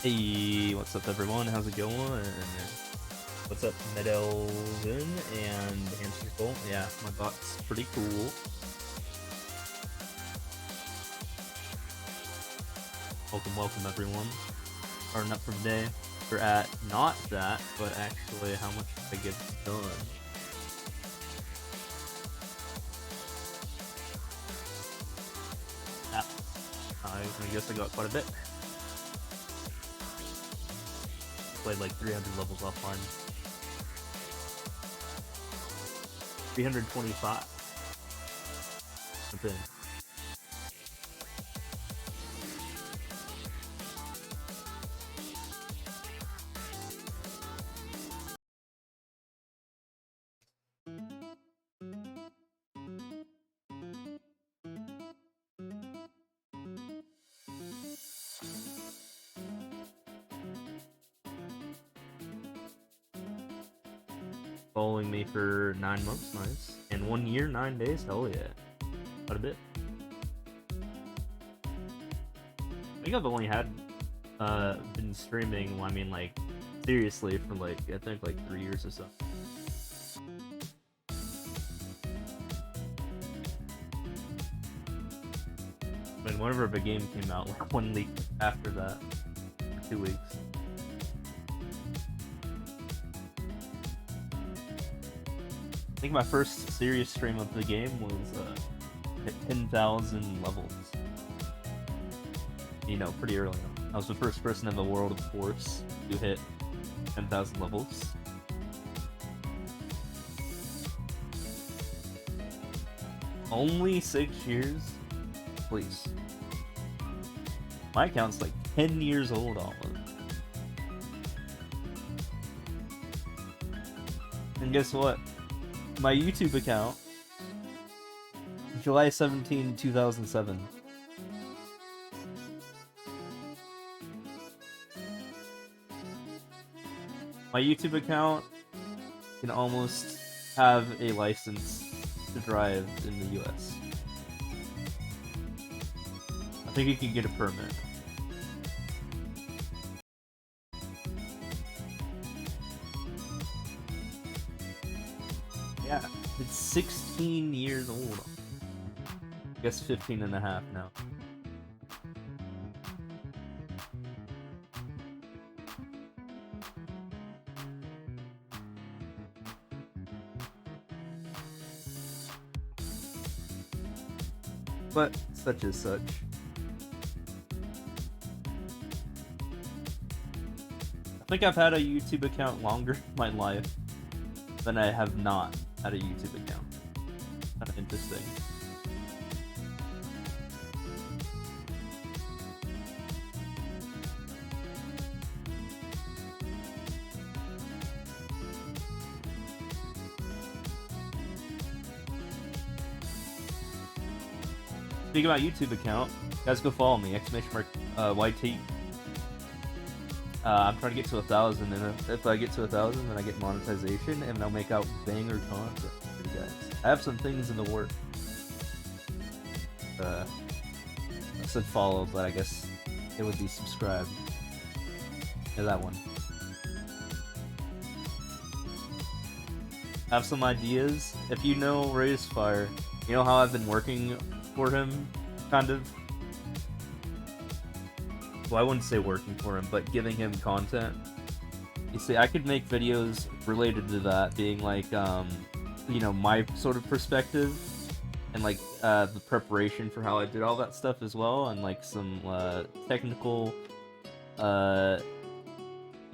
Hey, what's up everyone? How's it going? What's up, Medelvin and Hamstercole? Yeah, my bot's pretty cool. Welcome everyone. Starting up from today. We're at not that, but actually how much did I get done? Yeah, I guess I got quite a bit. Played like 300 levels offline. 325. Something. Following me for 9 months, nice. And 1 year, 9 days, hell yeah. Quite a bit. I think I've only had been streaming, well, I mean like seriously for like I think like 3 years or so. When whenever the game came out, like 1 week after that, for 2 weeks. I think my first serious stream of the game was at 10,000 levels. You know, pretty early on. I was the first person in the world, of course, to hit 10,000 levels. Only 6 years? Please. My account's like 10 years old almost. And guess what? My YouTube account, July 17, 2007. My YouTube account can almost have a license to drive in the US. I think you can get a permit. Yeah, it's 16 years old. I guess 15 and a half now. But such is such. I think I've had a YouTube account longer in my life than I have not had a YouTube account. Kind of interesting. Speaking about YouTube account, guys, go follow me! !YT. I'm trying to get to 1,000, and if I get to 1,000, then I get monetization, and I'll make out banger content for you guys. I have some things in the work. I said follow, but I guess it would be subscribed. Yeah, that one. I have some ideas. If you know Raisefire, you know how I've been working for him, kind of. Well, I wouldn't say working for him, but giving him content. You see, I could make videos related to that, being like, you know, my sort of perspective, and like the preparation for how I did all that stuff as well, and like some technical, you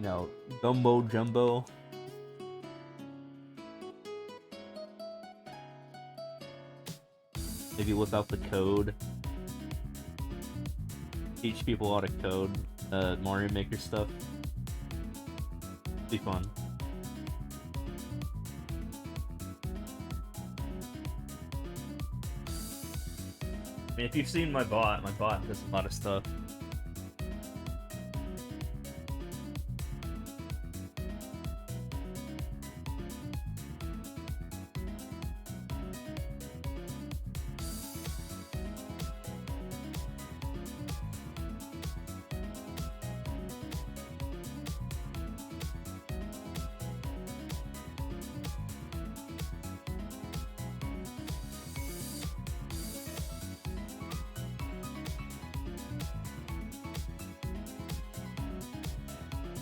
know, gumbo jumbo. Maybe whip out the code. Teach people how to code Mario Maker stuff. Be fun. I mean, if you've seen my bot does a lot of stuff.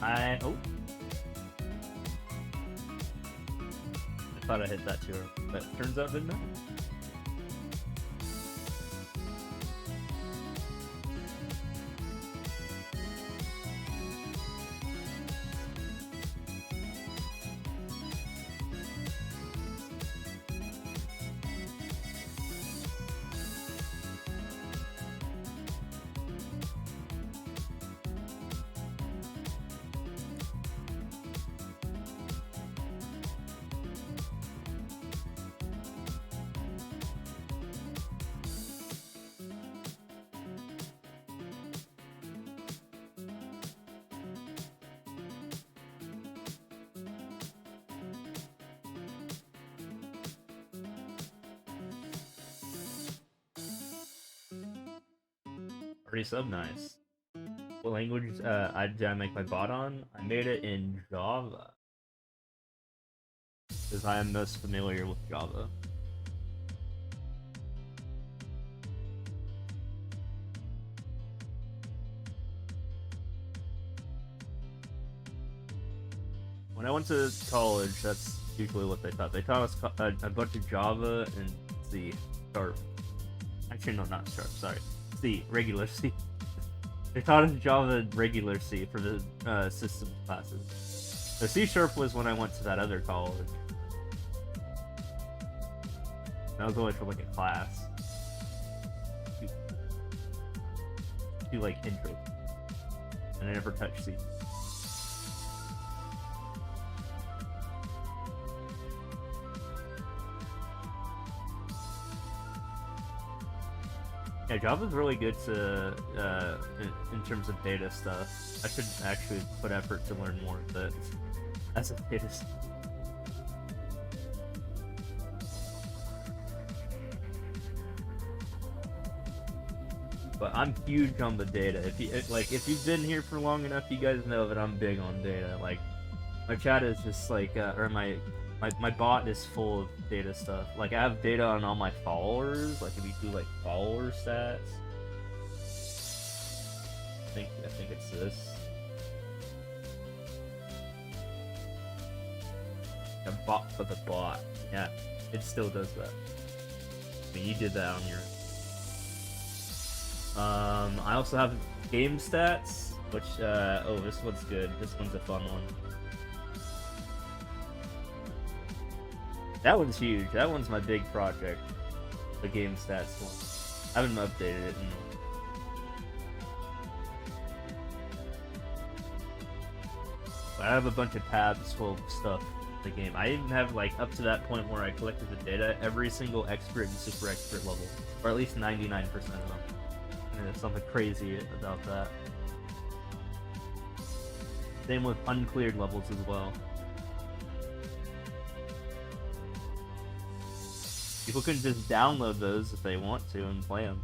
Oh. I thought I hit that too, but turns out didn't. Pretty sub nice. What language did I make my bot on? I made it in Java. Because I am most familiar with Java. When I went to college, that's usually what they taught. They taught us a bunch of Java and C, Sharp. Actually, no, not Sharp, sorry. C, regular C. They taught us Java and regular C for the systems classes. So C Sharp was when I went to that other college. That was only for like a class. Do like intro. And I never touched C. Yeah, Java's really good to in terms of data stuff. I should actually put effort to learn more of it as a data. But I'm huge on the data. If you've been here for long enough, you guys know that I'm big on data. Like my chat is just like or my bot is full of data stuff. Like I have data on all my followers. Like if you do like follower stats, I think it's this. A bot for the bot. Yeah, it still does that. I mean, you did that on your. I also have game stats, which oh, this one's good. This one's a fun one. That one's huge. That one's my big project. The game stats one. I haven't updated it in... But I have a bunch of tabs full of stuff in the game. I even have, like, up to that point where I collected the data, every single expert and super expert level. Or at least 99% of them. And there's something crazy about that. Same with uncleared levels as well. People can just download those if they want to and play them.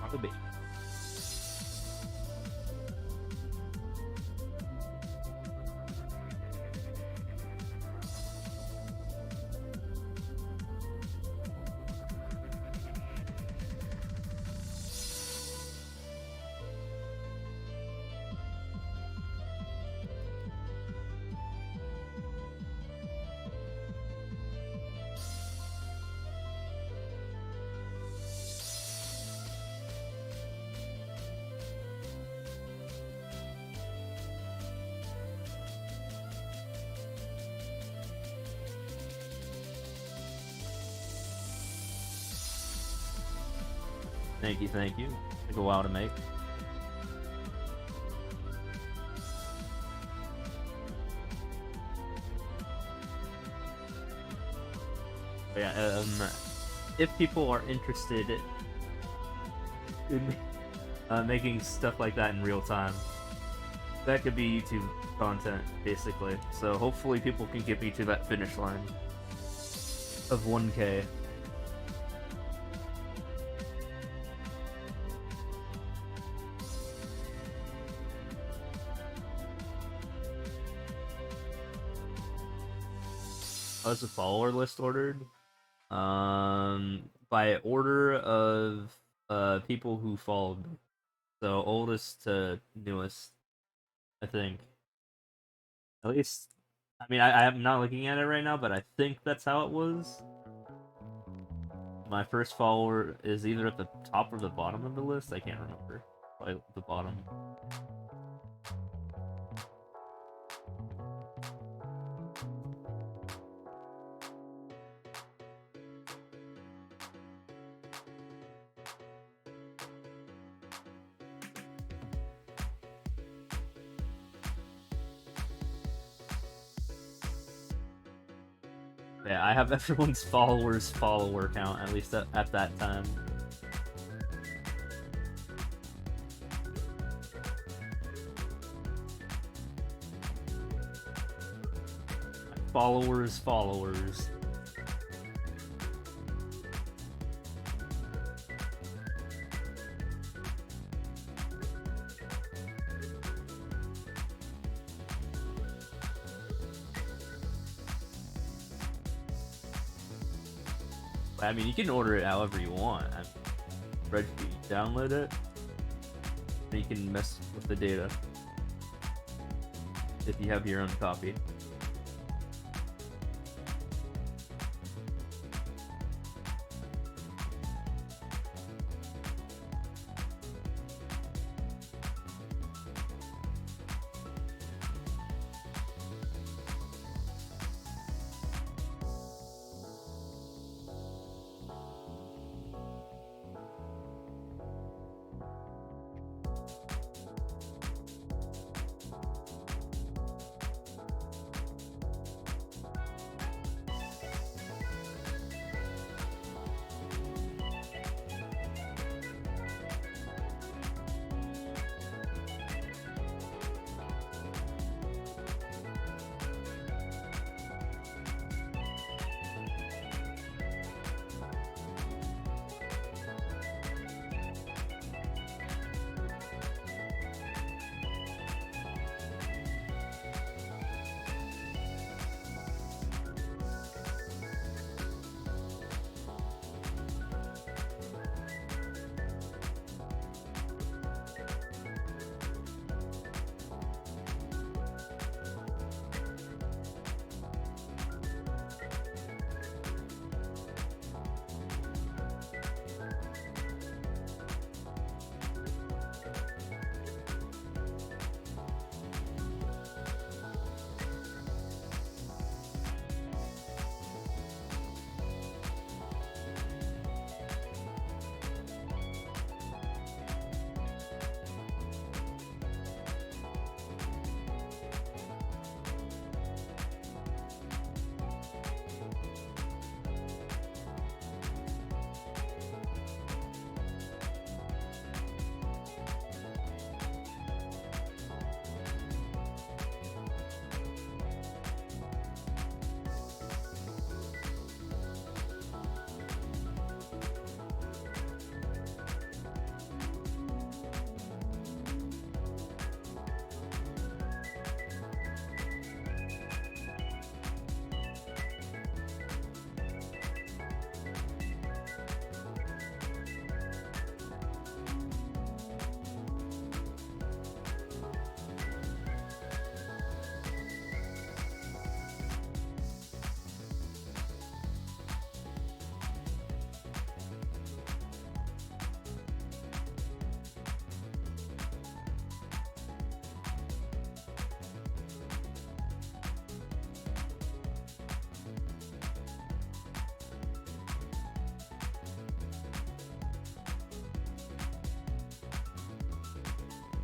Could be. Thank you. Took a while to make. But yeah, if people are interested in making stuff like that in real time. That could be YouTube content, basically. So hopefully people can get me to that finish line of 1K. Oh, is a follower list ordered? By order of people who followed me. So oldest to newest, I think. At least, I mean, I'm not looking at it right now, but I think that's how it was. My first follower is either at the top or the bottom of the list. I can't remember. Probably the bottom. Yeah, I have everyone's followers follower count, at least at that time. Followers. I mean, you can order it however you want. I'm ready to download it, and you can mess with the data if you have your own copy.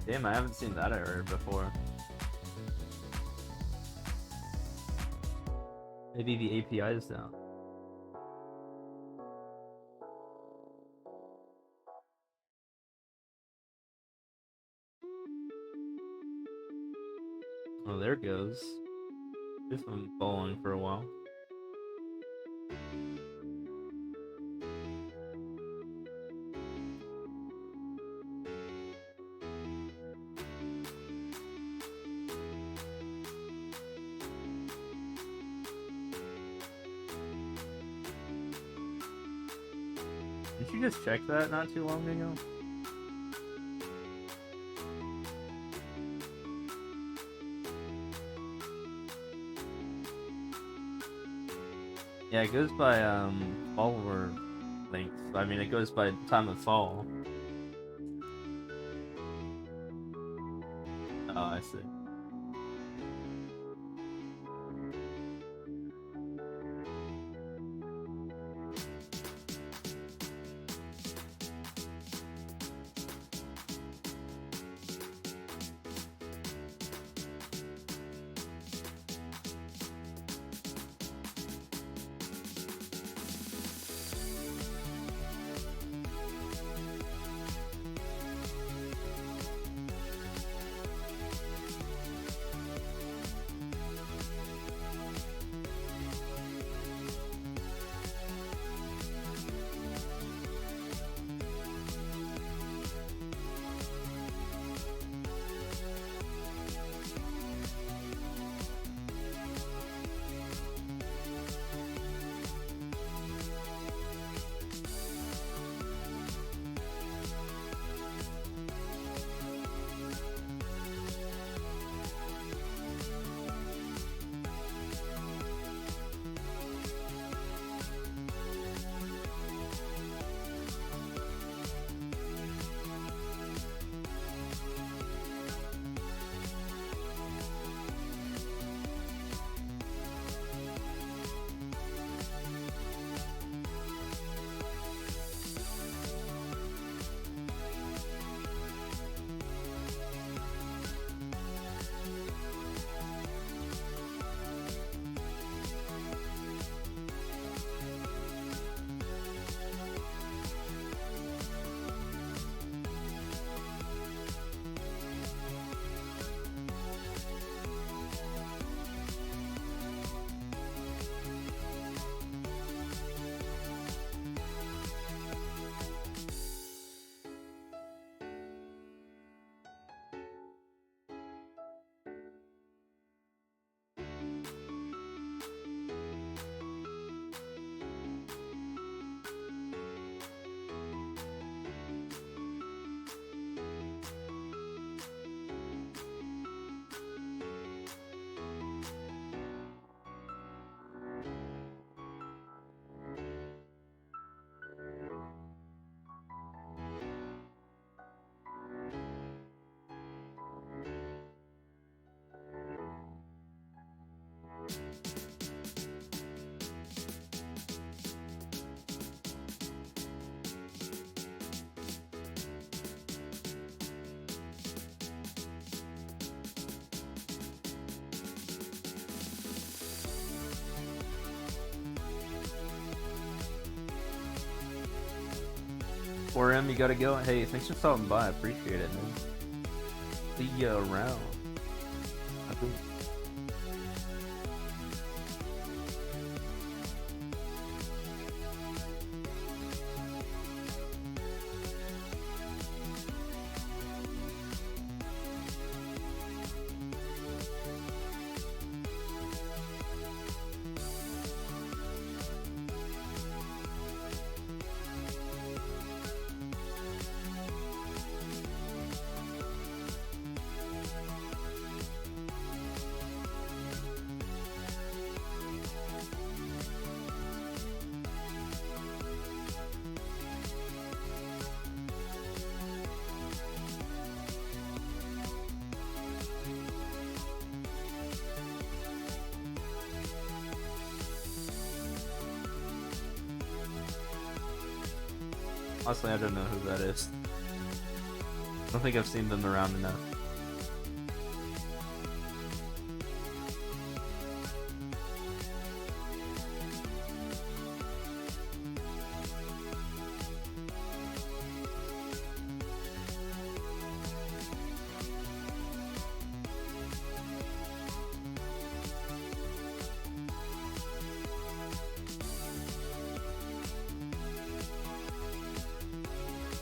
Damn, I haven't seen that error before. Maybe the API is down. Oh, there it goes. It's been following for a while. Did you just check that not too long ago? Yeah, it goes by follower length. I mean, it goes by time of fall. Oh, I see. For him, you gotta go. Hey, thanks for stopping by. I appreciate it, man. See you around. Honestly, I don't know who that is. I don't think I've seen them around enough.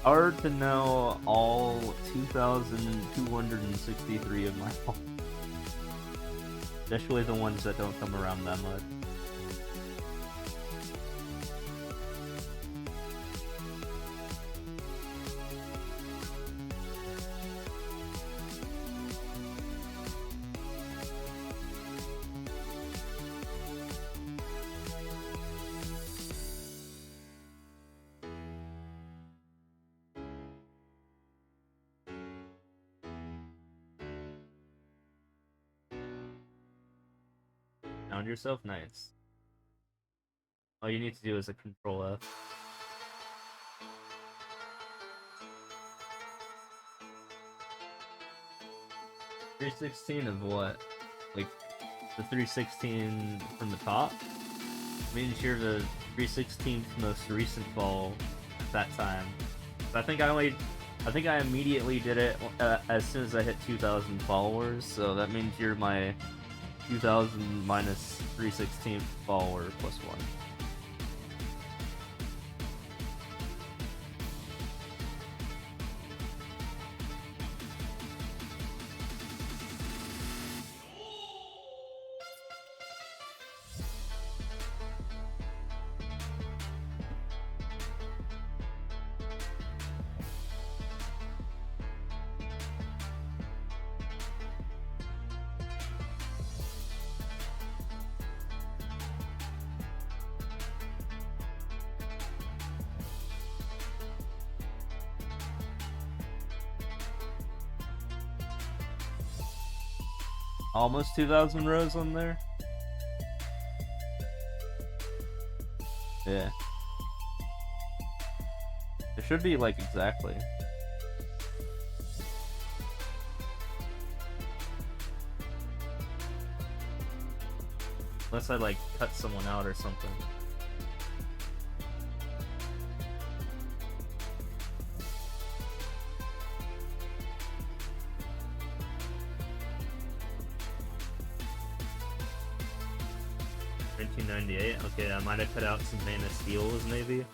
Hard to know all 2,263 of my followers. Especially the ones that don't come around that much. Found yourself? Nice. All you need to do is a control F. $316 of what? Like, the 316 from the top? Means you're the 316th most recent fall at that time. But I think I immediately did it as soon as I hit 2,000 followers, so that means you're my 2,000 minus 316th follower plus 1. Almost 2,000 rows on there? Yeah. It should be like exactly. Unless I like cut someone out or something. $19.98. Okay, I might have cut out some Mana Steals, maybe.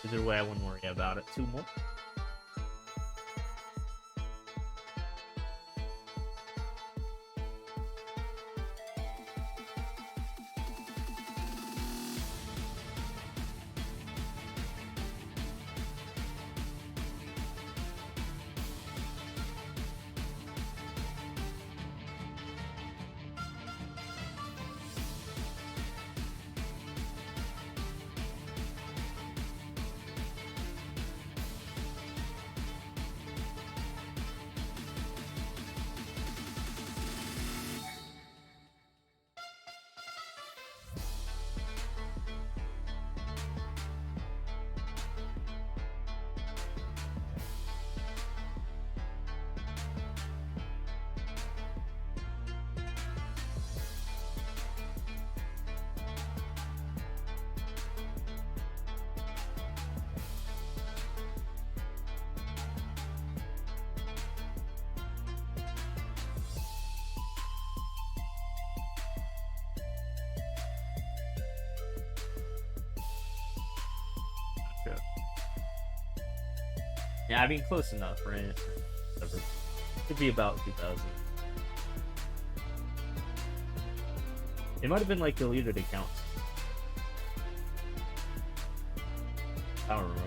Either way, I wouldn't worry about it too much. Yeah, I mean, close enough, right? Whatever. Could be about 2,000. It might have been like deleted accounts. I don't remember.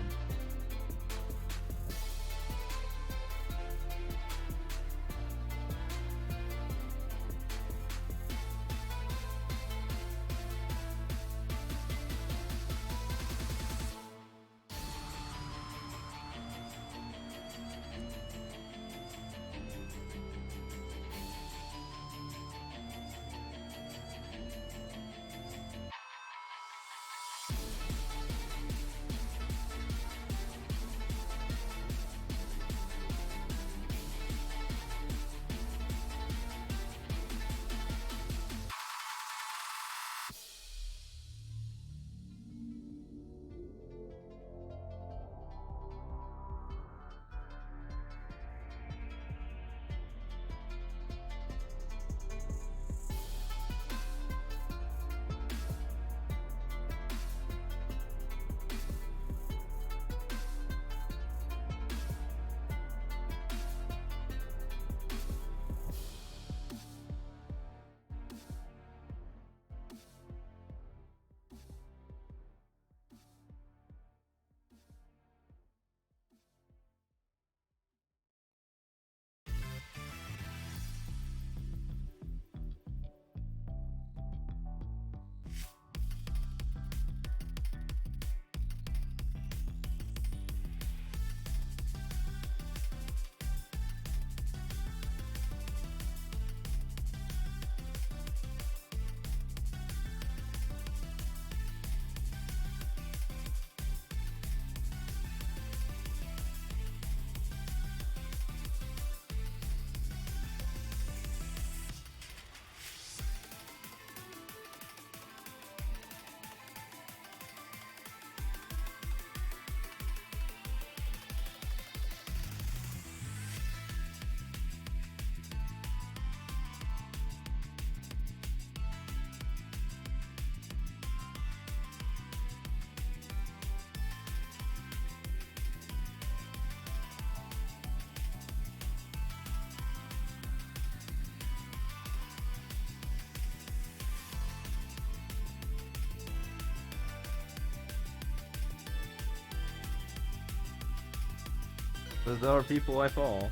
Those are people I follow.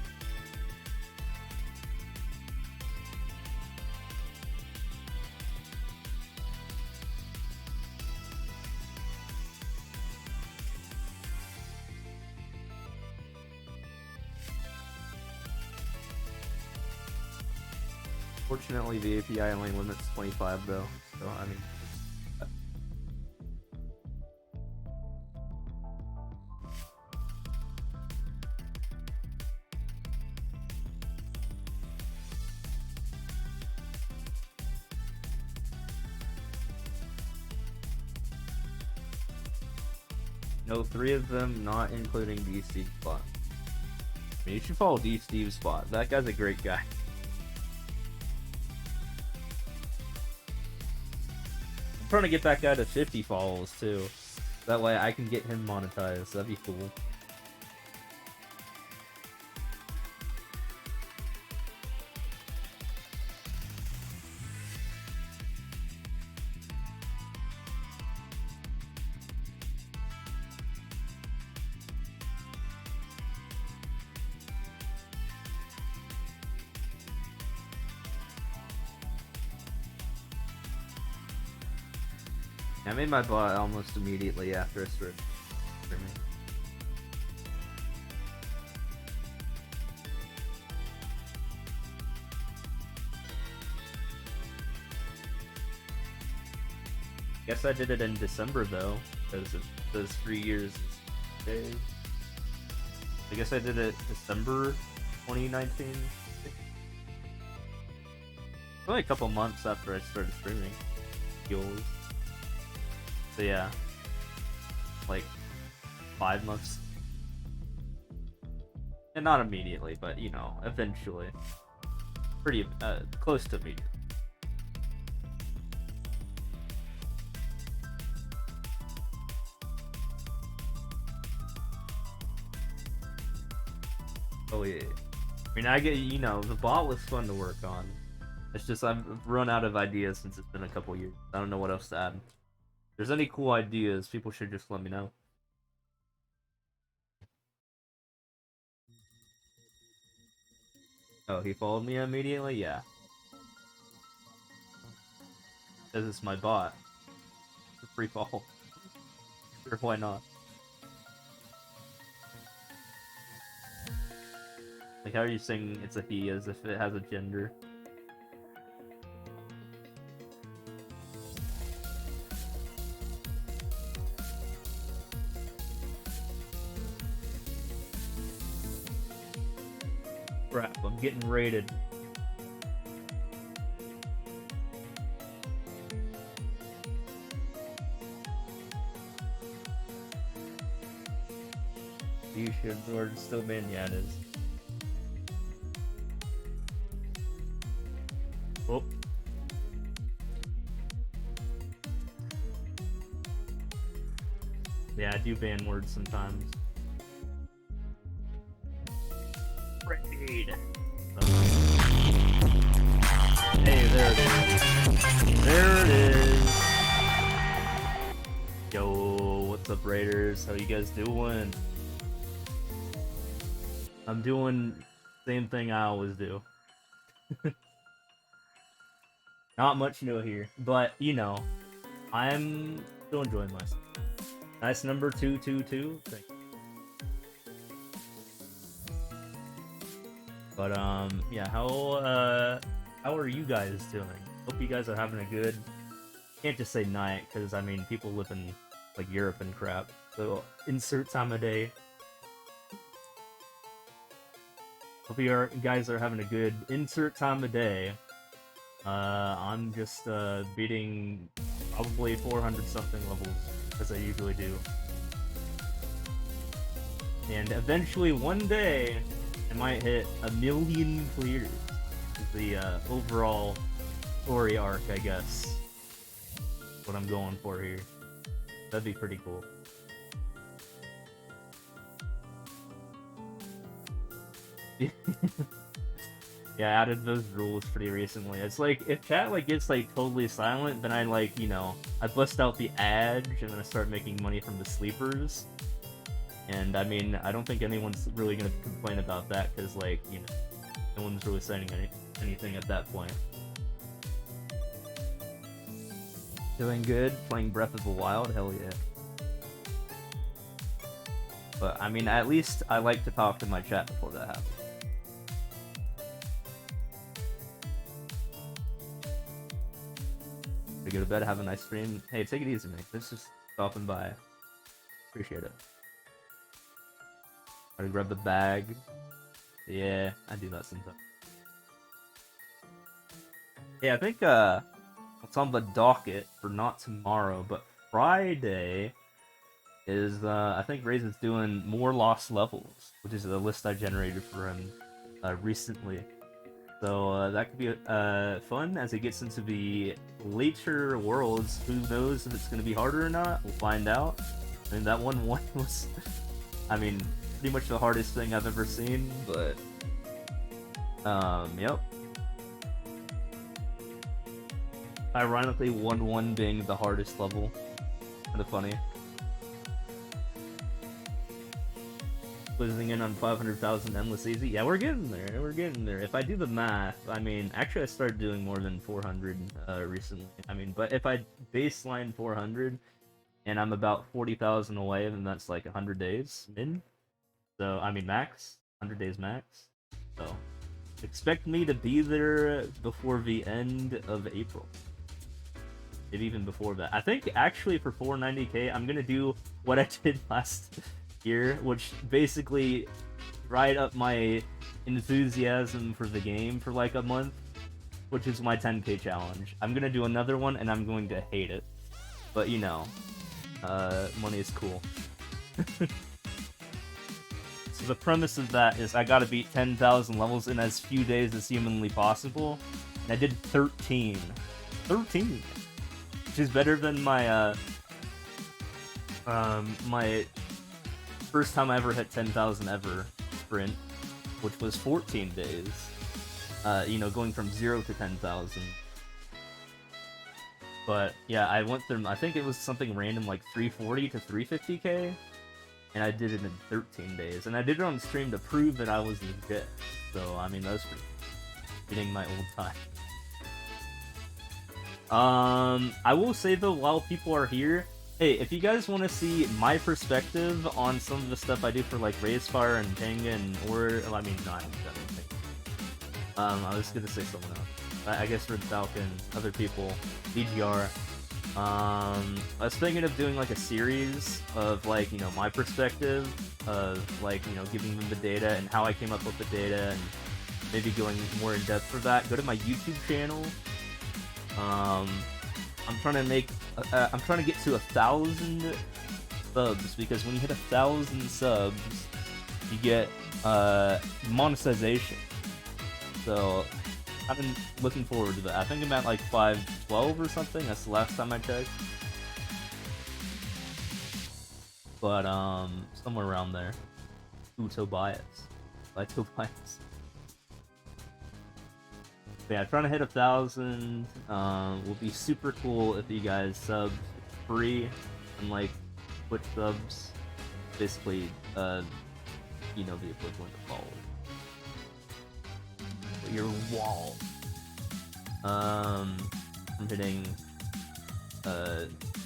Fortunately, the API only limits 25 though, so I mean. No, 3 of them, not including D Steve Spot. I mean, you should follow D Steve Spot. That guy's a great guy. I'm trying to get that guy to 50 follows too. That way I can get him monetized. That'd be cool. I made my bot almost immediately after I started streaming. Guess I did it in December though, because of those 3 years. I guess I did it December 2019. Only a couple months after I started streaming. Skills. So yeah, like 5 months, and not immediately, but you know, eventually, pretty close to immediate. Oh yeah, I mean, I get, you know, the bot was fun to work on. It's just I've run out of ideas since it's been a couple years. I don't know what else to add. If there's any cool ideas, people should just let me know. Oh, he followed me immediately? Yeah. Because it's my bot. It's a free follow. Sure, why not? Like, how are you saying it's a he as if it has a gender? Crap, I'm getting raided. You should, or still banned, yeah it is. Oh. Yeah, I do ban words sometimes. Raid. Hey, there it is. There it is. Yo, what's up, Raiders? How you guys doing? I'm doing the same thing I always do. Not much new here, but you know, I'm still enjoying myself. Nice number 222. Thank you. But yeah, how are you guys doing? Hope you guys are having a good. Can't just say night, because I mean people live in like Europe and crap. So insert time of day. Hope you guys are having a good insert time of day. I'm just beating probably 400 something levels, as I usually do. And eventually, one day, I might hit 1 million clears. The overall story arc, I guess. What I'm going for here. That'd be pretty cool. Yeah, I added those rules pretty recently. It's like, if chat like gets like totally silent, then I like, you know, I bust out the edge and then I start making money from the sleepers. And I mean, I don't think anyone's really gonna complain about that because, like, you know, no one's really saying anything at that point. Doing good, playing Breath of the Wild, hell yeah. But I mean, at least I like to talk to my chat before that happens. To go to bed, have a nice stream. Hey, take it easy, man. This is stopping by. Appreciate it. Gotta grab the bag. Yeah, I do that sometimes. Yeah, I think what's on the docket for not tomorrow, but Friday is I think Ray's is doing more lost levels, which is a list I generated for him recently. So that could be fun as it gets into the later worlds. Who knows if it's going to be harder or not? We'll find out. I mean, that one was, I mean, pretty much the hardest thing I've ever seen, but, yep. Ironically, 1-1 being the hardest level. Kind of funny. Closing in on 500,000 endless easy. Yeah, we're getting there. We're getting there. If I do the math, I mean, actually, I started doing more than 400 recently. I mean, but if I baseline 400 and I'm about 40,000 away, then that's like 100 days min. So, I mean, max. 100 days max. So, expect me to be there before the end of April. Maybe even before that. I think actually for 490k, I'm gonna do what I did last year, which basically ride up my enthusiasm for the game for like a month, which is my 10k challenge. I'm gonna do another one and I'm going to hate it. But you know, money is cool. So the premise of that is I gotta beat 10,000 levels in as few days as humanly possible, and I did 13. 13! Which is better than my, my first time I ever hit 10,000 ever sprint, which was 14 days. You know, going from 0 to 10,000. But yeah, I went through, I think it was something random like 340 to 350k, and I did it in 13 days. And I did it on stream to prove that I was legit. So, I mean, that was pretty getting my old time. I will say though, while people are here, hey, if you guys want to see my perspective on some of the stuff I do for like Raisefire and Tenga and I mean, not I was gonna say someone else. I guess Red Falcon, other people, BGR. I was thinking of doing like a series of like, you know, my perspective of like, you know, giving them the data and how I came up with the data and maybe going more in depth for that. Go to my YouTube channel. I'm trying to make, I'm trying to get to 1,000 subs, because when you hit 1,000 subs, you get, monetization. So, I've been looking forward to that. I think I'm at like 512 or something, that's the last time I checked. But, somewhere around there. Ooh, Tobias. By Tobias. But yeah, trying to hit 1,000 will be super cool if you guys sub free and like Twitch subs, basically you know, the equivalent of followers. But your wall. I'm hitting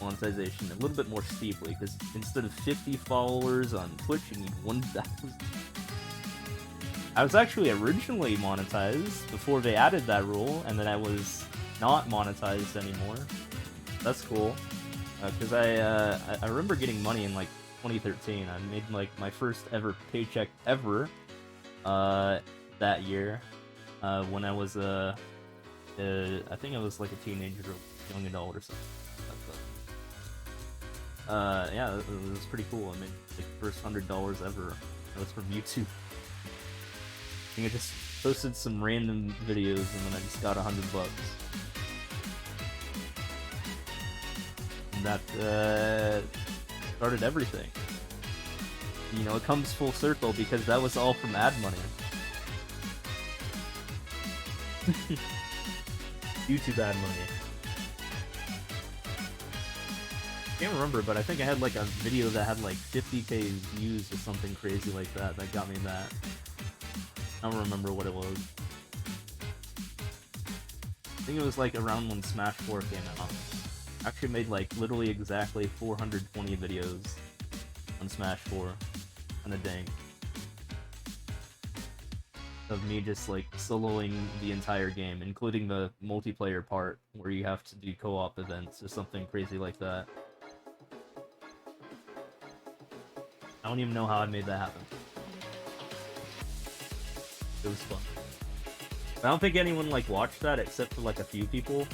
monetization a little bit more steeply, because instead of 50 followers on Twitch, you need 1,000. I was actually originally monetized before they added that rule, and then I was not monetized anymore. That's cool, because I remember getting money in like 2013. I made like my first ever paycheck ever that year when I was I think I was like a teenager or young adult or something. Yeah, it was pretty cool. I made like first $100 ever. That was from YouTube. I think I just posted some random videos and then I just got $100. And that started everything. You know, it comes full circle because that was all from ad money. YouTube ad money. Can't remember, but I think I had like a video that had like 50k views or something crazy like that got me that. I don't remember what it was. I think it was like around when Smash 4 came out. I actually made like literally exactly 420 videos on Smash 4 on a dang. Of me just like soloing the entire game, including the multiplayer part where you have to do co-op events or something crazy like that. I don't even know how I made that happen. It was fun. I don't think anyone like watched that except for like a few people.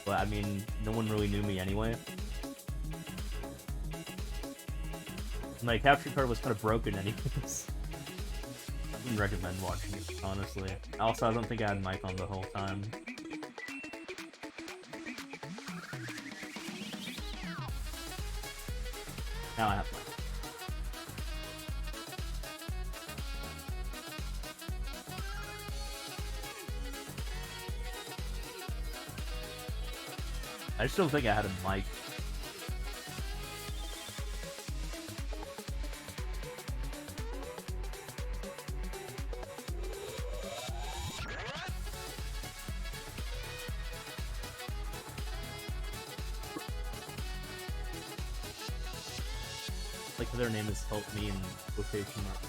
But I mean, no one really knew me anyway. My capture card was kind of broken anyways. I wouldn't recommend watching it, honestly. Also, I don't think I had mic on the whole time. Now I have mic. I just don't think I had a mic. Like their name is Help Me in quotation marks.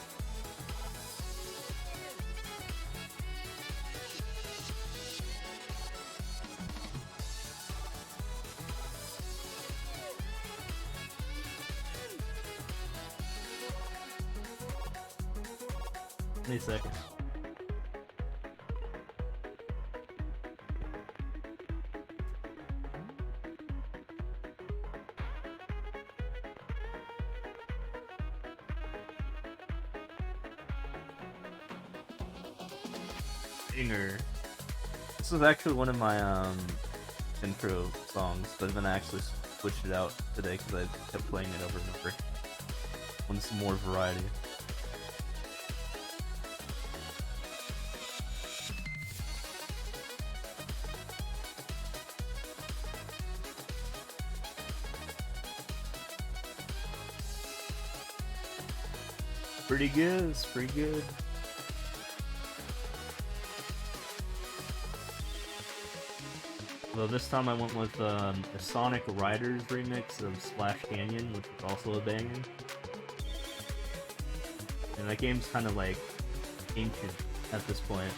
Wait a second. Singer. This was actually one of my intro songs, but then I actually switched it out today because I kept playing it over and over. Want some more variety. Pretty good, it's pretty good. Well, this time I went with the Sonic Riders remix of Splash Canyon, which is also a banger. And that game's kind of like ancient at this point.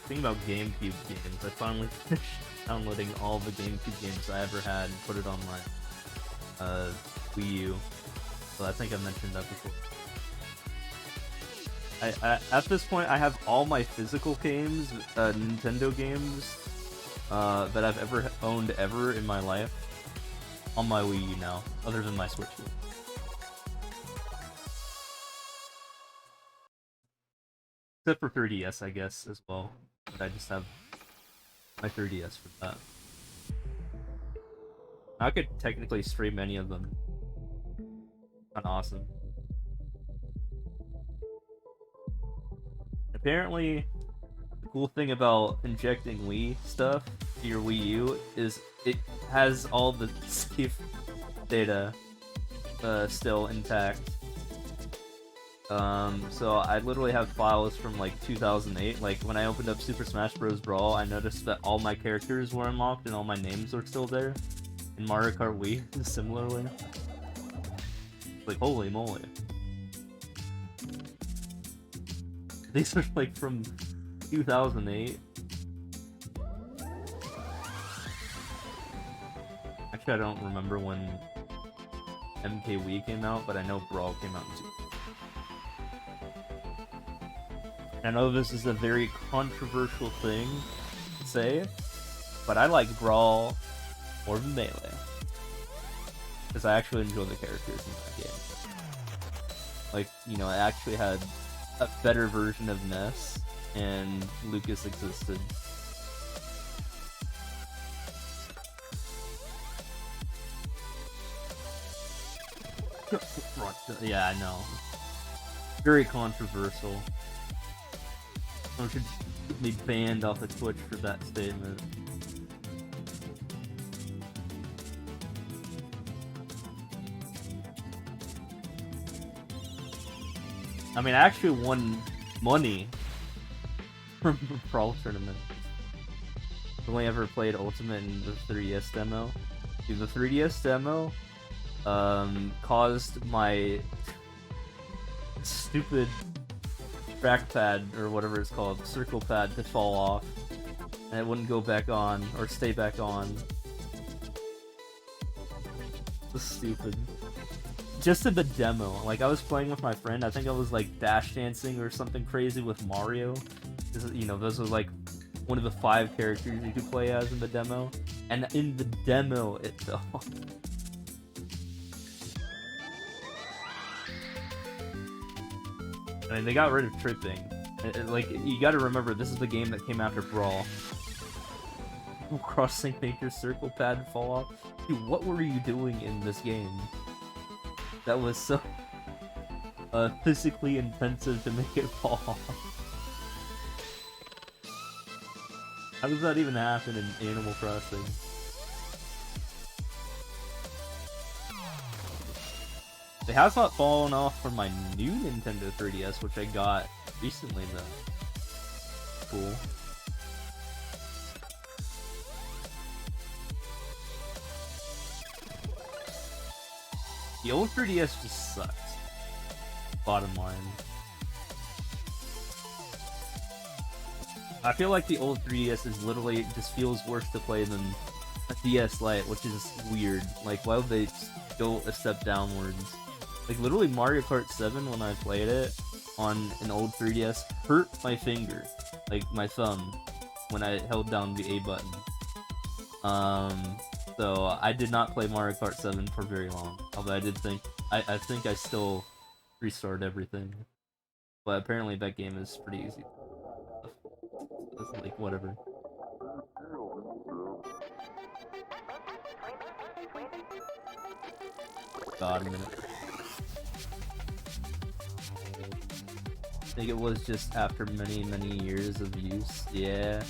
Think about GameCube games. I finally finished downloading all the GameCube games I ever had and put it on my Wii U. So I think I mentioned that before. At this point, I have all my physical games, Nintendo games, that I've ever owned ever in my life on my Wii U now, other than my Switch game. Except for 3DS, I guess, as well. But I just have my 3DS for that. I could technically stream any of them. Kinda awesome. Apparently, the cool thing about injecting Wii stuff to your Wii U is it has all the save data still intact. So I literally have files from like 2008. Like when I opened up Super Smash Bros. Brawl, I noticed that all my characters were unlocked and all my names were still there. In Mario Kart Wii, similarly. Like, holy moly. These are like from 2008. Actually, I don't remember when MK Wii came out, but I know Brawl came out too. I know this is a very controversial thing to say, but I like Brawl more than Melee. Because I actually enjoy the characters in that game. Like, you know, I actually had a better version of Ness, and Lucas existed. Yeah, I know. Very controversial. me banned off of Twitch for that statement. I mean, I actually won money from a Brawl tournament. I've only ever played Ultimate in the 3DS demo. Dude, the 3DS demo caused my stupid trackpad, or whatever it's called, circle pad, to fall off. And it wouldn't go back on, or stay back on. It's stupid. Just in the demo, like I was playing with my friend, I think I was like dash dancing or something crazy with Mario. You know, those are like one of the 5 characters you could play as in the demo. And in the demo itself. I mean, they got rid of tripping. Like, you gotta remember, this is the game that came after Brawl. Crossing, make your circle pad fall off. Dude, what were you doing in this game? That was so physically intensive to make it fall off. How does that even happen in Animal Crossing? It has not fallen off from my new Nintendo 3DS, which I got recently, though. Cool. The old 3DS just sucks. Bottom line. I feel like the old 3DS is literally just feels worse to play than a DS Lite, which is weird. Like, why would they go a step downwards? Like, literally Mario Kart 7, when I played it on an old 3DS, hurt my finger, like my thumb, when I held down the A button. So I did not play Mario Kart 7 for very long. Although I did think, I think I still restarted everything. But apparently that game is pretty easy. It's like, whatever. God, a minute. I think it was just after many, many years of use. Yeah.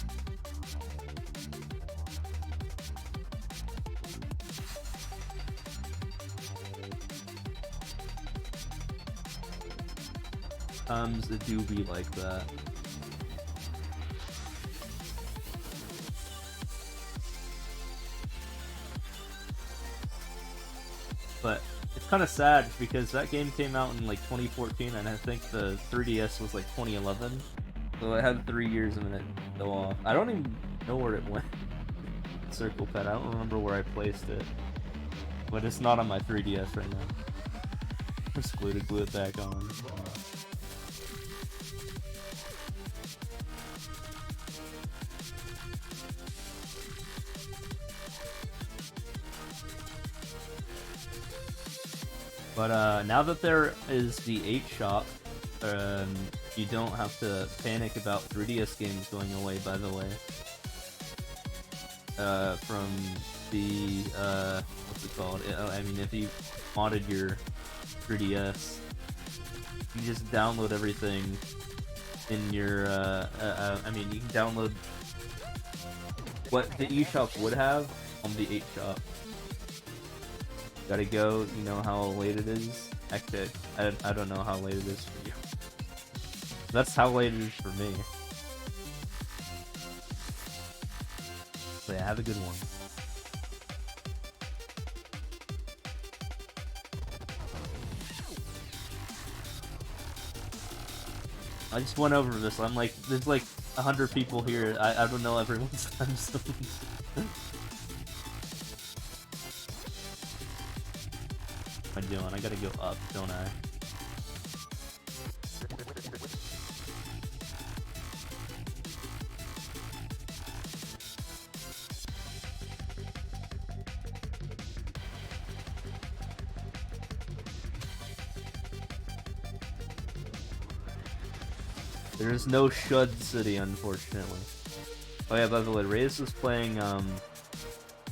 Sometimes it do be like that. But it's kind of sad because that game came out in like 2014, and I think the 3DS was like 2011. So it had 3 years of it go off. I don't even know where it went. Circle pad. I don't remember where I placed it. But it's not on my 3DS right now. Just glue it back on. But now that there is the 8 shop, you don't have to panic about 3DS games going away, by the way. From the, what's it called? I mean, if you modded your 3DS, you just download everything in your, I mean, you can download what the eShop would have on the 8 shop. Gotta go, you know how late it is? Actually, I don't know how late it is for you. That's how late it is for me. So yeah, have a good one. I just went over this, I'm like, there's like 100 people here, I don't know everyone's time zones. What am I doing? I gotta go up, don't I? There's no Shud City, unfortunately. Oh yeah, by the way, Reyes was playing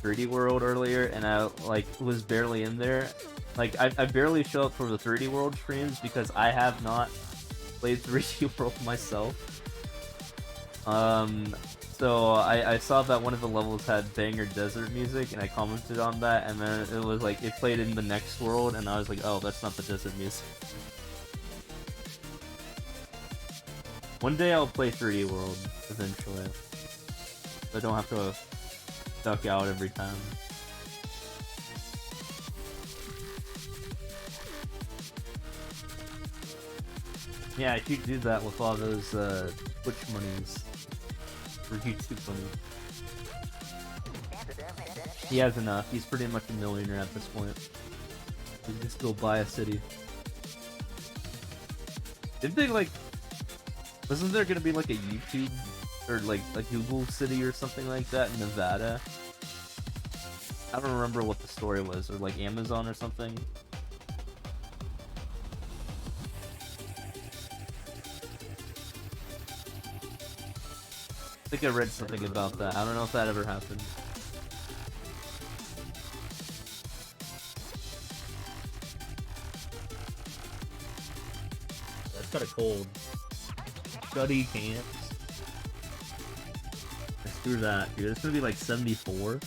3D World earlier, and I like was barely in there. Like, I barely show up for the 3D World streams because I have not played 3D World myself. So I saw that one of the levels had banger desert music, and I commented on that, and then it was like, it played in the next world, and I was like, oh, that's not the desert music. One day I'll play 3D World, eventually. So I don't have to duck out every time. Yeah, I should do that with all those Twitch monies. Or YouTube money. He has enough. He's pretty much a millionaire at this point. He can just go buy a city. Didn't they like... Wasn't there gonna be like a YouTube or like a Google city or something like that in Nevada? I don't remember what the story was, or like Amazon or something. I think I read something about that. I don't know if that ever happened. That's kind of cold. Study camps. Let's do that, dude. It's gonna be like 74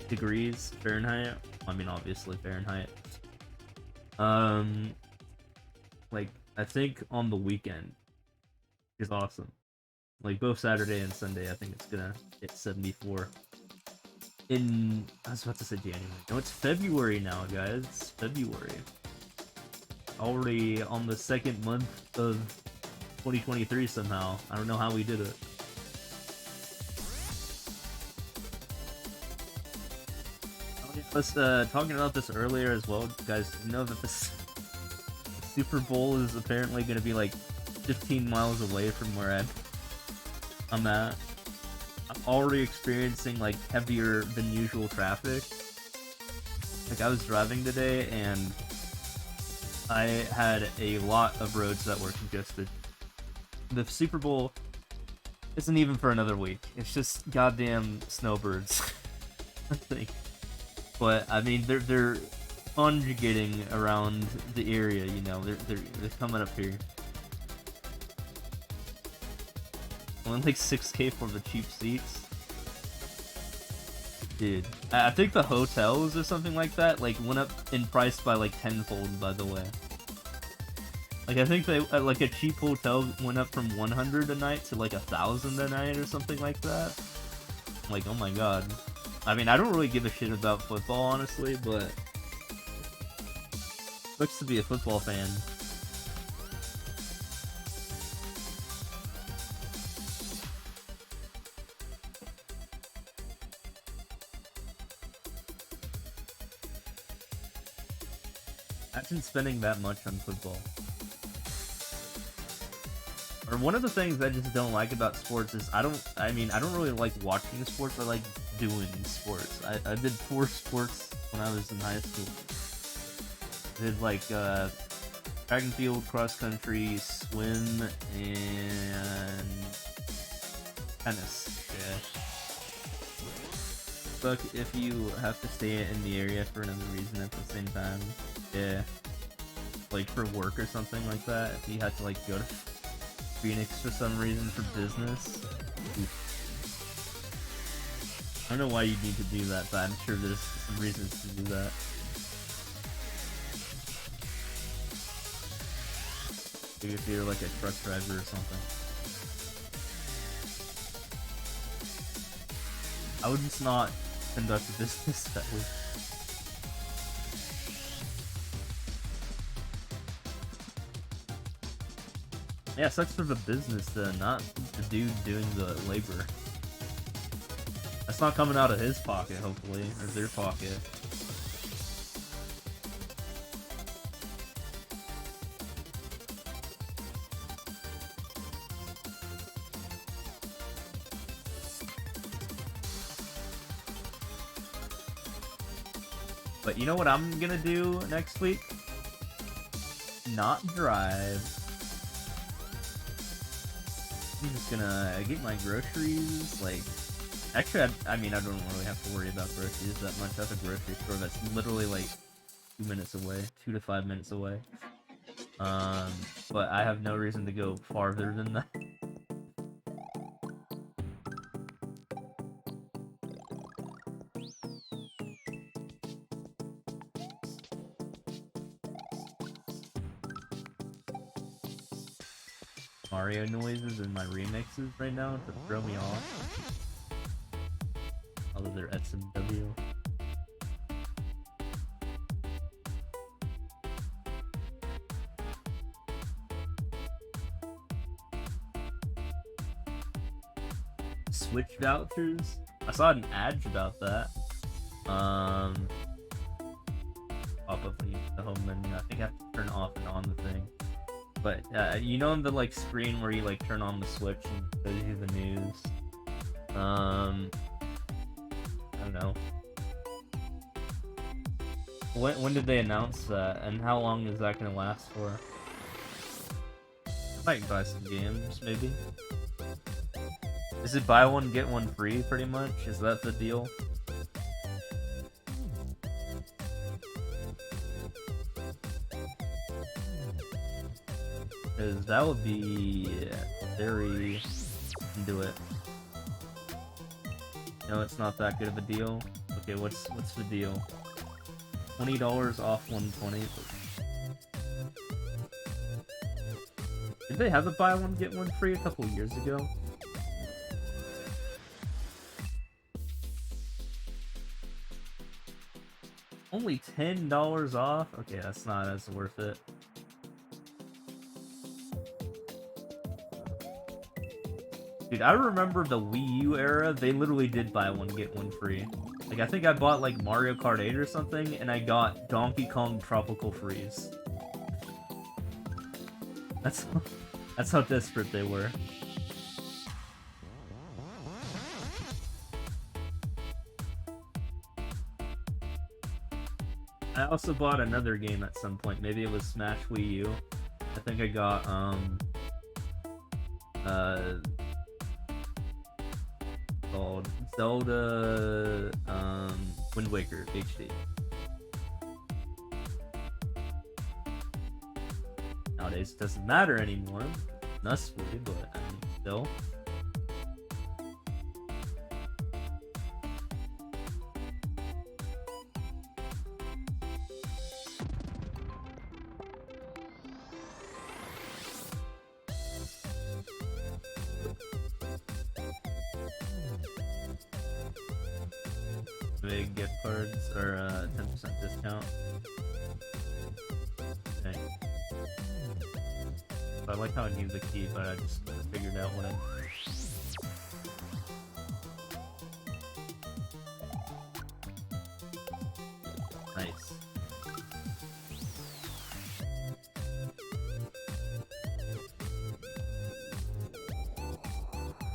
degrees Fahrenheit. I mean, obviously Fahrenheit. Like I think on the weekend is awesome. Like both Saturday and Sunday, I think it's gonna hit 74. I was about to say January. No, it's February now, guys. It's February. Already on the second month of 2023 somehow. I don't know how we did it. I was talking about this earlier as well, guys. You know that the Super Bowl is apparently going to be like 15 miles away from where I'm at. I'm already experiencing like heavier than usual traffic. Like I was driving today and I had a lot of roads that were congested. The Super Bowl isn't even for another week. It's just goddamn snowbirds. I think. But I mean, they're conjugating around the area. You know, they're coming up here. Only like 6K for the cheap seats. Dude, I think the hotels or something like that like went up in price by like tenfold. By the way, like I think they like a cheap hotel went up from 100 a night to like 1,000 a night or something like that. Like, oh my god. I mean, I don't really give a shit about football, honestly, but sucks to be a football fan. Imagine spending that much on football. Or one of the things I just don't like about sports is I don't really like watching sports. I like doing sports. I did 4 sports when I was in high school. I did like track and field, cross country, swim, and tennis. Yeah. Fuck if you have to stay in the area for another reason at the same time. Yeah. Like for work or something like that. If you had to like go to Phoenix for some reason for business. I don't know why you'd need to do that, but I'm sure there's some reasons to do that. Maybe if you're like a truck driver or something. I would just not conduct a business that way. Yeah, it sucks for the business then, not the dude doing the labor. That's not coming out of his pocket, hopefully, or their pocket. But you know what I'm gonna do next week? Not drive. I'm just gonna get my groceries, like... Actually, I mean, I don't really have to worry about groceries that much. I have a grocery store that's literally like 2 minutes away, 2 to 5 minutes away. But I have no reason to go farther than that. Mario noises in my remixes right now to throw me off. Although they're SMW. Switch vouchers? I saw an ad about that. Pop up the home menu. I think I have to turn off and on the thing. But you know, in the like screen where you like turn on the Switch and shows you the news. I don't know. When did they announce that, and how long is that gonna last for? I might buy some games, maybe. Is it buy one get one free, pretty much? Is that the deal? Because that would be very into it. No, it's not that good of a deal. Okay, what's the deal? $20 off 120. Did they have a buy one get one free a couple years ago? Only $10 off? Okay, that's not as worth it. Dude, I remember the Wii U era, they literally did buy one get one free. Like, I think I bought like Mario Kart 8 or something, and I got Donkey Kong Tropical Freeze. That's how desperate they were. I also bought another game at some point. Maybe it was Smash Wii U. I think I got called Zelda Wind Waker HD. Nowadays it doesn't matter anymore. Nustly, but I mean still. Big gift cards or 10% discount. Okay. So I like how I knew the key, but I just figured out what I. Nice.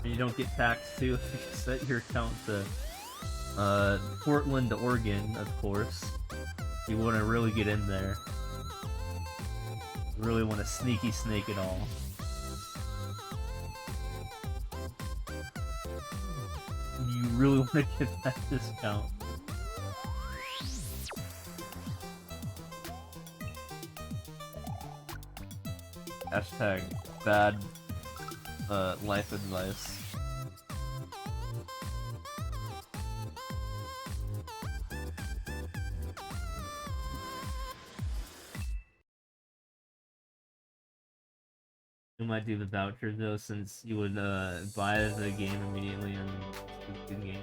You don't get taxed too if you set your account to Portland, Oregon, of course. You want to really get in there. You really want to sneaky snake it all. You really want to get that discount. Hashtag bad life advice. You might do the voucher though, since you would buy the game immediately and do the game.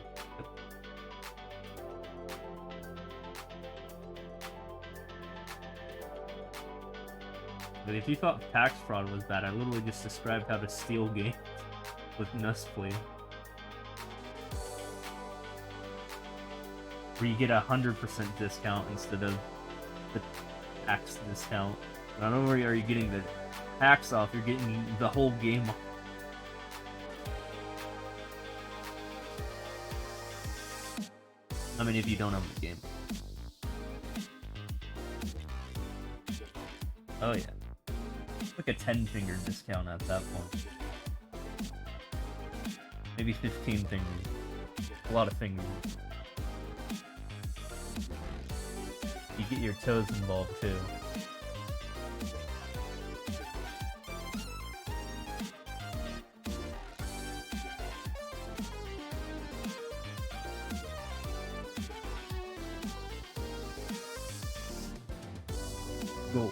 But if you thought tax fraud was bad, I literally just described how to steal games with Nustly. Where you get 100% discount instead of the tax discount. Not only are you getting the tax off, you're getting the whole game off. I mean, if you don't own the game. Oh yeah. Like a 10-finger discount at that point. Maybe 15 fingers. A lot of fingers. You get your toes involved too. Go.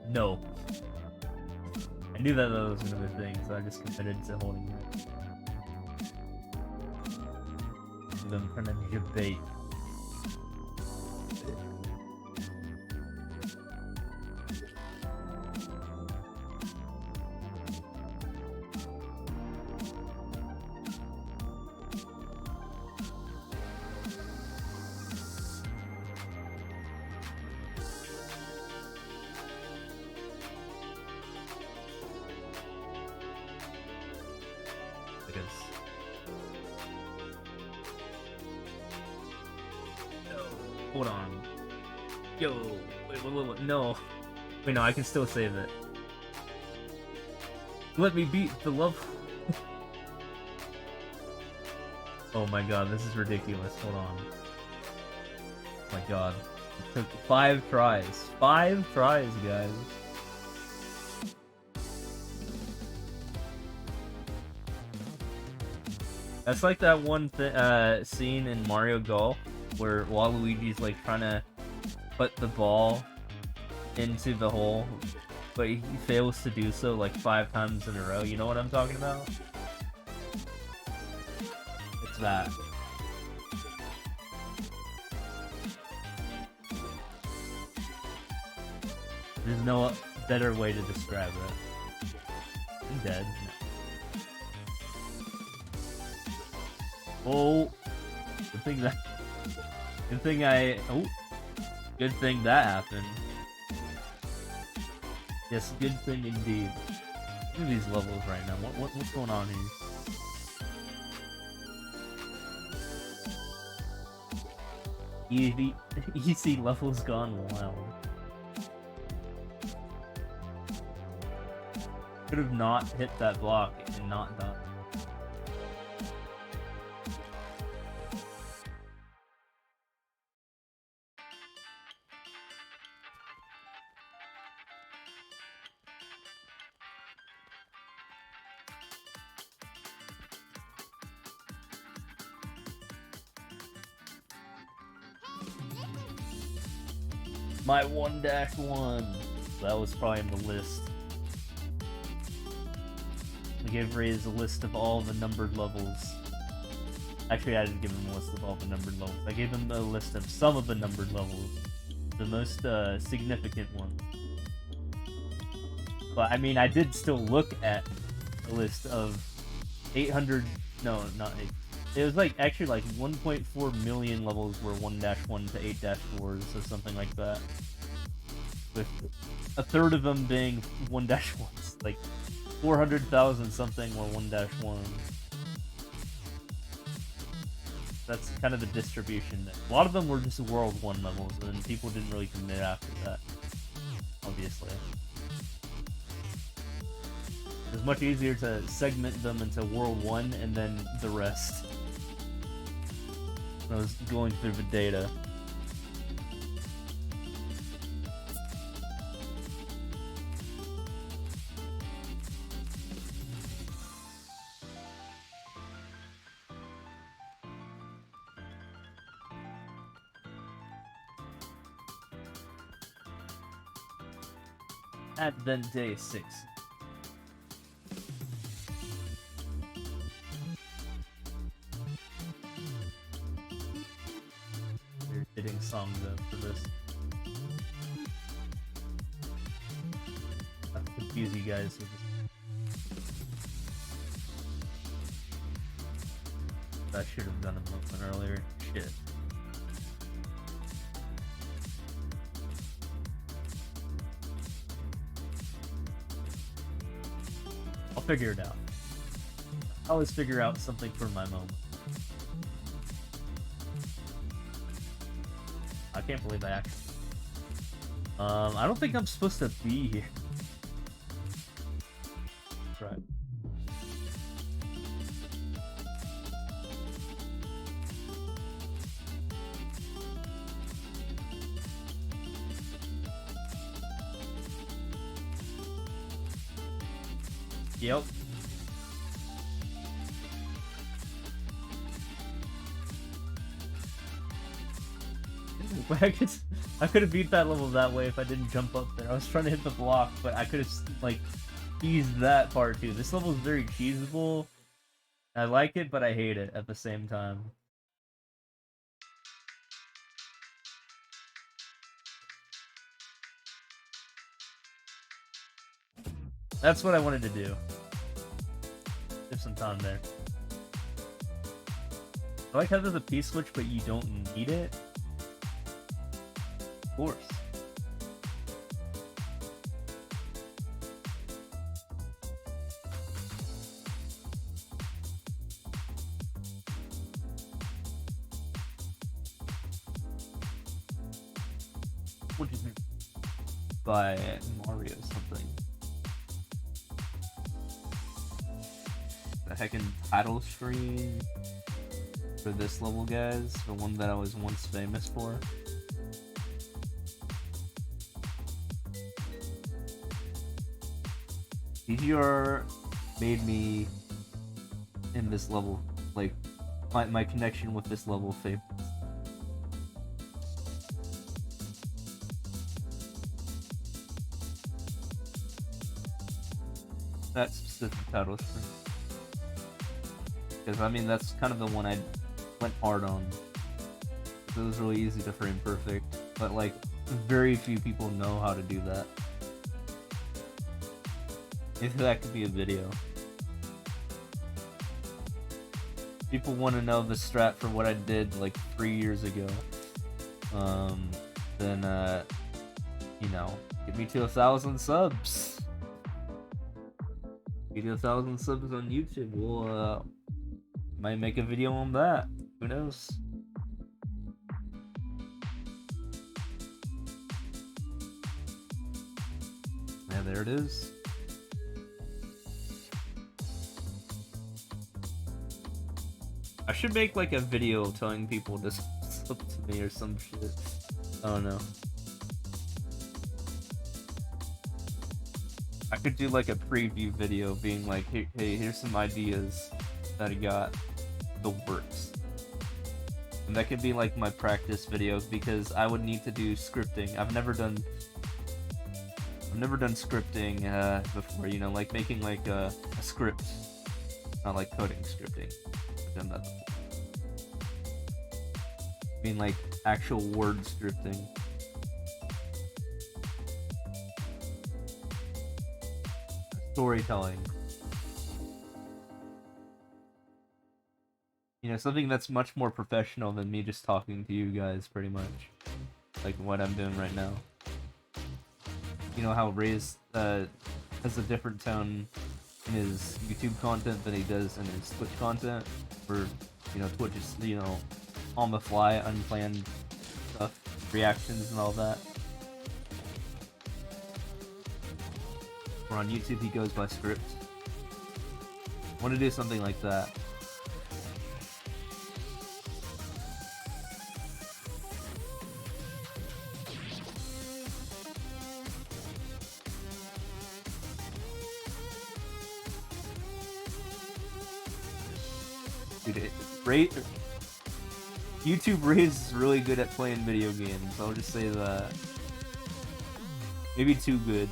No. I knew that was another thing, so I just committed to holding it. I'm trying to debate. Hold on. Yo, wait, no. Wait, no, I can still save it. Let me beat the love. Oh my god, this is ridiculous. Hold on. Oh my god. It took 5 tries. 5 tries, guys. That's like that one scene in Mario Golf where Waluigi's like trying to put the ball into the hole, but he fails to do so like 5 times in a row. You know what I'm talking about? It's that. There's no better way to describe it. I'm dead. Oh, good thing that. Good thing good thing that happened. Yes, good thing indeed. Look at these levels right now. What's going on here? Easy levels gone wild. Could have not hit that block and not done. My 1-1. That was probably in the list. I gave Reyes a list of all the numbered levels. Actually, I didn't give him a list of all the numbered levels. I gave him a list of some of the numbered levels. The most significant ones. But, I mean, I did still look at a list of 800... No, not 8. It was like, actually like 1.4 million levels were 1-1 to 8-4s or something like that. With a third of them being 1-1s. Like 400,000 something were 1-1. That's kind of the distribution. A lot of them were just World 1 levels, and then people didn't really commit after that. Obviously. It was much easier to segment them into World 1 and then the rest. I was going through the data. And then day 6. Fitting song though for this. Not to confuse you guys with this. I should have done a movement earlier. Shit. I'll figure it out. I always figure out something for my moment. I can't believe I actually... I don't think I'm supposed to be here. That's right. Yep. I could have beat that level that way if I didn't jump up there. I was trying to hit the block, but I could have like cheesed that part too. This level is very cheesable. I like it, but I hate it at the same time. That's what I wanted to do. Give some time there. I like how there's a P-switch, but you don't need it. Of course. What is it? By Mario something. The heckin' title screen for this level, guys. The one that I was once famous for. DGR made me in this level, like my connection with this level famous. That specific title screen. Because, I mean, that's kind of the one I went hard on. It was really easy to frame perfect, but, like, very few people know how to do that. Maybe that could be a video. People want to know the strat for what I did, like, 3 years ago. Then, you know, get me to 1,000 subs. Get to 1,000 subs on YouTube. We'll, might make a video on that. Who knows? Yeah, there it is. I should make like a video telling people to sub to me or some shit. I don't know. I could do like a preview video being like, hey, here's some ideas that I got. The works. And that could be like my practice video because I would need to do scripting. I've never done scripting before, you know, like making like a script. Not like coding scripting. I've done that before. I mean like actual word scripting. Storytelling. You know, something that's much more professional than me just talking to you guys, pretty much. Like what I'm doing right now. You know how Ray's has a different tone in his YouTube content than he does in his Twitch content. Where, you know, Twitch is, you know, on the fly, unplanned stuff, reactions and all that. Where on YouTube he goes by script. I want to do something like that. Dude, YouTube Ray's really good at playing video games. I'll just say that. Maybe too good.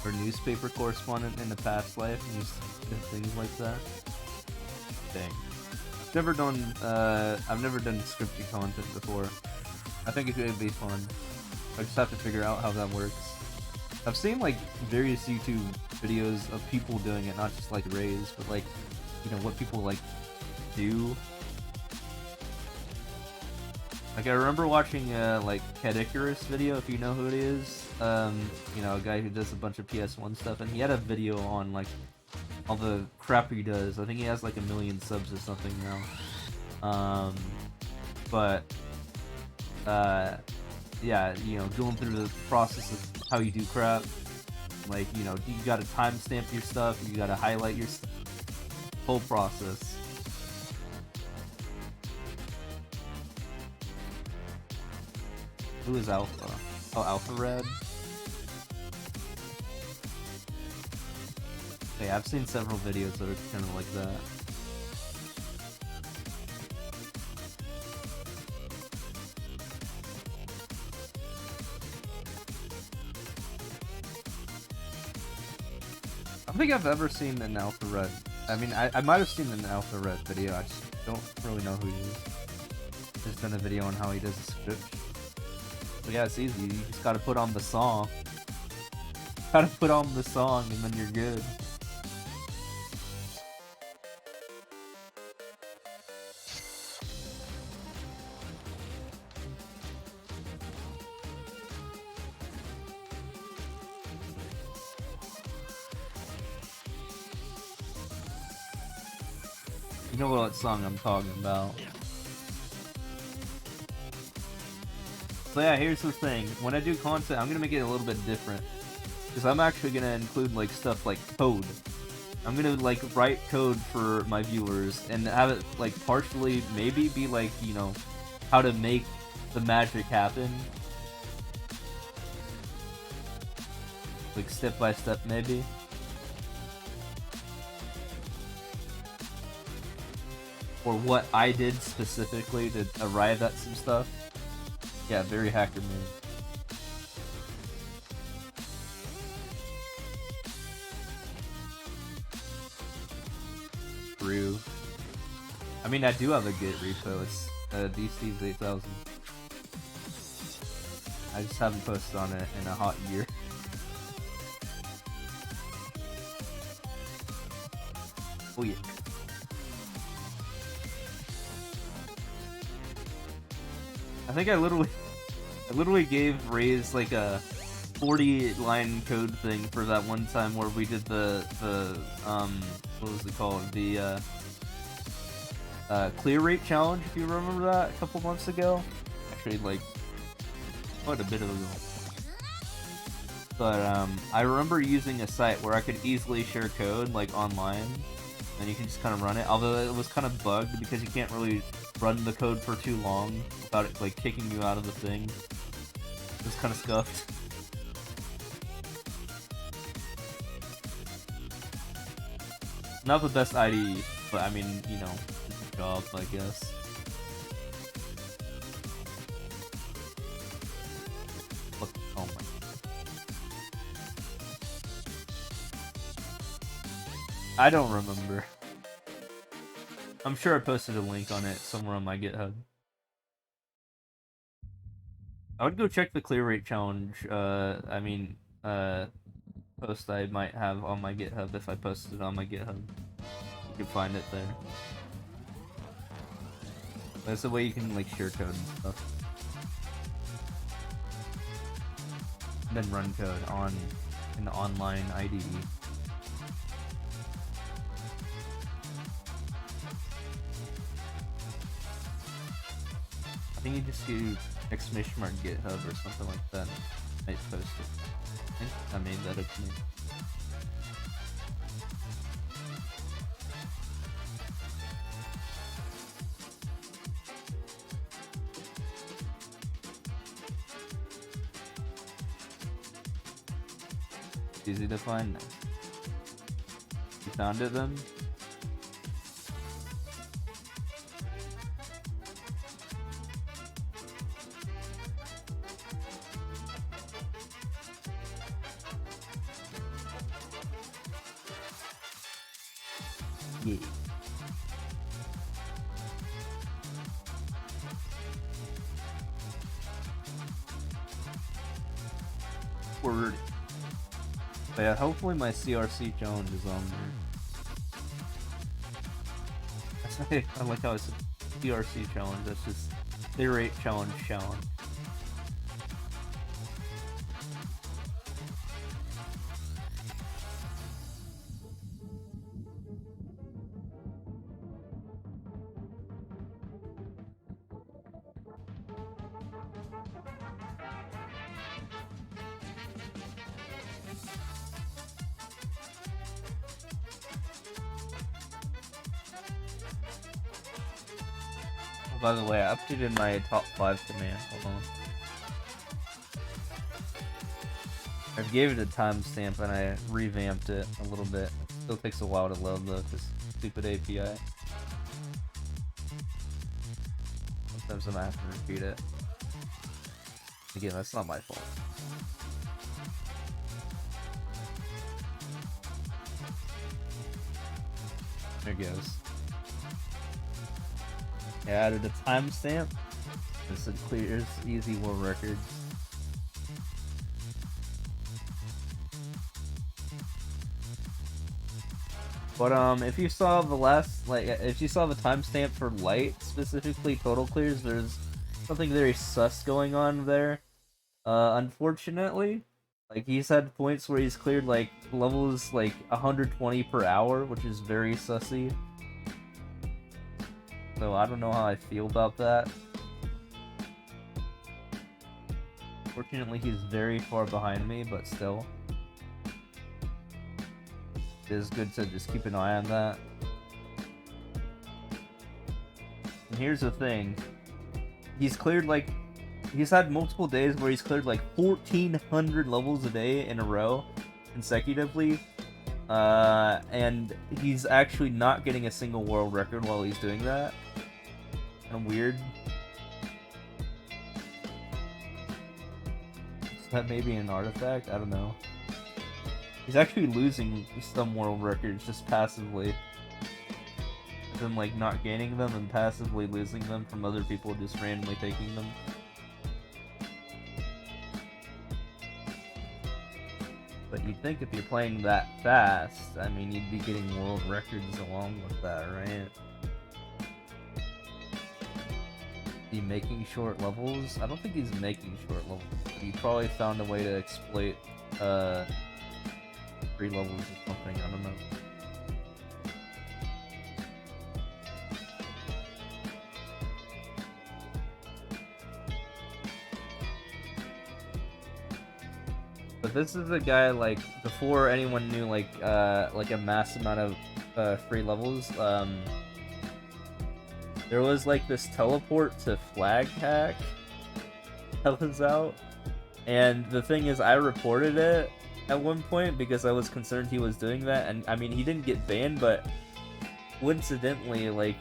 Or newspaper correspondent in the past life and just things like that. Dang. I've never done scripted content before. I think it could be fun. I just have to figure out how that works. I've seen like various YouTube videos of people doing it, not just like Ray's, but like, you know, what people like do. Like I remember watching like Cat Icarus video, if you know who it is. You know, a guy who does a bunch of PS1 stuff, and he had a video on like all the crap he does. I think he has like 1 million subs or something now. Yeah, you know, going through the process of how you do crap. Like, you know, you gotta timestamp your stuff, you gotta highlight your whole process. Who is Alpha? Oh, Alpha Red? Yeah, I've seen several videos that are kind of like that. I don't think I've ever seen an Alpha Red. I mean, I might have seen an Alpha Red video, I just don't really know who he is. Just done a video on how he does the script. But yeah, it's easy, you just gotta put on the song. Gotta put on the song and then you're good. You know what song I'm talking about. So yeah, here's the thing. When I do content, I'm gonna make it a little bit different. Because I'm actually gonna include like stuff like code. I'm gonna like write code for my viewers and have it like partially maybe be like, you know, how to make the magic happen. Like step by step maybe. Or what I did specifically to arrive at some stuff. Yeah, very hacker move. True. I mean, I do have a Git repo. It's DC's 8000. I just haven't posted on it in a hot year. Oh yeah. I think I literally gave Raze like a 40-line code thing for that one time where we did the what was it called? The clear rate challenge, if you remember that a couple months ago. Actually, like quite a bit ago. But I remember using a site where I could easily share code like online, and you can just kind of run it. Although it was kind of bugged because you can't really run the code for too long without it like kicking you out of the thing. It was kind of scuffed. Not the best IDE, but I mean, you know, it's a job, I guess. Look, oh my. I don't remember. I'm sure I posted a link on it somewhere on my GitHub. I would go check the clear rate challenge, post I might have on my GitHub if I posted it on my GitHub. You can find it there. That's the way you can like share code and stuff. And then run code on an online IDE. I think you just do exclamation mark GitHub or something like that. I might post it. I think I made that up to me. It's easy to find now. You found it then? Yeah. Word. But yeah, hopefully my CRC challenge is on there. I like how it's a CRC challenge, that's just clear rate challenge. By the way, I updated my top 5 command. Hold on. I gave it a timestamp and I revamped it a little bit. Still takes a while to load though, this stupid API. Sometimes I'm gonna have to repeat it. Again, that's not my fault. There goes. I added a timestamp. This clears easy world records. But if you saw the last, if you saw the timestamp for light, specifically total clears, there's something very sus going on there. Unfortunately, like he's had points where he's cleared like levels like 120 per hour, which is very sussy. So I don't know how I feel about that. Fortunately, he's very far behind me, but still. It is good to just keep an eye on that. And here's the thing. He's cleared like... He's had multiple days where he's cleared like 1,400 levels a day in a row, consecutively. And he's actually not getting a single world record while he's doing that. Kind of weird. Is that maybe an artifact? I don't know. He's actually losing some world records just passively. As in, like, not gaining them and passively losing them from other people just randomly taking them. But you'd think if you're playing that fast, I mean, you'd be getting world records along with that, right? Is he making short levels? I don't think he's making short levels. He probably found a way to exploit, free levels or something, I don't know. But this is a guy, like, before anyone knew, like a mass amount of, free levels, there was, like, this teleport to flag hack that was out. And the thing is, I reported it at one point because I was concerned he was doing that, and I mean, he didn't get banned, but coincidentally, like,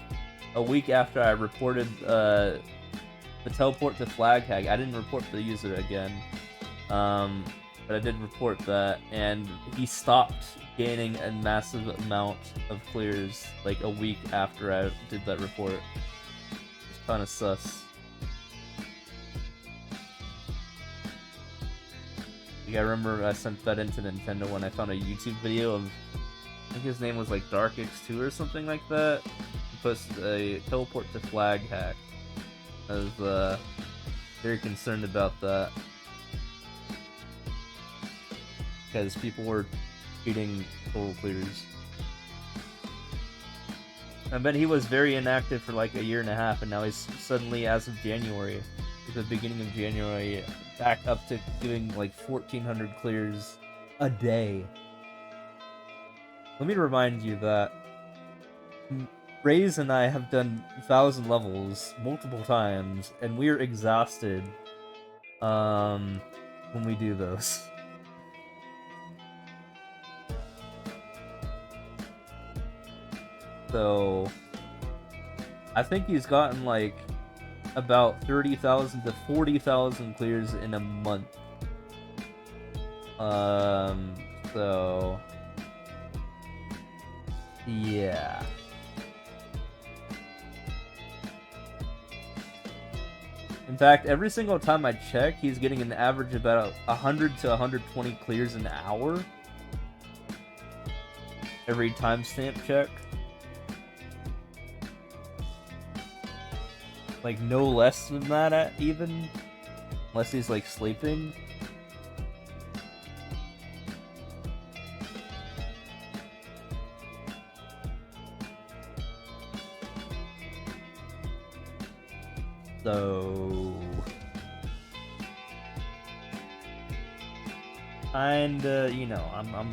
a week after I reported the teleport to flag hack, I didn't report the user again, but I did report that, and he stopped gaining a massive amount of clears like a week after I did that report. It's kind of sus. I remember I sent that into Nintendo when I found a YouTube video of, I think his name was like DarkX2 or something like that. He posted a teleport to flag hack. I was very concerned about that. Because people were cheating total clears. I bet he was very inactive for like a year and a half, and now he's suddenly, as of January, at the beginning of January, back up to doing like 1,400 clears a day. Let me remind you that Raze and I have done 1,000 levels multiple times, and we're exhausted when we do those. So I think he's gotten like about 30,000 to 40,000 clears in a month. So yeah. In fact, every single time I check, he's getting an average about 100 to 120 clears an hour. Every timestamp check. Like, no less than that, even. Unless he's, like, sleeping. So... kinda, you know, I'm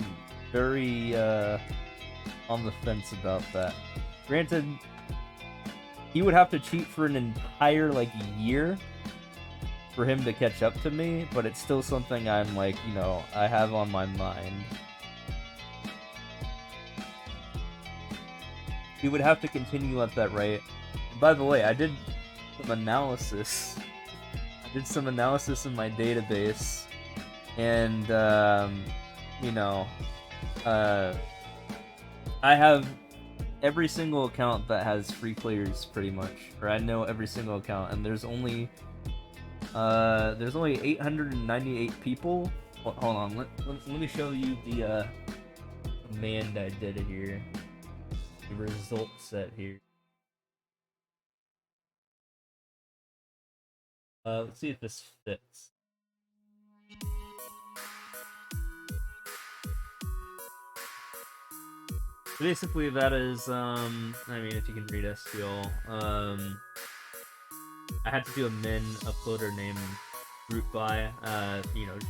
very, on the fence about that. Granted, he would have to cheat for an entire, like, year for him to catch up to me, but it's still something I'm, like, you know, I have on my mind. he would have to continue at that rate. And by the way, I did some analysis. I did some analysis in my database, and you know, I have every single account that has free players pretty much, or I know every single account, and there's only 898 people. Hold on, let me show you the command I did here. The result set here. Let's see if this fits. Basically, that is, I mean, if you can read SQL, I had to do a min uploader name group by, group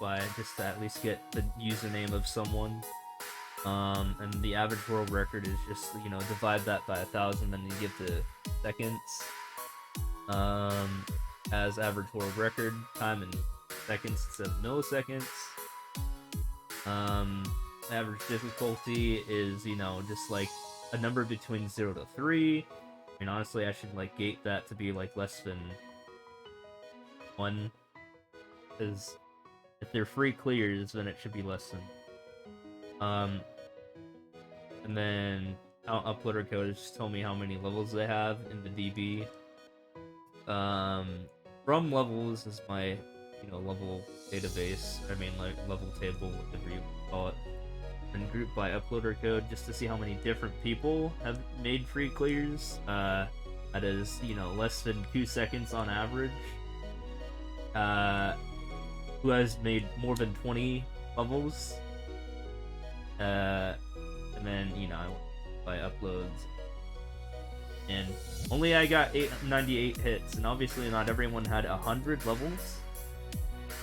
by, just to at least get the username of someone. And the average world record is just, divide that by 1,000, then you get the seconds. As average world record, time in seconds instead of milliseconds. Average difficulty is, just like a number between 0 to 3. I mean, honestly, I should like gate that to be like less than 1, because if they're free clears, then it should be less than. And then uploader code just tell me how many levels they have in the DB. From levels is my, level database. I mean, like level table, whatever you call it. And group by uploader code just to see how many different people have made free clears. That is, less than 2 seconds on average. Who has made more than 20 levels. And then, I went by uploads. And only I got 898 hits, and obviously not everyone had 100 levels.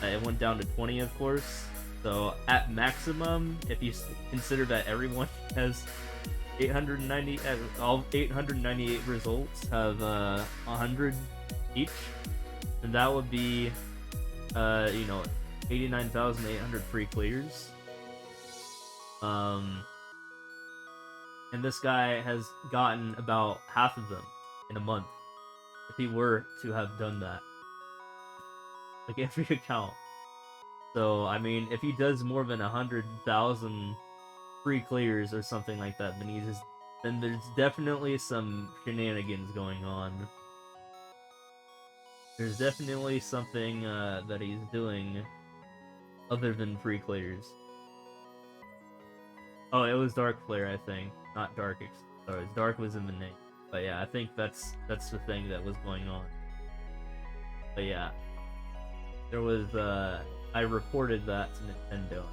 It went down to 20, of course. So at maximum, if you consider that everyone has 890, all 898 results have 100 each, then that would be 89,800 free clears. And this guy has gotten about half of them in a month, if he were to have done that. Like every account. So, I mean, if he does more than 100,000 free clears or something like that, then there's definitely some shenanigans going on. There's definitely something that he's doing other than free clears. Oh, it was Dark Flare, I think. Not Dark. Sorry, Dark was in the name. But yeah, I think that's the thing that was going on. But yeah, there was I reported that to Nintendo.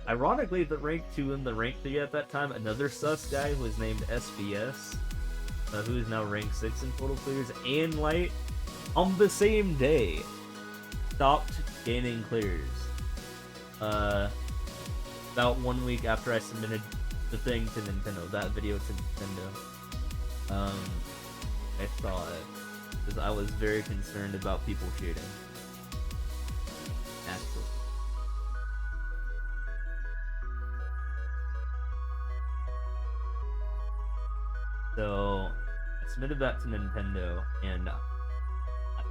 Ironically, the rank 2 and the rank 3 at that time, another sus guy who was named SBS, who is now rank 6 in total clears and light, on the same day, stopped gaining clears. About 1 week after I submitted the thing to Nintendo, that video to Nintendo. I saw it, because I was very concerned about people cheating. Naturally. So, I submitted that to Nintendo, and I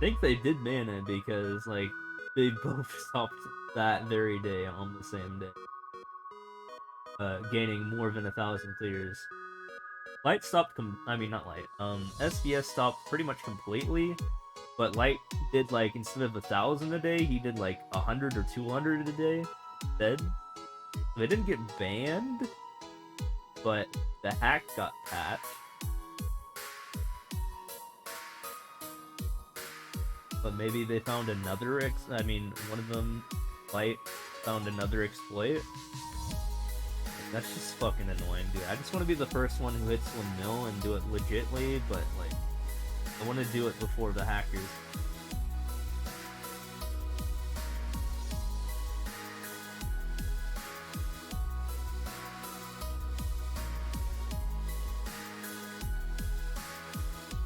think they did ban it because, like, they both stopped that very day on the same day. Gaining more than 1,000 clears. Light stopped, not Light, SBS stopped pretty much completely, but Light did, like, instead of 1,000 a day, he did, like, 100 or 200 a day instead. They didn't get banned, but the hack got patched. But maybe they found another one of them, Light, found another exploit. That's just fucking annoying, dude. I just want to be the first one who hits 1 mil and do it legitly, but, like, I want to do it before the hackers.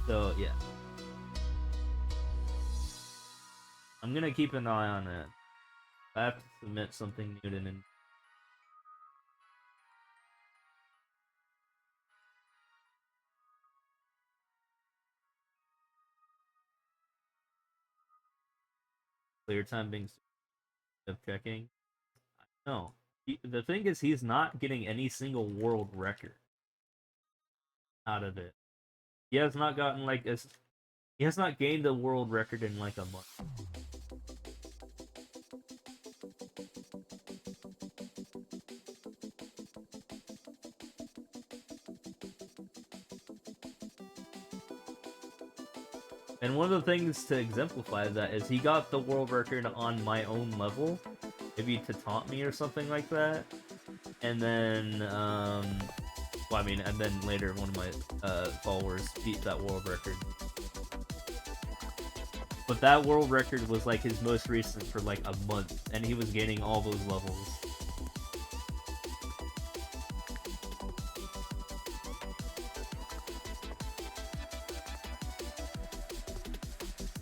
So, yeah. I'm gonna keep an eye on it. I have to submit something new to Nintendo. Clear time being of checking. No. The thing is, he's not getting any single world record out of it. He has not gotten like a. He has not gained a world record in like a month. And one of the things to exemplify that is he got the world record on my own level, maybe to taunt me or something like that. And then, well, I mean, and then later one of my followers beat that world record. But that world record was like his most recent for like a month, and he was gaining all those levels.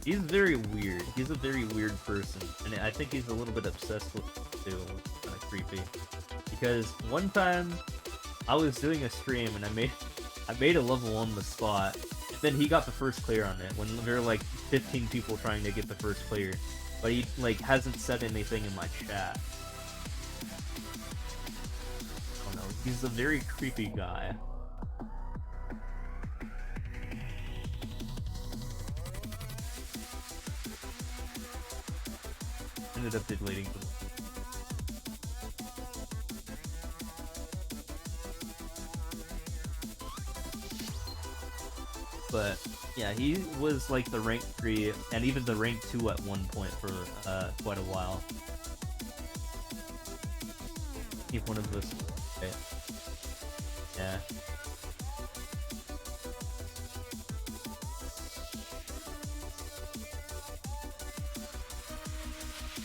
He's very weird. He's a very weird person, and I think he's a little bit obsessed with it too. Kind of creepy. Because one time, I was doing a stream and I made a level on the spot. Then he got the first clear on it when there were like 15 people trying to get the first clear, but he like hasn't said anything in my chat. I don't know. He's a very creepy guy. Ended up deleting the. But yeah, he was like the rank 3 and even the rank 2 at one point for quite a while. Keep one of those. Okay. Yeah.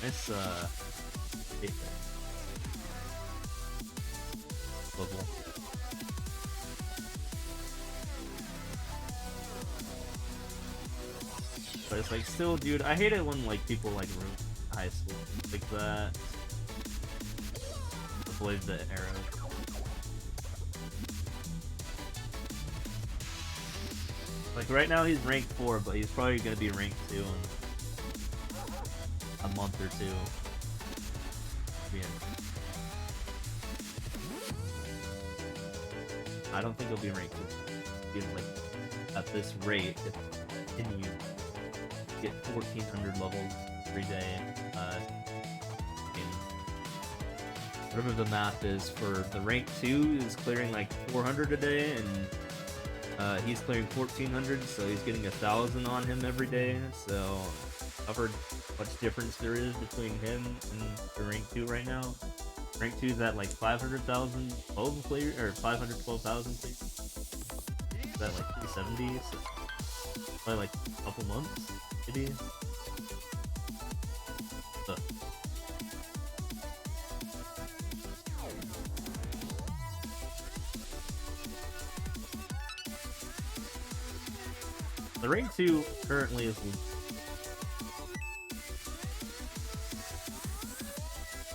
Nice level. But it's like, still, dude, I hate it when like people like ruin high school like that. Avoid the arrow. Like right now he's rank 4, but he's probably gonna be rank 2 in a month or 2. Yeah. I don't think he'll be rank 2. Like at this rate, if it continues. Get 1,400 levels every day. Whatever the math is for the rank 2 is clearing like 400 a day, and he's clearing 1,400, so he's getting 1,000 on him every day. So, however much difference there is between him and the rank 2 right now. Rank 2 is at like 500,000 players, or 512,000 players. Is that like 370? So, probably like a couple months. Maybe. The rank 2 currently is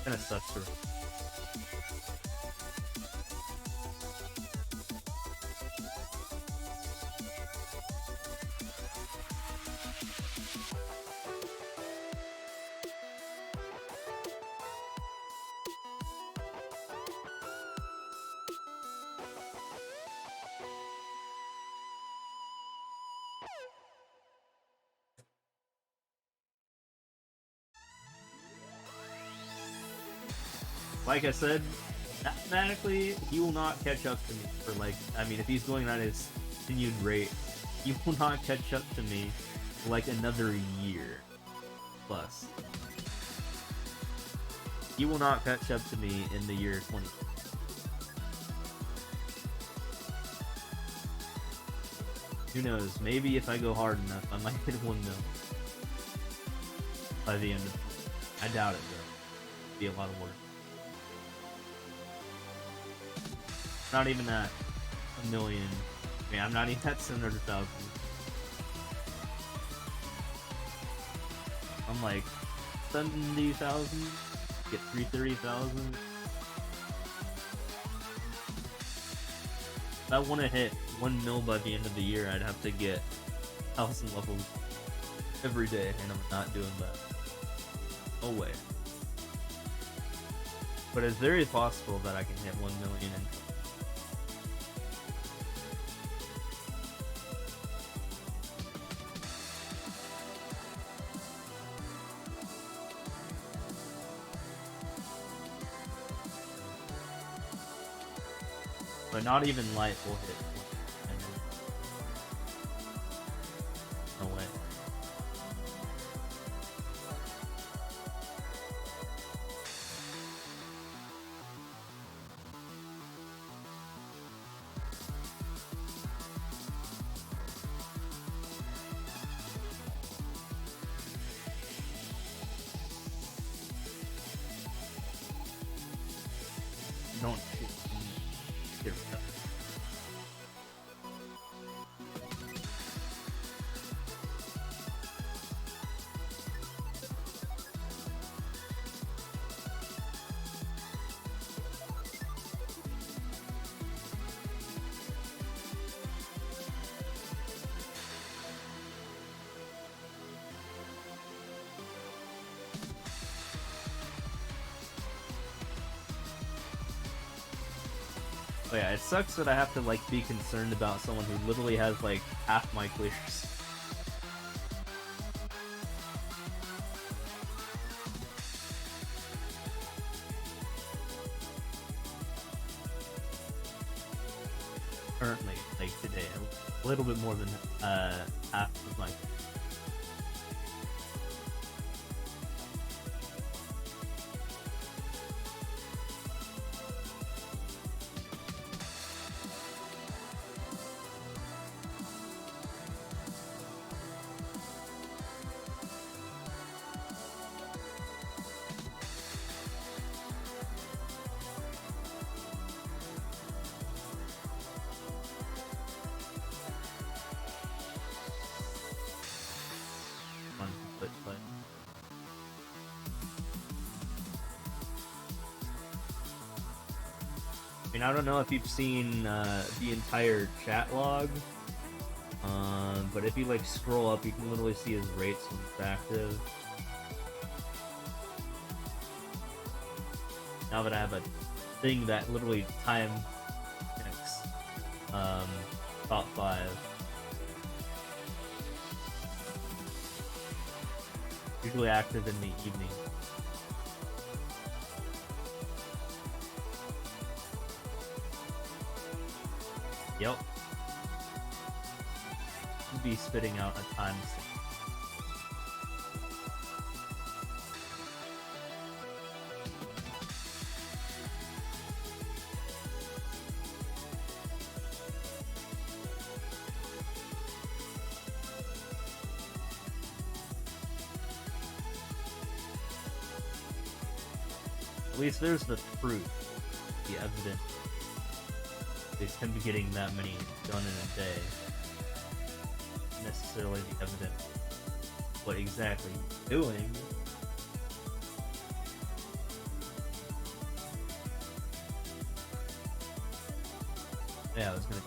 kinda sucks for. Like I said, mathematically, he will not catch up to me for like, I mean, if he's going at his continued rate, he will not catch up to me for like another year plus. He will not catch up to me in the year 20. Who knows? Maybe if I go hard enough, I might hit 1 mil by the end of it. I doubt it though. It'd be a lot of work. Not even at 1 million. I mean, I'm not even at 700,000. I'm like 70,000. Get 330,000. If I want to hit 1 mil by the end of the year, I'd have to get 1,000 levels every day, and I'm not doing that. No way. But it's very possible that I can hit 1 million in. But not even light will hit. No way. Don't shoot. Here we go. Oh yeah, it sucks that I have to like be concerned about someone who literally has like half my clears. Currently, like today, a little bit more than half of my. I mean, I don't know if you've seen the entire chat log, but if you like scroll up, you can literally see his rates when he's active. Now that I have a thing that literally time connects top 5. Usually active in the evening. Yep. Should be spitting out a time. At least there's the proof, the evidence. They tend to be getting that many done in a day. Not necessarily the evidence. What exactly he's doing. Yeah, I was gonna.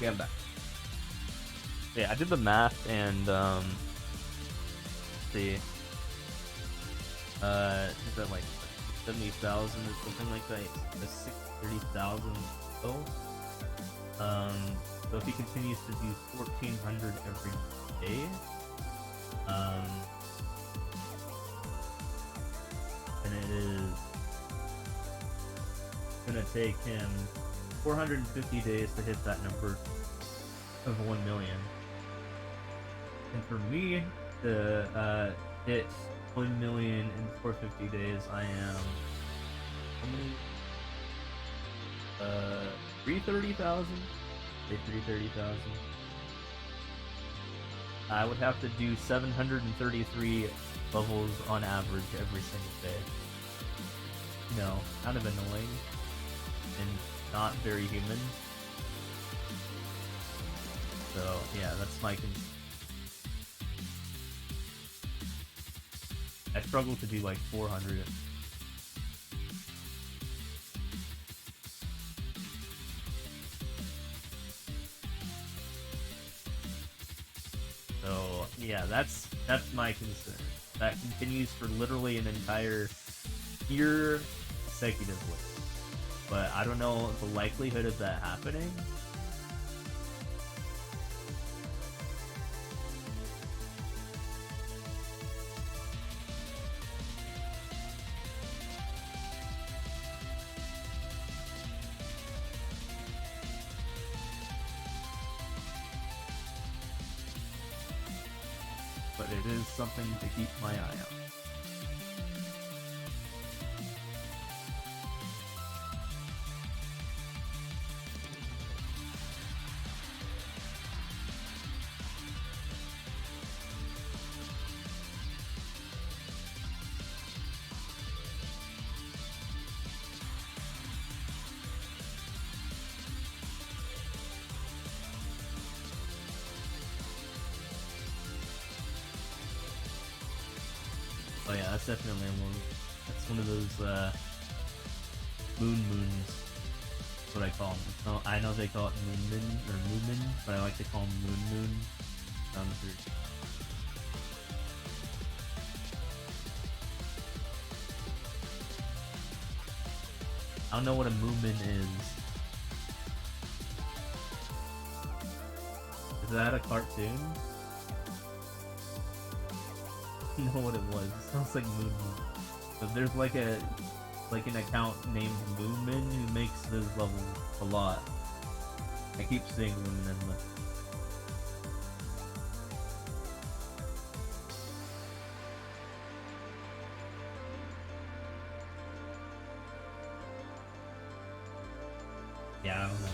Yeah, I'm back. Yeah, I did the math and let's see. Is that like 70,000 or something like that? That's 30,000. So if he continues to do 1,400 every day, and it is gonna take him 450 days to hit that number of 1 million. And for me to hit 1 million in 450 days, I am how many? 330,000. Say 330,000. I would have to do 733 levels on average every single day. No, kind of annoying and not very human. So yeah, that's my I struggle to do like 400. So yeah, that's my concern. That continues for literally an entire year consecutively. But I don't know the likelihood of that happening. But it is something to keep my eye on. Oh yeah, that's definitely one. That's one of those moons. That's what I call them. Oh, I know they call it moon, but I like to call them moon. I don't know what a moomin is. Is that a cartoon? I don't know what it was. It sounds like Moon. But there's like an account named Moonman who makes this level a lot. I keep seeing Moonman. Yeah, I don't know.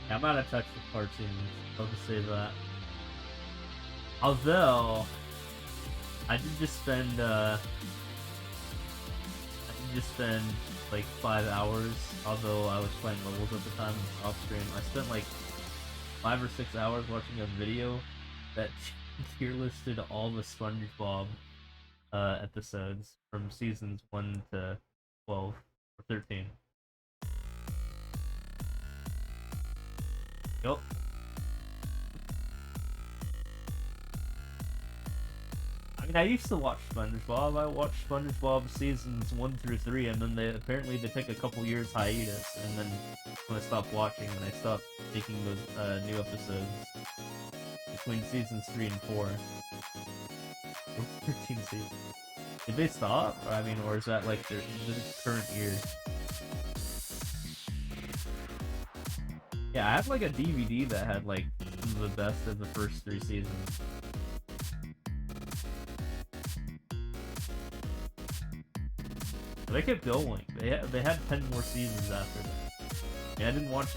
I'm out of touch with cartoons, I'll just say that. Although, I did just spend like 5 hours, although I was playing levels at the time off stream. I spent like 5 or 6 hours watching a video that tier listed all the SpongeBob episodes from seasons 1 to 12 or 13. Yup. I mean, I used to watch SpongeBob. I watched SpongeBob seasons 1 through 3, and then they took a couple years hiatus, and then when I stopped watching, and I stopped making those new episodes between seasons 3 and 4. 13 seasons. Did they stop? I mean, or is that like their current year? Yeah, I have like a DVD that had like some of the best of the first 3 seasons. But they kept going. They had 10 more seasons after that. Yeah, I didn't watch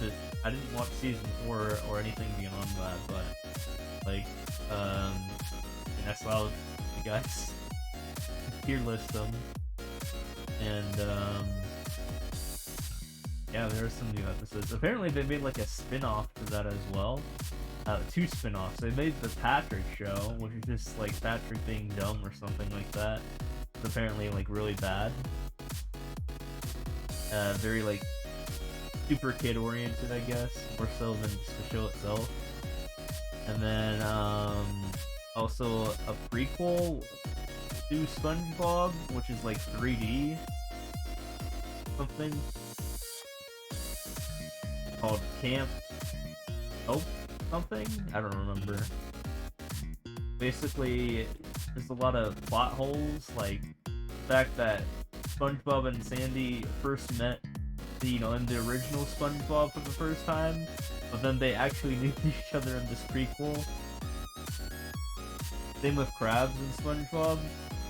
season 4 or anything beyond that, but like I saw the guys tier list them, and yeah, there are some new episodes. Apparently they made like a spin-off to that as well. 2 spin-offs. They made the Patrick Show, which is just like Patrick being dumb or something like that. It's apparently like really bad. very like super kid oriented, I guess, more so than just the show itself. And then also a prequel to SpongeBob, which is like 3D something called Camp Hope something. I don't remember. Basically, there's a lot of plot holes, like the fact that SpongeBob and Sandy first met, in the original SpongeBob for the first time, but then they actually knew each other in this prequel. Same with Krabs and SpongeBob.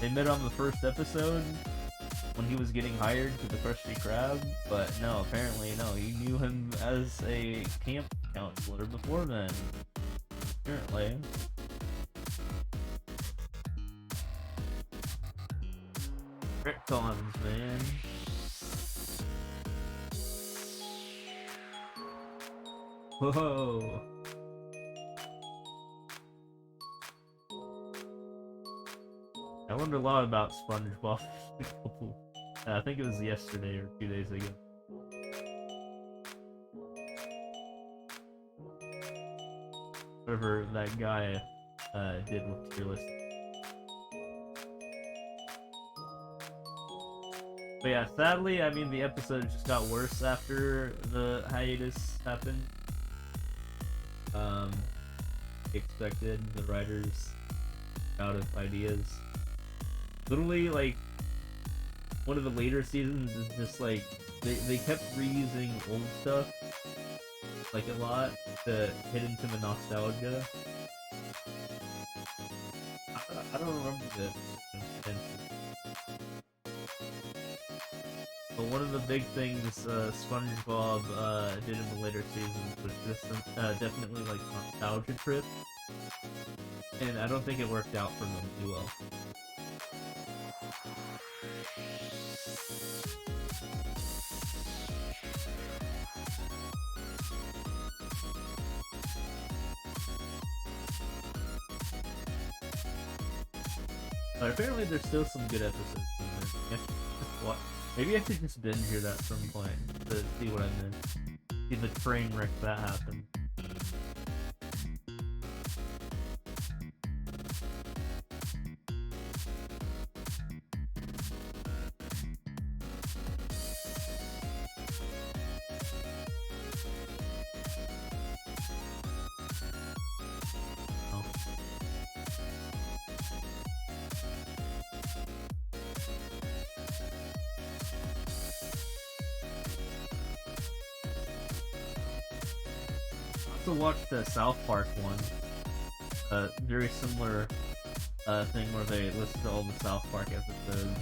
They met on the first episode when he was getting hired to the Krusty Krab, but no, apparently no, he knew him as a camp counselor before then. Apparently. Retcons, man. Whoa. I learned a lot about SpongeBob. I think it was yesterday or 2 days ago. Whatever that guy did with your list. But yeah, sadly, I mean, the episode just got worse after the hiatus happened. Expected, the writers out of ideas. Literally, like, one of the later seasons is just like, they kept reusing old stuff, like, a lot, to hit into the nostalgia. I don't remember the intention. But one of the big things SpongeBob did in the later seasons was just definitely like nostalgia trip, and I don't think it worked out for them too well. But apparently there's still some good episodes in there. Maybe I should just binge it at some point to see what I missed. See the train wreck that happened. Watch the South Park one. Very similar thing where they listen to all the South Park episodes.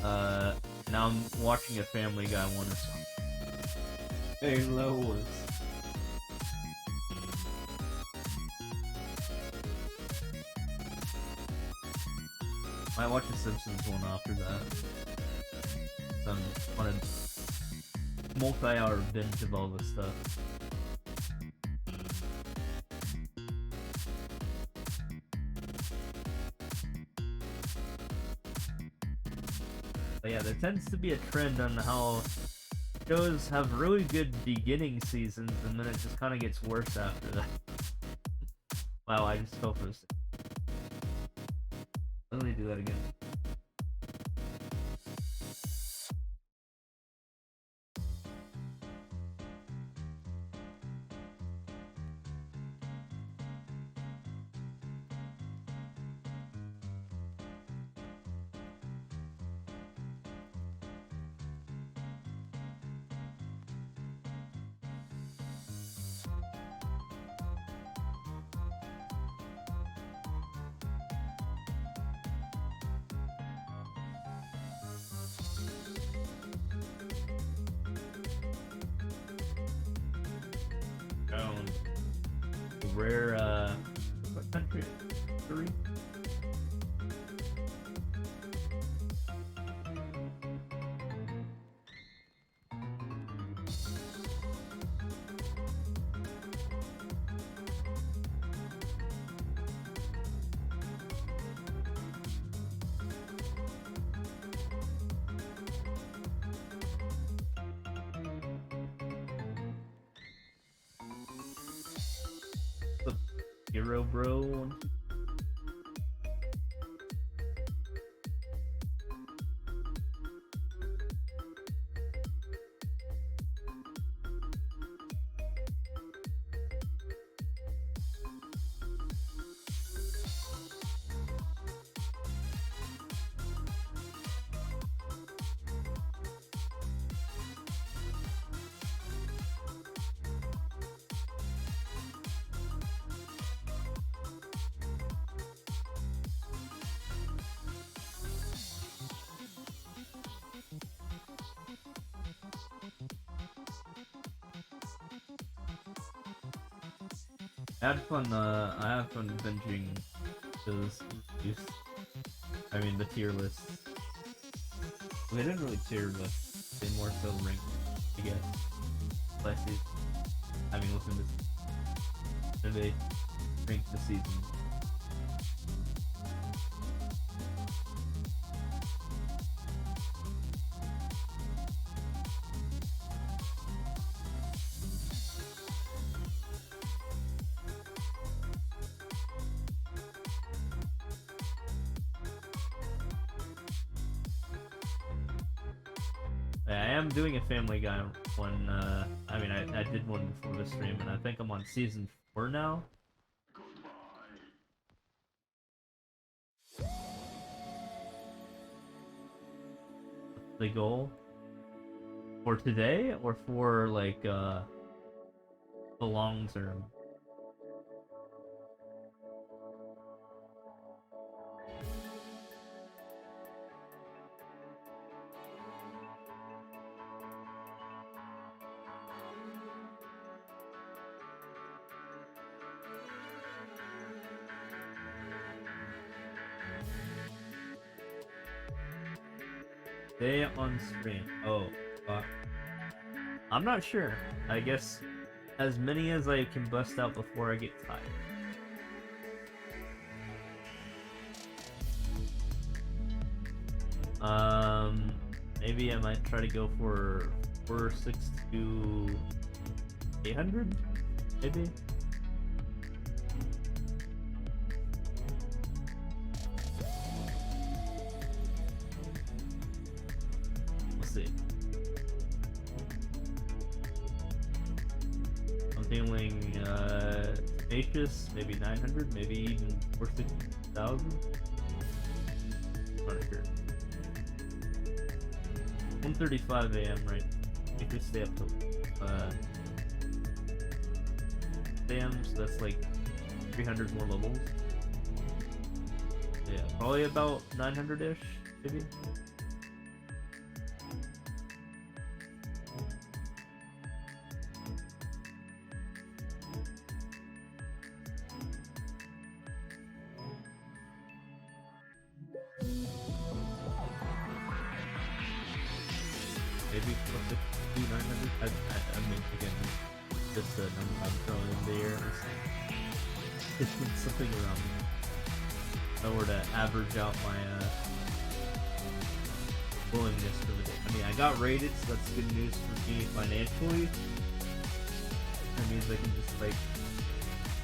Now I'm watching a Family Guy one or something. Hey, Lois. Might watch the Simpsons one after that. Some on a multi-hour binge of all this stuff. But yeah, there tends to be a trend on how shows have really good beginning seasons and then it just kind of gets worse after that. Wow, I just fell for a second. Let me do that again. Rare, what country? Peru? Hero bro. I had fun binging those reviews. I mean, the tier list. They didn't really tier list. They more so ranked, I guess. Last season. I mean, listen to this. And they ranked the season. I am doing a Family Guy one, I mean, I did one before the stream, and I think I'm on season 4 now. The goal? For today, or for, like, the long term? Stay on stream. Oh, fuck. I'm not sure. I guess as many as I can bust out before I get tired. Maybe I might try to go for 462 800, maybe. We'll see. I'm feeling spacious, maybe 900, maybe even 460,000. Not sure. 1:35 a.m. right? If we stay up till a.m., so that's like 300 more levels. Yeah, probably about 900-ish, maybe. Maybe 900. I mean, again, just a number I'm throwing in the air. It's something around. If I were to average out my willingness for the day. I mean, I got rated, so that's good news for me financially. That means I can just like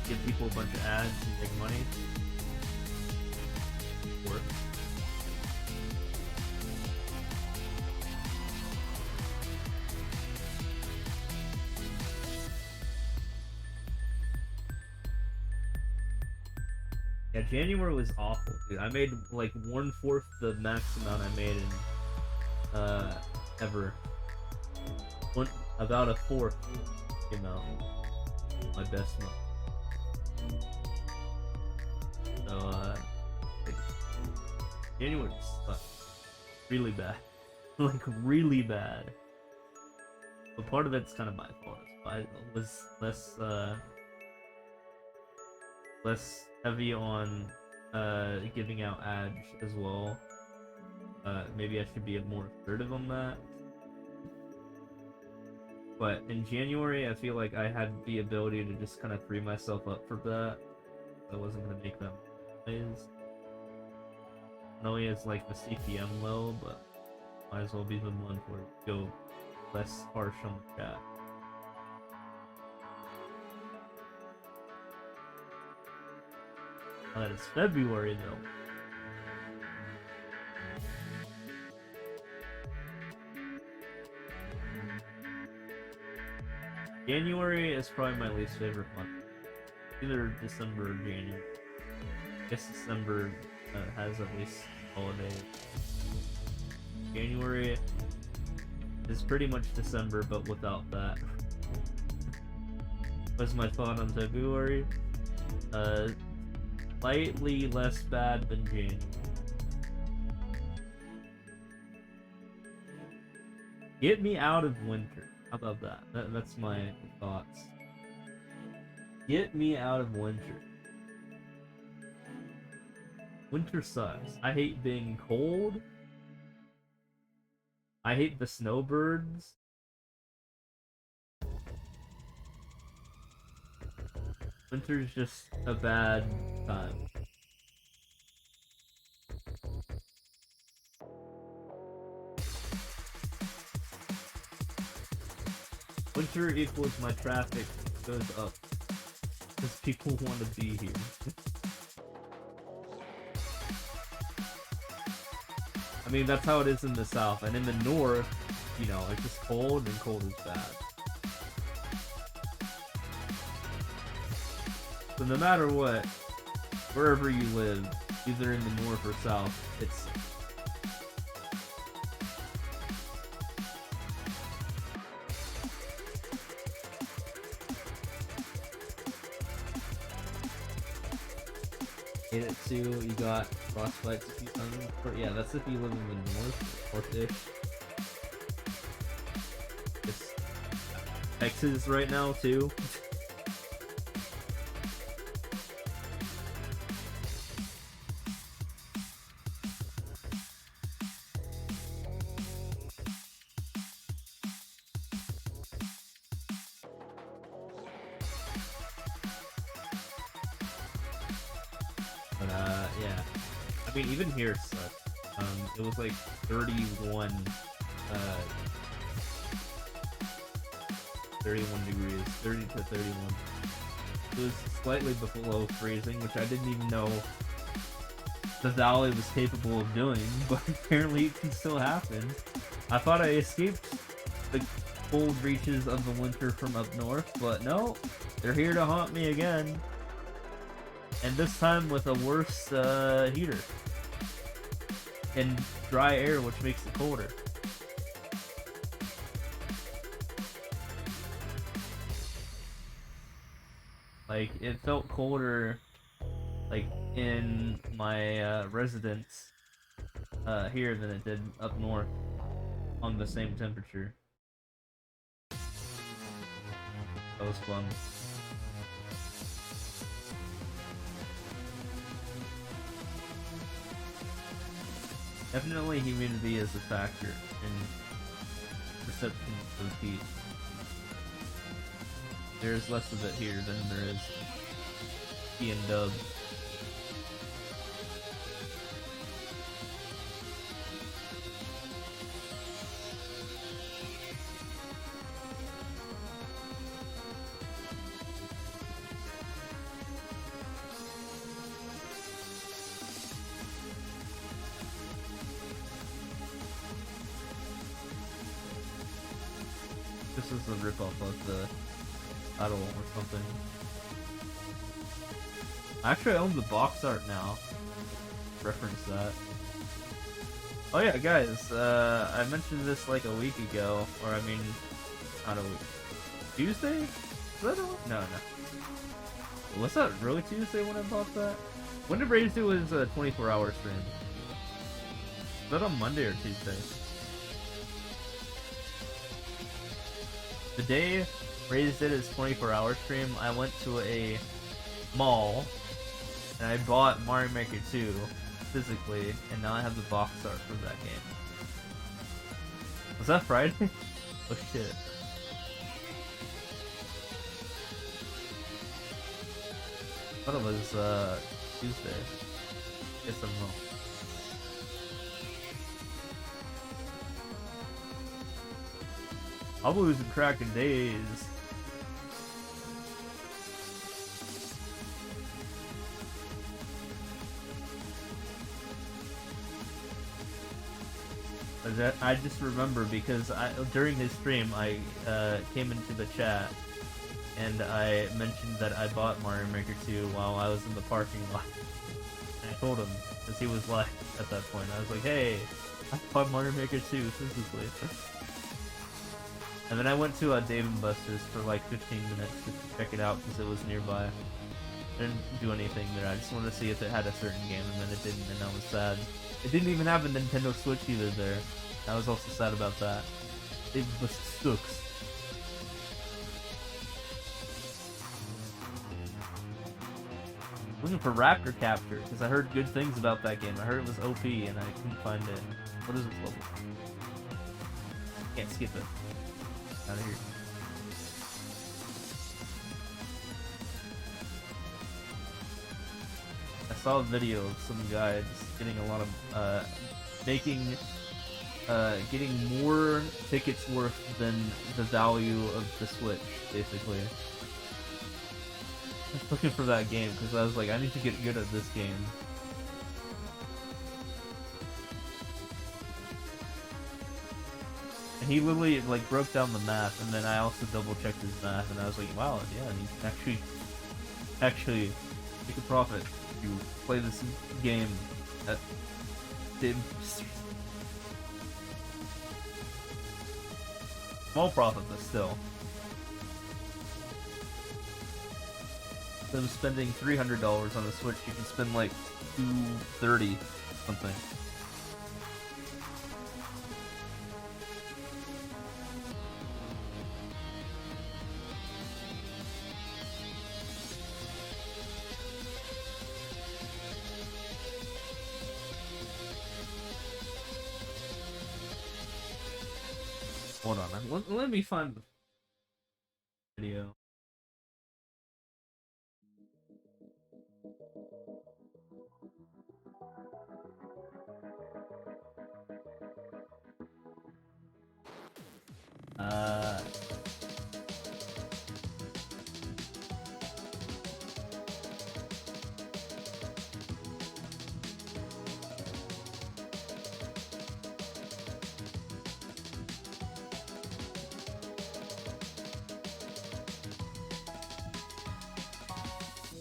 give people a bunch of ads and make money. Work. Yeah, January was awful, dude. I made like 1/4 the max amount I made in ever. About a fourth amount. My best month. So January sucked. Really bad. Like really bad. But part of it's kind of my fault. I was less heavy on giving out ads as well. Maybe I should be more assertive on that. But in January, I feel like I had the ability to just kind of free myself up for that. I wasn't gonna make them noise. Not only is like the CPM low, but might as well be the one where go less harsh on the chat. Oh, it's February though. January is probably my least favorite month. Either December or January. I guess December has at least holidays. January is pretty much December, but without that. What's my thought on February? Slightly less bad than January. Get me out of winter. How about that? That's my thoughts. Get me out of winter. Winter sucks. I hate being cold. I hate the snowbirds. Winter's just a bad time. Winter equals my traffic goes up. Because people want to be here. I mean, that's how it is in the south. And in the north, you know, it's just cold, and cold is bad. So no matter what, wherever you live, either in the north or south, it's... Hate it too, you got frostbites if you yeah, that's if you live in the north-ish. It's Texas right now too. Yeah. I mean, even here it sucked. It was like 31 degrees, 30 to 31. It was slightly below freezing, which I didn't even know the valley was capable of doing, but apparently it can still happen. I thought I escaped the cold reaches of the winter from up north, but no, they're here to haunt me again. And this time with a worse heater. And dry air, which makes it colder. Like, it felt colder, like, in my residence here than it did up north on the same temperature. That was fun. Definitely humidity is a factor in perception of heat. There's less of it here than there is P and Dub. This is a ripoff of the title or something. Actually, I own the box art now. Reference that. Oh yeah, guys, I mentioned this like a week ago, or I mean, not a week. Tuesday? Was that no. Was that really Tuesday when I bought that? When did Braves do his 24-hour stream? Was that on Monday or Tuesday? The day Braves did his 24-hour stream, I went to a mall and I bought Mario Maker 2 physically, and now I have the box art for that game. Was that Friday? Oh shit. I thought it was Tuesday. Guess I'm wrong. I'm losing track of days. I just remember because during his stream I came into the chat and I mentioned that I bought Mario Maker 2 while I was in the parking lot. And I told him because he was live at that point. I was like, "Hey, I bought Mario Maker 2 physically." And then I went to Dave & Buster's for like 15 minutes just to check it out because it was nearby. I didn't do anything there. I just wanted to see if it had a certain game, and then it didn't, and I was sad. It didn't even have a Nintendo Switch either there. I was also sad about that. It was sucks. Looking for Raptor Capture because I heard good things about that game. I heard it was OP and I couldn't find it. What is this level? Can't skip it. Out of here. I saw a video of some guy just getting a lot of getting more tickets worth than the value of the Switch, basically. I was looking for that game because I was like, I need to get good at this game. And he literally like broke down the math, and then I also double checked his math, and I was like, wow, yeah, and you can actually make a profit if you play this game at small profit, but still. Instead of spending $300 on a Switch, you can spend like $230 something. Hold on, let me find the video.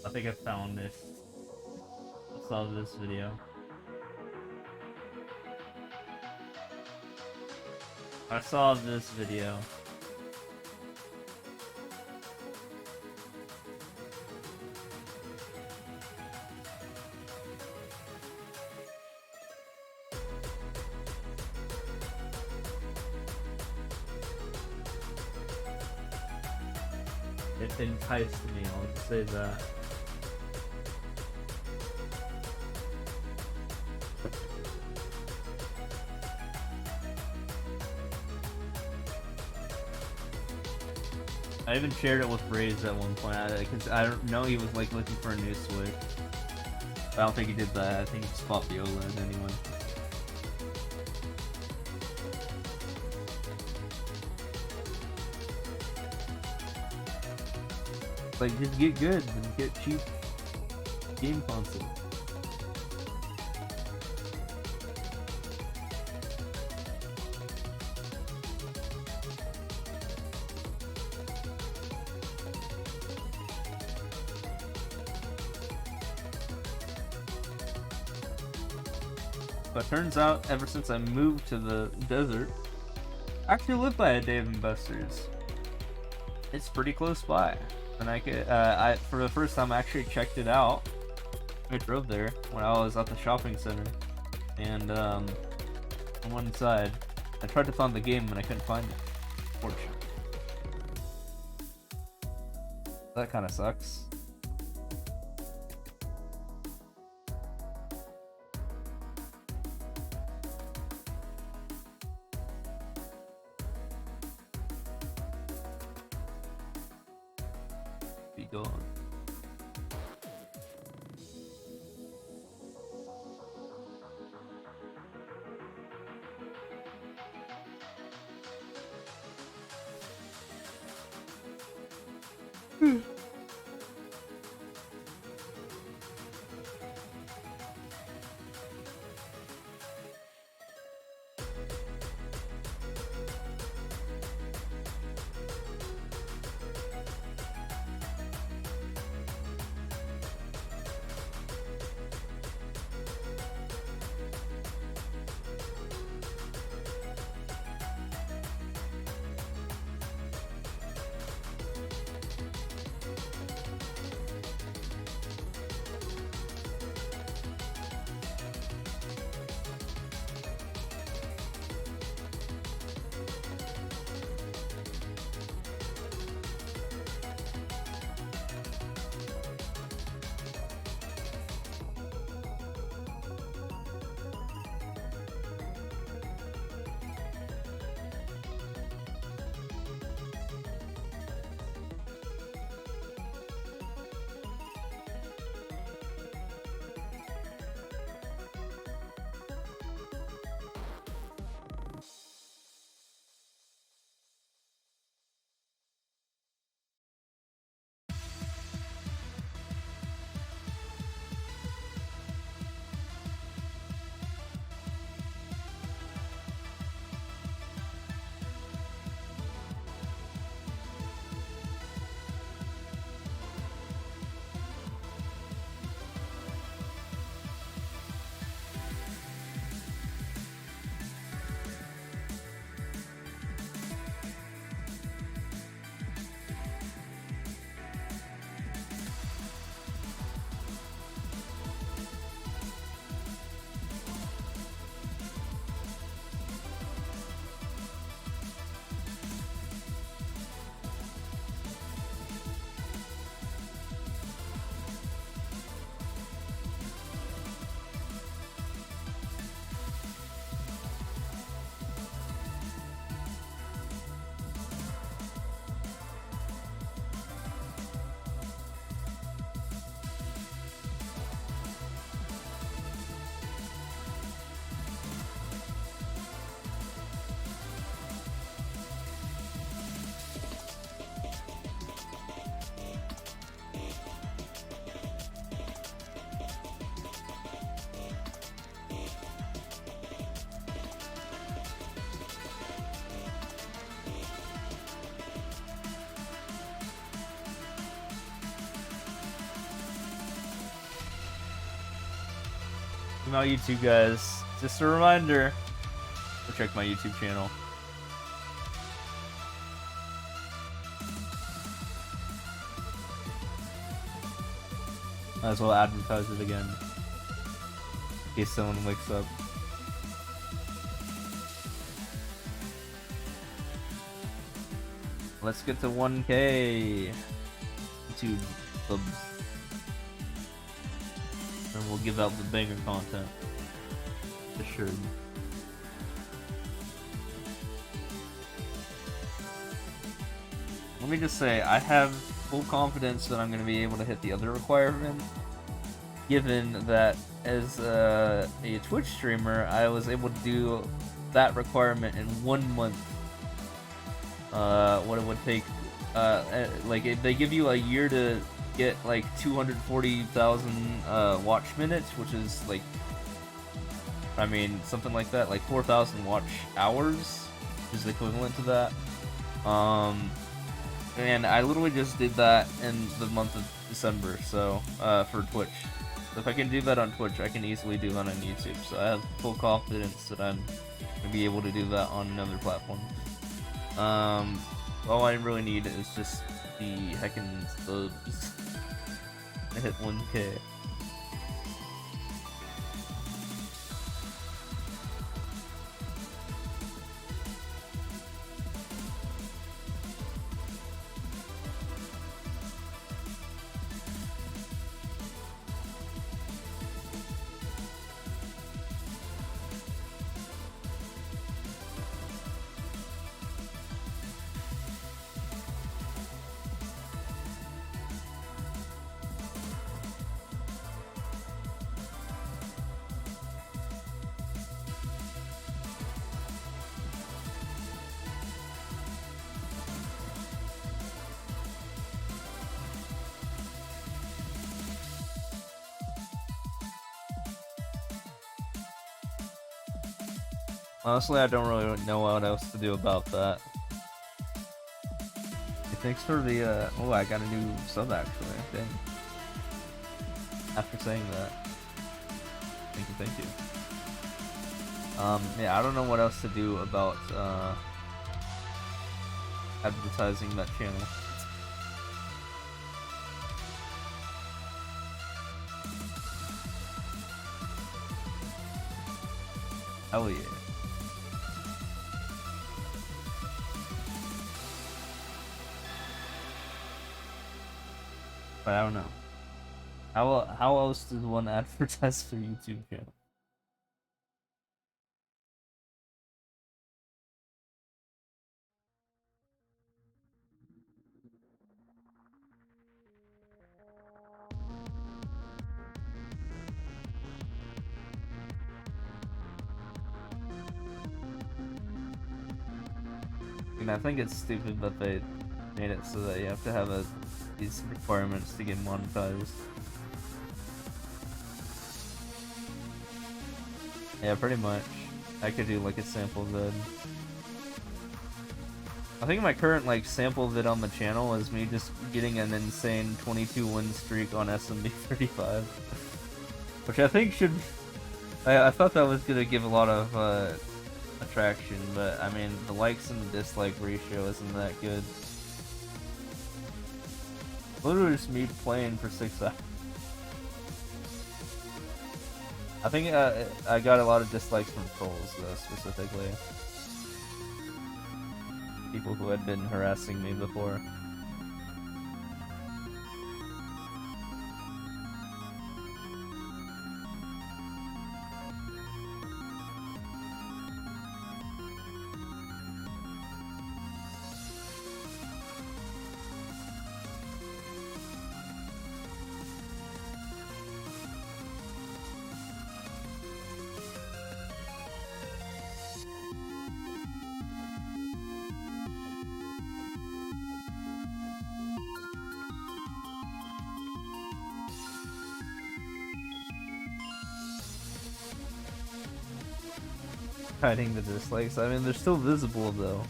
I think I found it. I saw this video. I saw this video. It enticed me, I'll just say that. I even shared it with Braze at one point, because I don't know he was like looking for a new Switch. I don't think he did that. I think he just bought the OLED anyway. Like, just get good and get cheap game consoles. But turns out, ever since I moved to the desert, I actually live by a Dave & Buster's. It's pretty close by. And I could, for the first time, I actually checked it out. I drove there when I was at the shopping center. And, I went inside. I tried to find the game, and I couldn't find it. Fortunately. That kind of sucks. Be gone. my YouTube, guys. Just a reminder. Go check my YouTube channel. Might as well advertise it again. In case someone wakes up. Let's get to 1K YouTube subs. And we'll give out the banger content. Assured. Let me just say, I have full confidence that I'm going to be able to hit the other requirement, given that as a Twitch streamer, I was able to do that requirement in 1 month. What it would take, like, they give you a year to get like 240,000 watch minutes, which is like, I mean, something like that, like 4,000 watch hours, which is equivalent to that. And I literally just did that in the month of December, so, for Twitch. So if I can do that on Twitch, I can easily do that on YouTube, so I have full confidence that I'm going to be able to do that on another platform. All I really need is just the heckin' subs to hit 1K. Honestly, I don't really know what else to do about that. Hey, thanks for the, oh, I got a new sub actually, dang. After saying that. Thank you. Yeah, I don't know what else to do about, advertising that channel. Hell yeah. But I don't know. How else does one advertise their YouTube channel? And I think it's stupid that they made it so that you have to have these requirements to get monetized. Yeah, pretty much. I could do like a sample vid. I think my current like sample vid on the channel is me just getting an insane 22 win streak on SMB 35, which I think should. I thought that was gonna give a lot of attraction, but I mean the likes and the dislike ratio isn't that good. Literally just me playing for 6 hours. I think I got a lot of dislikes from trolls though, specifically. People who had been harassing me before. Hiding the dislikes. I mean, they're still visible though.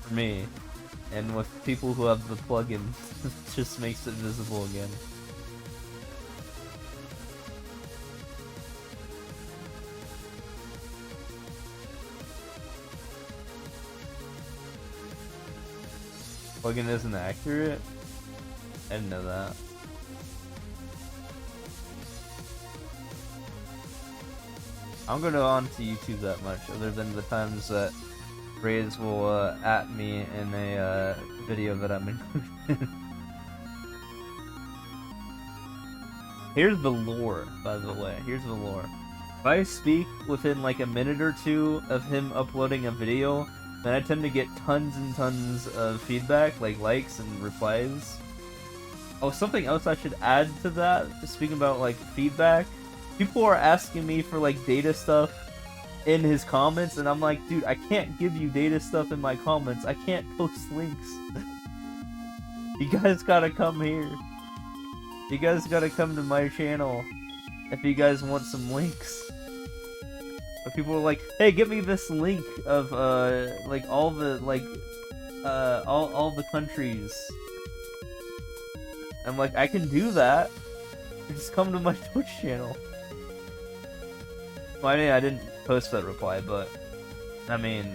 For me. And with people who have the plugin, it just makes it visible again. Plugin isn't accurate? I didn't know that. I don't go onto YouTube that much, other than the times that Raze will at me in a video that I'm included. Here's the lore, by the way. Here's the lore. If I speak within like a minute or two of him uploading a video, then I tend to get tons and tons of feedback, like likes and replies. Oh, something else I should add to that, speaking about like feedback. People are asking me for like data stuff in his comments, and I'm like, dude, I can't give you data stuff in my comments. I can't post links. You guys gotta come here. You guys gotta come to my channel if you guys want some links. But people are like, hey, give me this link of like all the like all the countries. I'm like, I can do that. Just come to my Twitch channel. Well, I mean, I didn't post that reply, but I mean,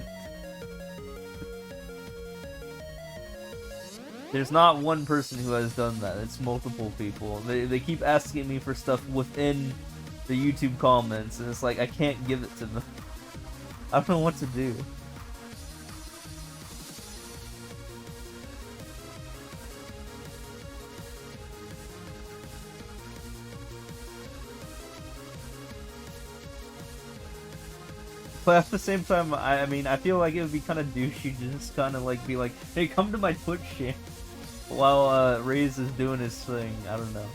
there's not one person who has done that. It's multiple people. They keep asking me for stuff within the YouTube comments, and it's like I can't give it to them. I don't know what to do. But at the same time, I mean, I feel like it would be kind of douchey to just kind of like be like, hey, come to my Twitch channel while Raze is doing his thing. I don't know.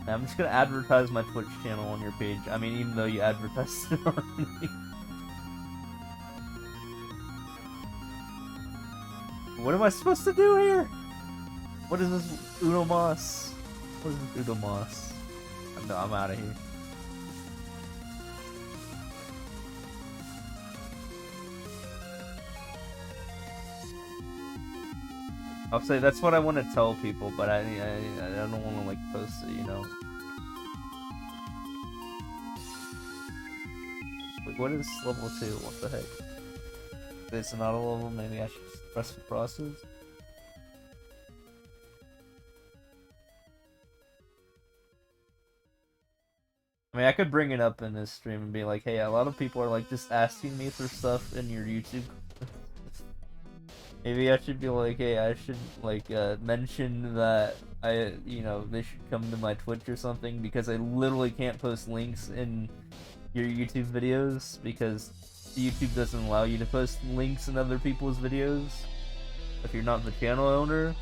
I'm just gonna advertise my Twitch channel on your page. I mean, even though you advertised it already. What am I supposed to do here? What is this Uno Moss? What is this Uno Moss? No, I'm out of here. I'll say that's what I want to tell people, but I don't want to like post it, you know. Wait, what is level 2? What the heck? If it's not a level, maybe I should press the process. I mean, I could bring it up in this stream and be like, hey, a lot of people are like just asking me for stuff in your YouTube. Maybe I should be like, hey, I should like mention that you know, they should come to my Twitch or something, because I literally can't post links in your YouTube videos because YouTube doesn't allow you to post links in other people's videos if you're not the channel owner.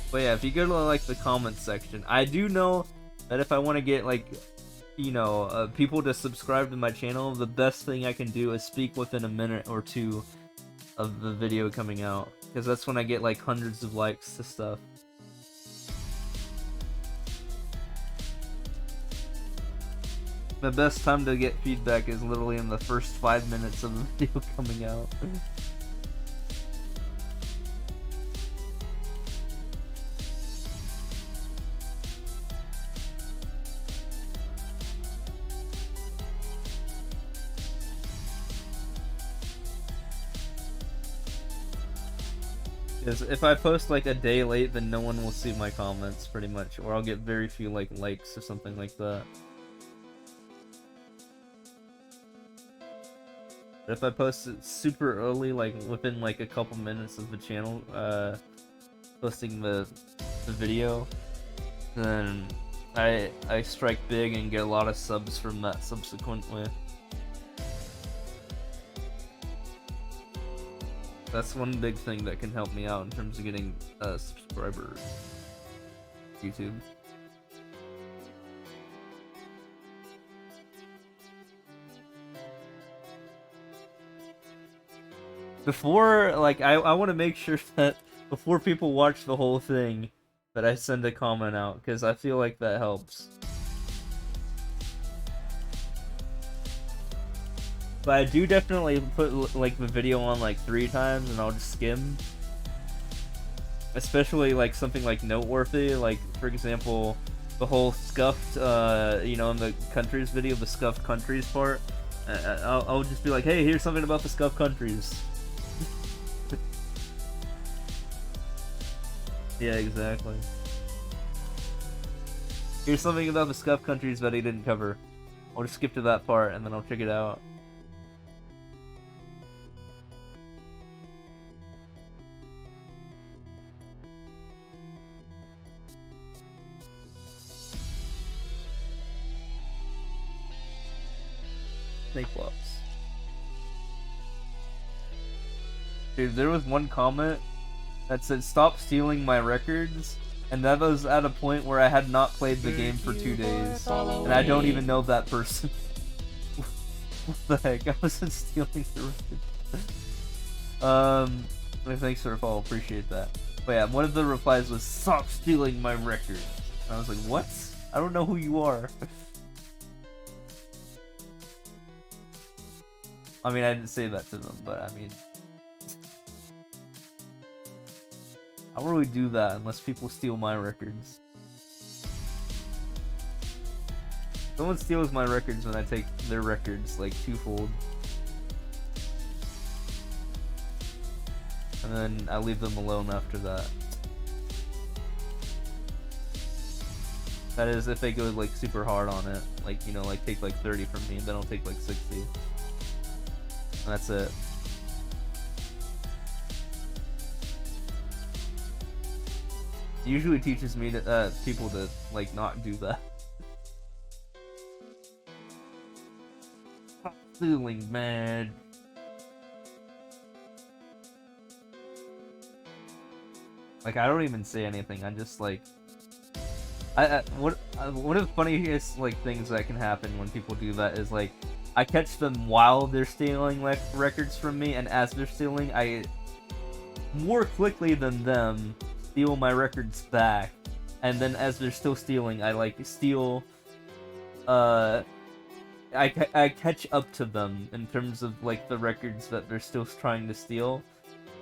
But yeah, if you go to like the comments section, I do know that if I want to get like, you know, people to subscribe to my channel, the best thing I can do is speak within a minute or two of the video coming out, because that's when I get like hundreds of likes to stuff. The best time to get feedback is literally in the first 5 minutes of the video coming out. Because if I post like a day late, then no one will see my comments, pretty much, or I'll get very few like likes or something like that. But if I post it super early, like within like a couple minutes of the channel posting the video, then I strike big and get a lot of subs from that subsequently. That's one big thing that can help me out in terms of getting subscribers. YouTube. Before, like, I want to make sure that before people watch the whole thing, that I send a comment out, because I feel like that helps. But I do definitely put like the video on like 3 times and I'll just skim. Especially like something like noteworthy, like for example, the whole scuffed, you know, in the countries video, the scuffed countries part. I'll just be like, hey, here's something about the scuffed countries. Yeah, exactly. Here's something about the scuffed countries that he didn't cover. I'll just skip to that part and then I'll check it out. Snake blocks. Dude, there was one comment that said, stop stealing my records, and that was at a point where I had not played the game for 2 days, and I don't even know that person. What the heck? I wasn't stealing the records. Thanks for the follow, appreciate that. But yeah, one of the replies was, stop stealing my records. And I was like, what? I don't know who you are. I mean, I didn't say that to them, but I mean... I don't really do that unless people steal my records. Someone steals my records when I take their records, like, twofold. And then I leave them alone after that. That is, if they go, like, super hard on it. Like, you know, like, take, like, 30 from me, then I'll take, like, 60. And that's it. It usually teaches me to, people to, like, not do that. Feeling mad. Like, I don't even say anything, I'm just like... one of the funniest, like, things that can happen when people do that is, like, I catch them while they're stealing, like, records from me, and as they're stealing, I, more quickly than them, steal my records back, and then as they're still stealing, I, like, steal, I catch up to them in terms of, like, the records that they're still trying to steal,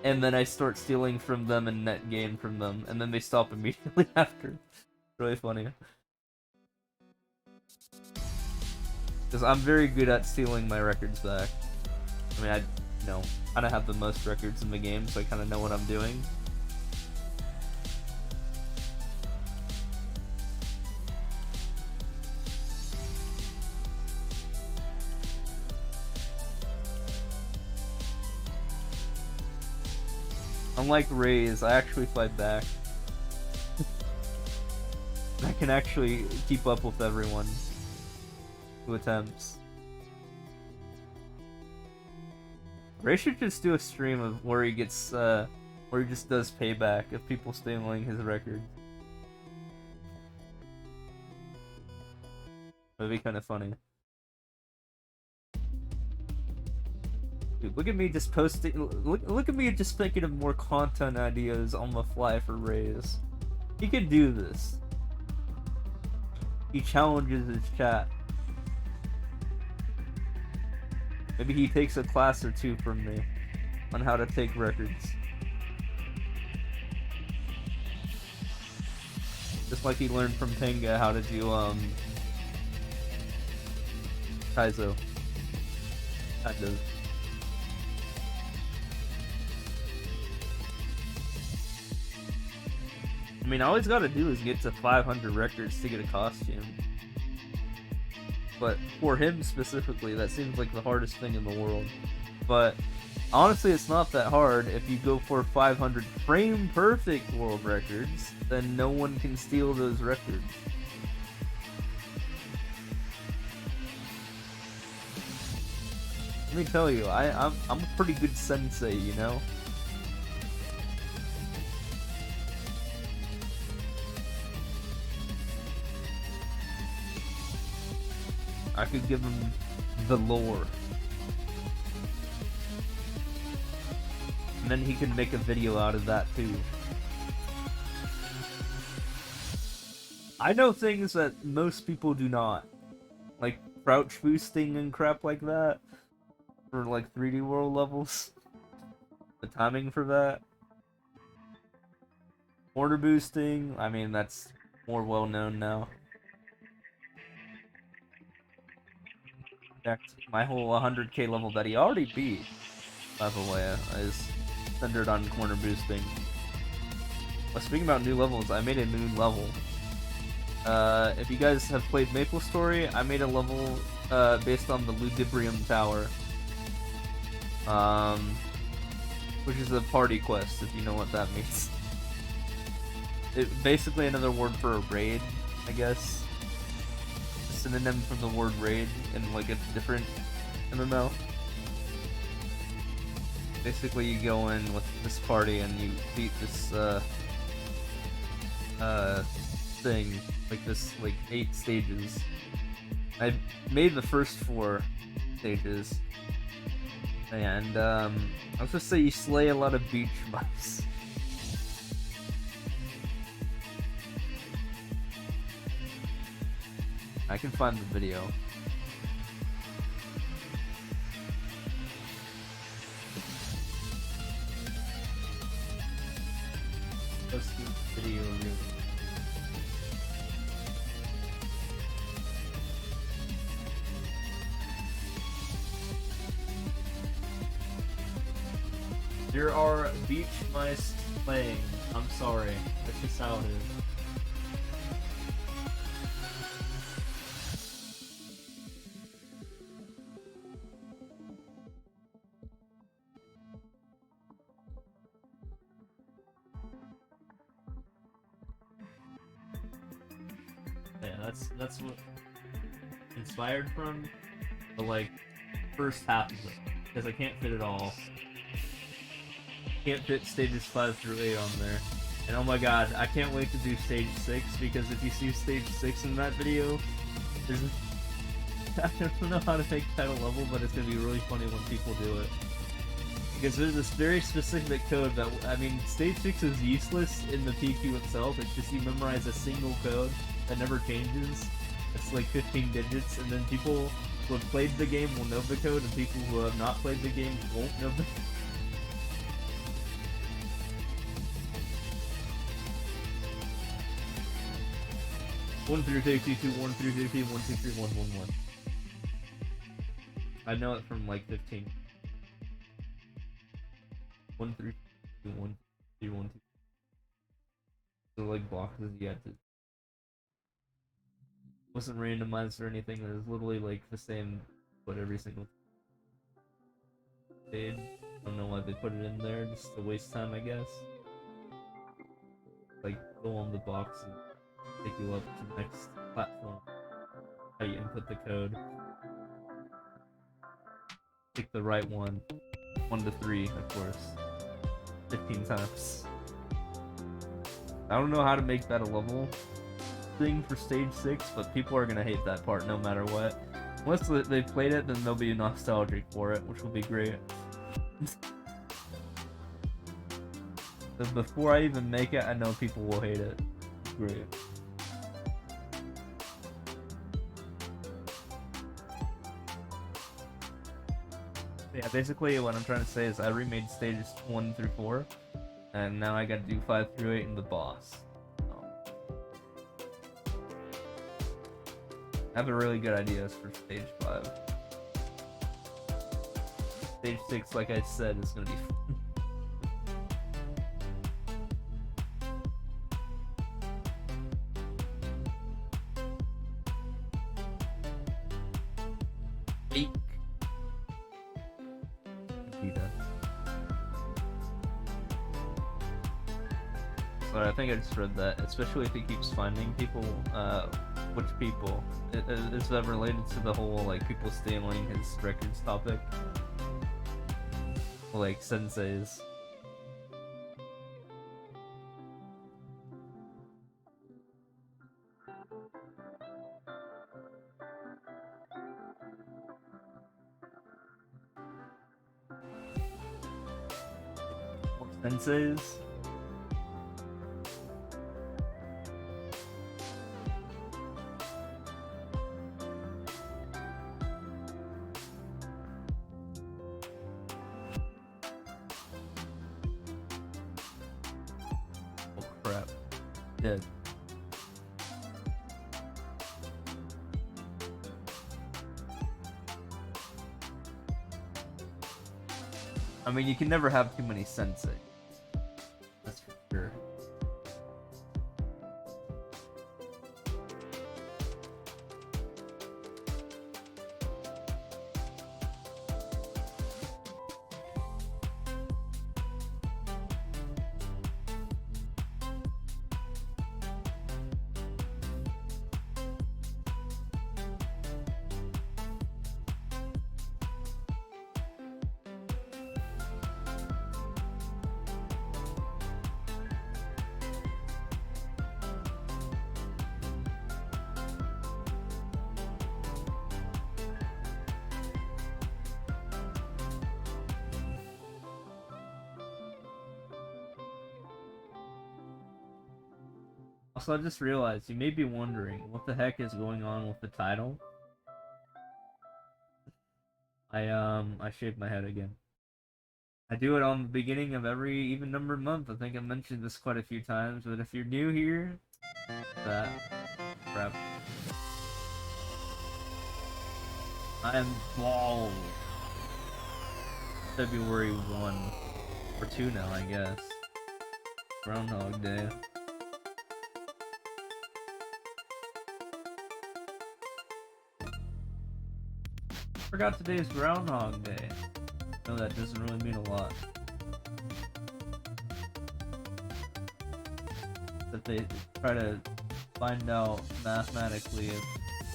and then I start stealing from them and net gain from them, and then they stop immediately after. It's really funny. Because I'm very good at stealing my records back. I mean, I kind of have the most records in the game, so I kind of know what I'm doing. Unlike Raze, I actually fight back. I can actually keep up with everyone who attempts. Ray should just do a stream of where he gets, where he just does payback of people stealing his record. That'd be kind of funny. Dude, look at me just posting. Look at me just thinking of more content ideas on the fly for Raze. He could do this. He challenges his chat. Maybe he takes a class or 2 from me on how to take records. Just like he learned from Tenga how to do, Kaizo. Kind of. I mean, all he's gotta do is get to 500 records to get a costume. But for him specifically, that seems like the hardest thing in the world. But honestly, it's not that hard. If you go for 500 frame perfect world records, then no one can steal those records. Let me tell you, I'm a pretty good sensei, you know? I could give him the lore. And then he can make a video out of that too. I know things that most people do not, like crouch boosting and crap like that for like 3D World levels. The timing for that. Corner boosting, I mean that's more well known now. My whole 100k level that he already beat, by the way, is centered on corner boosting. But speaking about new levels, I made a new level. If you guys have played MapleStory, I made a level based on the Ludibrium Tower. Which is a party quest, if you know what that means. It's basically another word for a raid, I guess. A synonym for the word raid in like a different MMO. Basically, you go in with this party and you beat this thing, like 8 stages. I made the first 4 stages, and I was just say you slay a lot of beach mice. I can find the video. Let's do the video really. There are beach mice playing. I'm sorry. That's just how it is. Yeah, that's what inspired from the like first half of it, because I can't fit it all. Can't fit stages 5 through 8 on there. And oh my god, I can't wait to do stage 6, because if you see stage 6 in that video, there's I don't know how to make that a level, but it's gonna be really funny when people do it. Because there's this very specific code that, I mean, stage 6 is useless in the PQ itself, it's just you memorize a single code that never changes. It's like 15 digits, and then people who have played the game will know the code, and people who have not played the game won't know the code. 1 through 2, 2, 2, 1 through 2, 2, 1, 2, 3, 1, 1, 1. I know it from like 15. 1 through 2, 1, 3, 1, 2. So like boxes you had to. It wasn't randomized or anything, it was literally like the same, but every single stage. I don't know why they put it in there, just to waste time, I guess. Like, go on the box and take you up to the next platform. How you input the code. Pick the right one. 1 to 3, of course. 15 times. I don't know how to make that a level thing for stage 6, but people are gonna hate that part no matter what. Unless they've played it, then they'll be nostalgic for it, which will be great. So before I even make it, I know people will hate it. Great. Yeah, basically what I'm trying to say is I remade stages 1 through 4, and now I gotta do 5 through 8 and the boss. So, I have a really good ideas for stage 5. Stage 6, like I said, is gonna be fun. But I think I just read that, especially if he keeps finding people, which people? Is that related to the whole, like, people stealing his records topic? Like, senseis. Senseis. Oh crap. Dead. I mean, you can never have too many sensei. That's for sure. Also, I just realized you may be wondering what the heck is going on with the title. I shaved my head again. I do it on the beginning of every even numbered month. I think I mentioned this quite a few times, but if you're new here, that crap. I am bald. February 1 or 2 now, I guess. Groundhog Day. Forgot today's Groundhog Day. No, that doesn't really mean a lot. That they try to find out mathematically if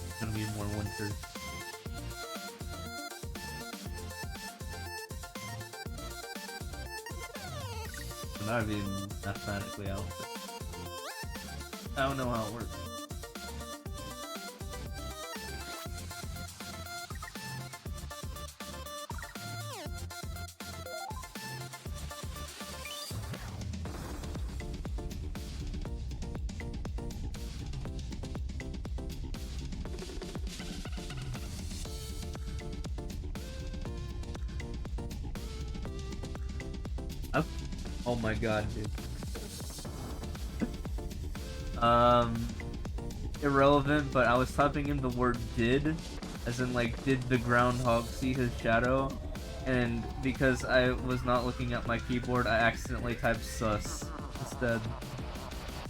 it's gonna be more winter. But not even mathematically out. I don't know how it works. Oh my god, dude. Irrelevant, but I was typing in the word did, as in like, did the groundhog see his shadow? And because I was not looking at my keyboard, I accidentally typed sus instead.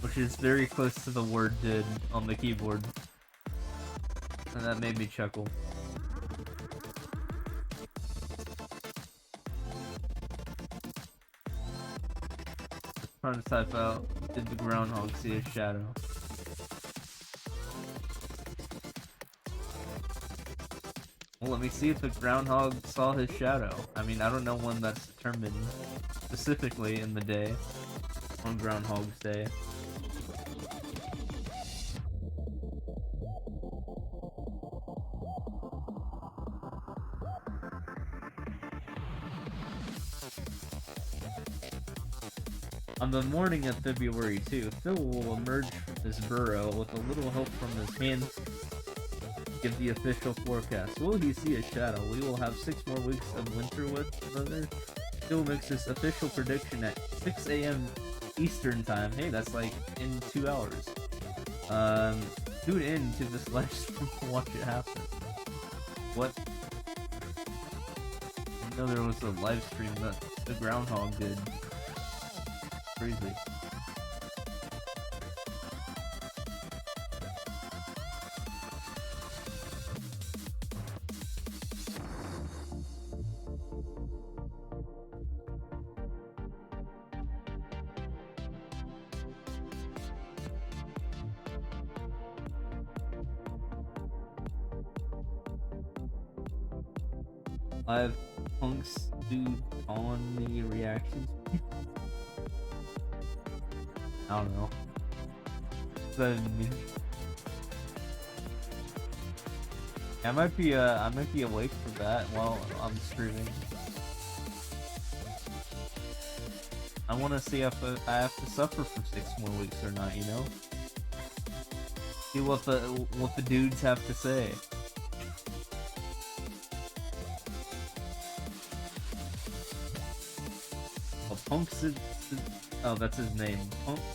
Which is very close to the word did on the keyboard. And that made me chuckle. Trying to type out, did the groundhog see his shadow? Well, let me see if the groundhog saw his shadow. I mean, I don't know when that's determined specifically in the day, on Groundhog's Day. On the morning of February 2, Phil will emerge from his burrow with a little help from his hands. Give the official forecast. Will he see a shadow? We will have 6 more weeks of winter with weather. Phil makes his official prediction at 6 a.m. Eastern time. Hey, that's like in 2 hours. Tune in to this live stream to watch it happen. What? I know there was a live stream that the groundhog did. Crazy. Live punks do on the reactions. I don't know. What does that even mean? I might be awake for that while I'm streaming. I want to see if I have to suffer for 6 more weeks or not, you know? See what the dudes have to say. Oh, oh, that's his name.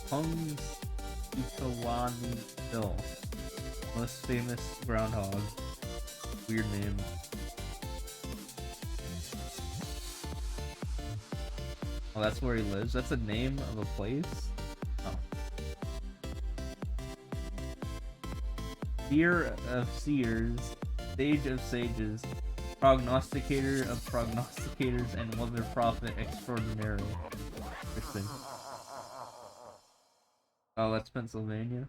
Punks Utawani Hill. Most famous groundhog. Weird name. Oh, that's where he lives? That's a name of a place? Oh. Seer of seers, sage of sages, prognosticator of prognosticators, and weather prophet extraordinary. Interesting. Oh, that's Pennsylvania.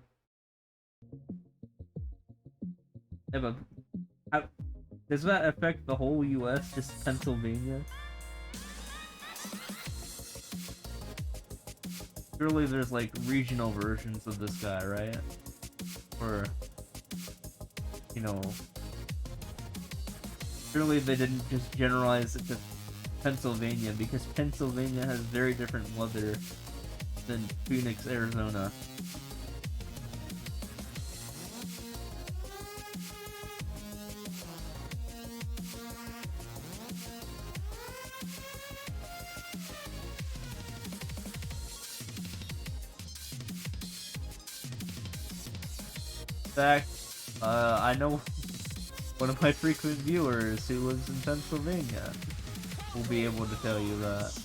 Yeah, but does that affect the whole US, just Pennsylvania? Surely there's like regional versions of this guy, right? Or, you know, surely they didn't just generalize it to Pennsylvania, because Pennsylvania has very different weather than Phoenix, Arizona. In fact, I know one of my frequent viewers who lives in Pennsylvania will be able to tell you that.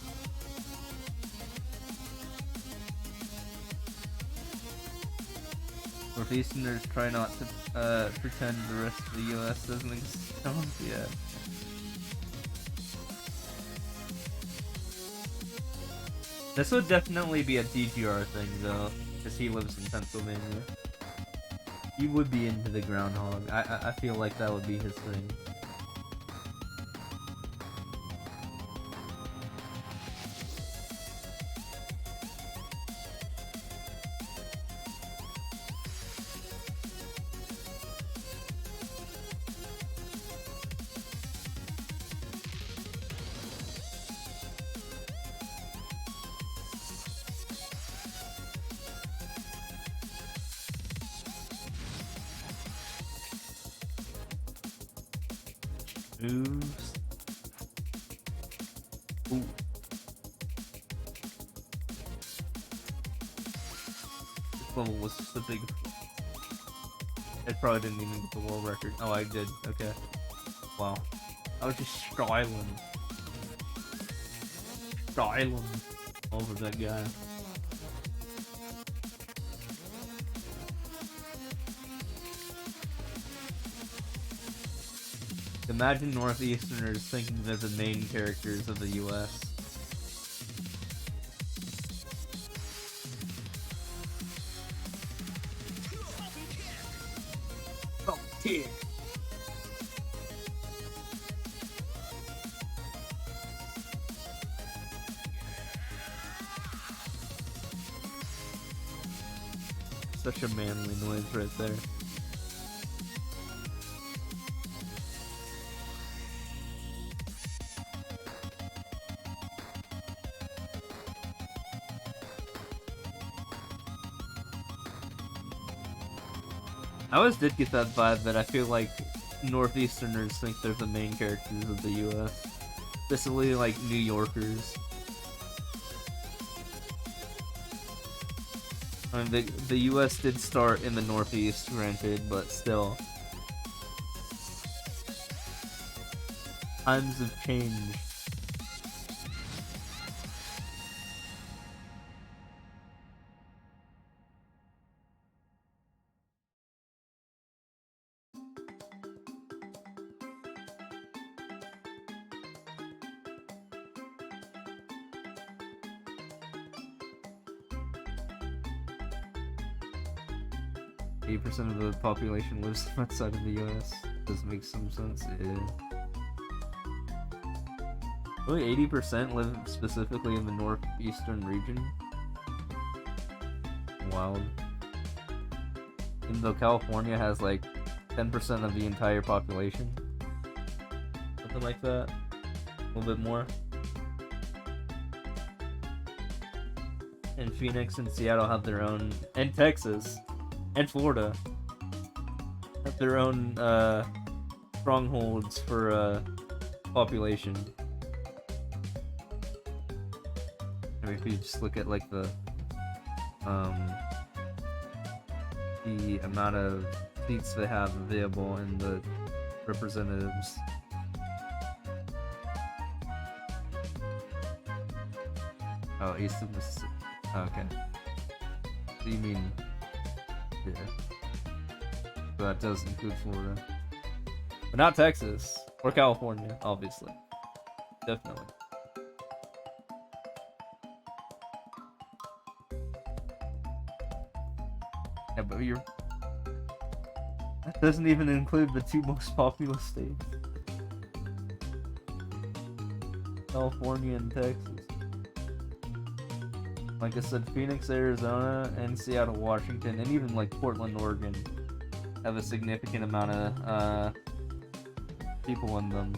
Northeasterners try not to pretend the rest of the US doesn't exist yet. This would definitely be a DGR thing though, because he lives in Pennsylvania. He would be into the groundhog. I feel like that would be his thing. Moves. Ooh. This level was just a big... I probably didn't even get the world record. Oh, I did. Okay. Wow. I was just styling over that guy. Imagine Northeasterners thinking they're the main characters of the US. Oh, dear. Such a manly noise right there. I always did get that vibe that I feel like Northeasterners think they're the main characters of the US. Especially like New Yorkers. I mean, the US did start in the Northeast, granted, but still. Times have changed. 80% of the population lives outside of the US. Does make some sense. Yeah. Really, 80% live specifically in the northeastern region. Wild. Even though California has like 10% of the entire population. Something like that. A little bit more. and Phoenix and Seattle have their own, and Texas, and Florida have their own strongholds for population. I mean, if you just look at like the amount of seats they have available in the representatives. Oh, east of Mississippi. Okay. So you mean, yeah. So that does include Florida. But not Texas. Or California, obviously. Definitely. Yeah, but that doesn't even include the two most populous states. California and Texas. Like I said, Phoenix, Arizona, and Seattle, Washington, and even like Portland, Oregon have a significant amount of people in them.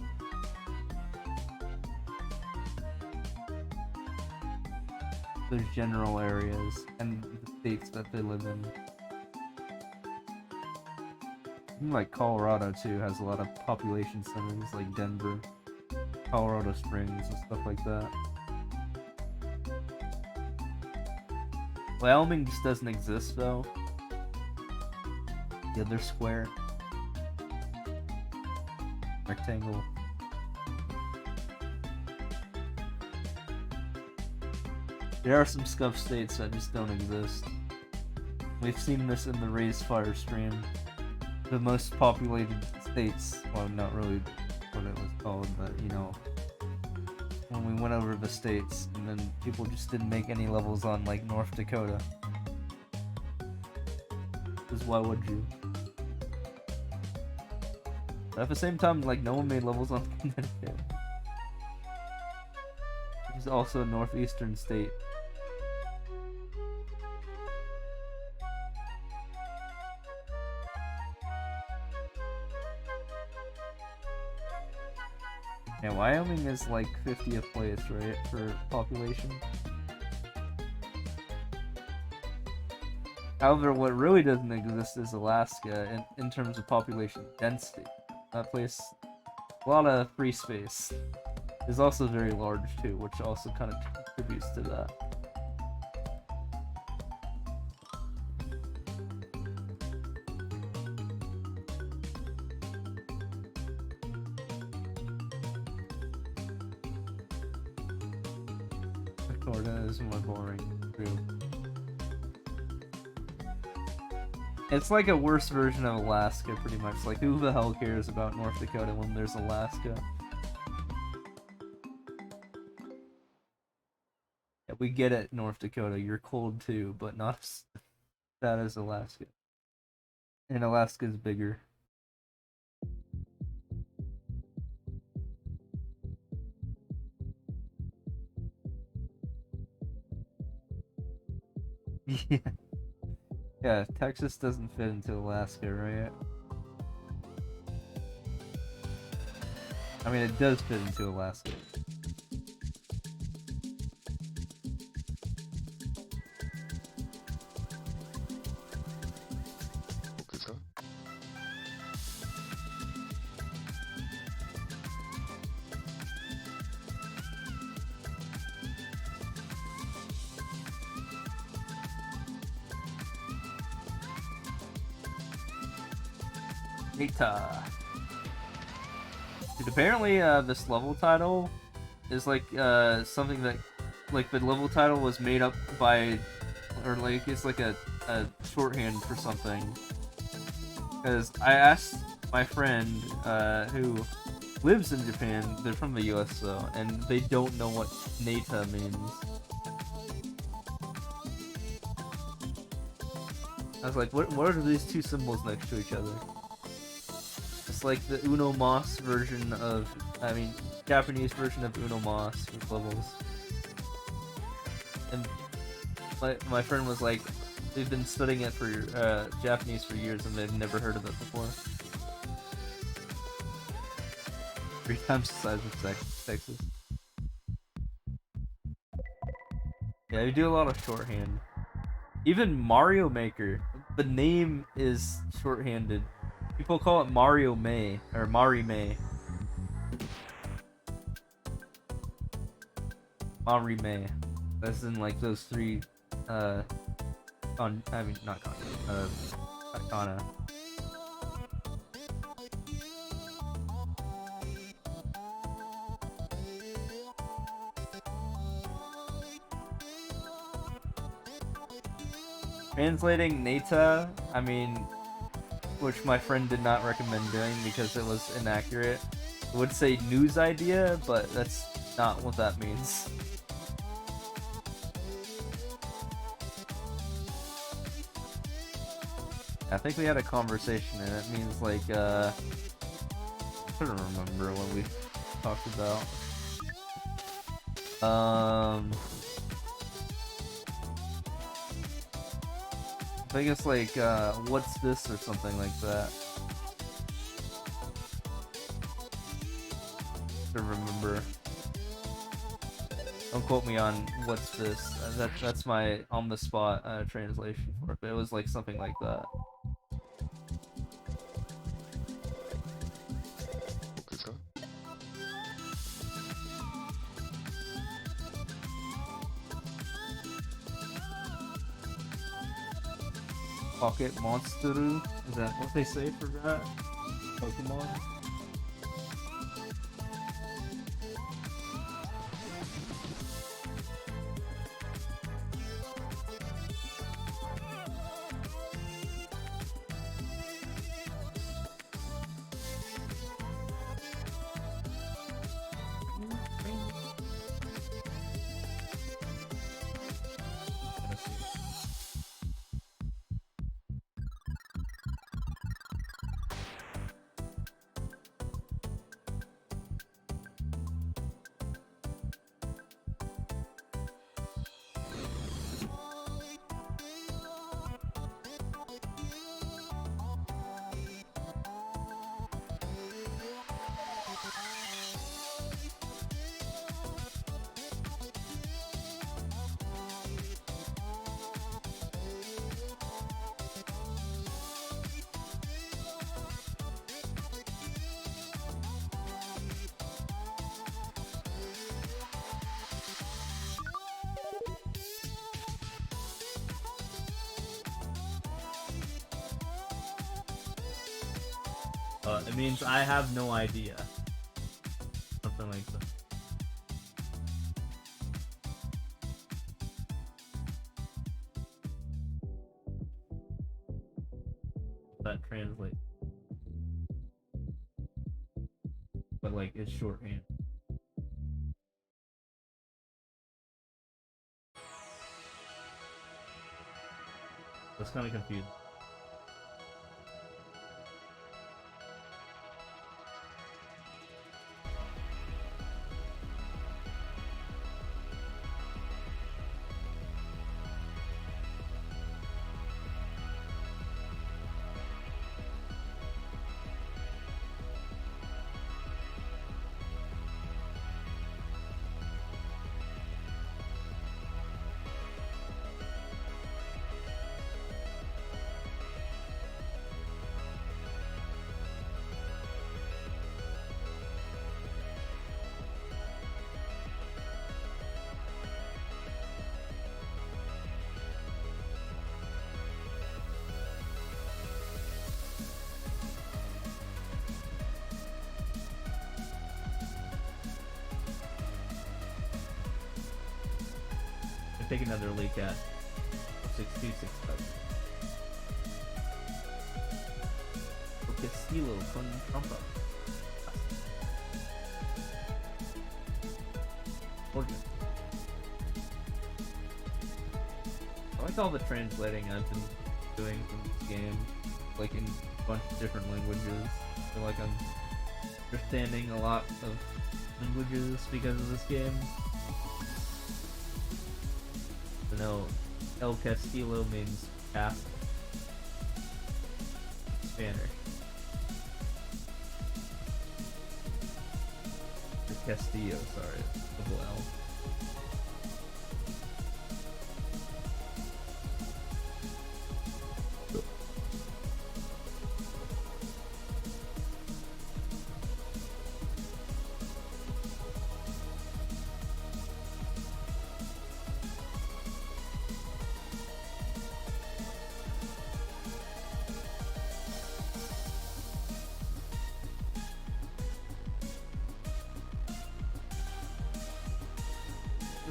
There's general areas and the states that they live in. Even like Colorado too has a lot of population centers, like Denver, Colorado Springs, and stuff like that. Wyoming just doesn't exist though. The other square. Rectangle. There are some scuff states that just don't exist. We've seen this in the Raised Fire stream. The most populated states, well, not really what it was called, but you know, when we went over the states, and then people just didn't make any levels on like North Dakota. Because why would you? But at the same time, like no one made levels on Connecticut. It's also a northeastern state. Yeah, Wyoming is like 50th place, right, for population. However, what really doesn't exist is Alaska in terms of population density. That place, a lot of free space. Is also very large too, which also kind of contributes to that. Florida is more boring. True. It's like a worse version of Alaska, pretty much. Like, who the hell cares about North Dakota when there's Alaska? Yeah, we get it, North Dakota. You're cold too, but not as bad as Alaska. And Alaska's bigger. Yeah. Yeah, Texas doesn't fit into Alaska, right? I mean, it does fit into Alaska. Nita. Dude, apparently this level title is like something that, like, the level title was made up by, or like it's like a shorthand for something. Because I asked my friend who lives in Japan, they're from the US though, and they don't know what Nita means. I was like, what are these two symbols next to each other? It's like the Uno Mas version of, I mean, Japanese version of Uno Mas with levels. And my friend was like, they've been studying it for Japanese for years and they've never heard of it before. 3 times the size of Texas. Yeah, I do a lot of shorthand. Even Mario Maker, the name is shorthanded. People call it Mario May or Mari May. Mari May. That's in like those three I mean not Kana. Translating Neta, I mean, which my friend did not recommend doing because it was inaccurate. It would say news idea, but that's not what that means. I think we had a conversation and it means like, I couldn't remember what we talked about. I think it's like, what's this or something like that. I remember. Don't quote me on what's this. That's my on the spot translation for it, but it was like something like that. Pocket Monsteru? Is that what they say for that? Pokemon? It means I have no idea. Something like that. That translates. But like it's shorthand. That's kind of confusing. Take another leak at 6265. Castillo con Trumpa. I like all the translating I've been doing from this game, like in a bunch of different languages. I feel like I'm understanding a lot of languages because of this game. No, El Castillo means castle. Spanish. Or Castillo, sorry, double L.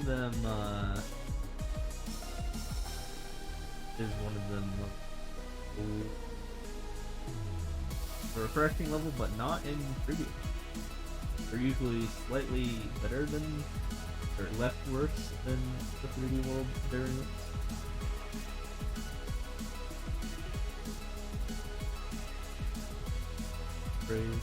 of them, a refreshing level, but not in previous. They're usually slightly better than, or less worse than the 3D World variants. Brave.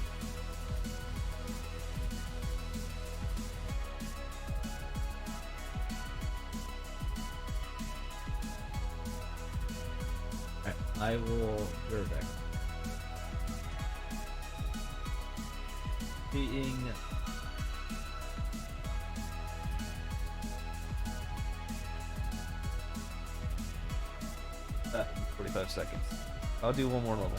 Alright, I will be right back. Being 45 seconds. I'll do one more level.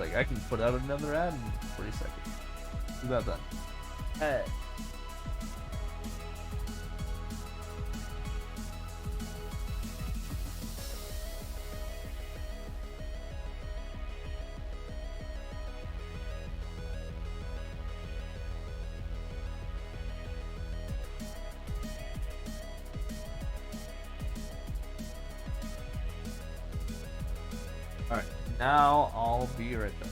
Like, I can put out another ad in 40 seconds. Who got that? Hey. Alright, now I'll be right back.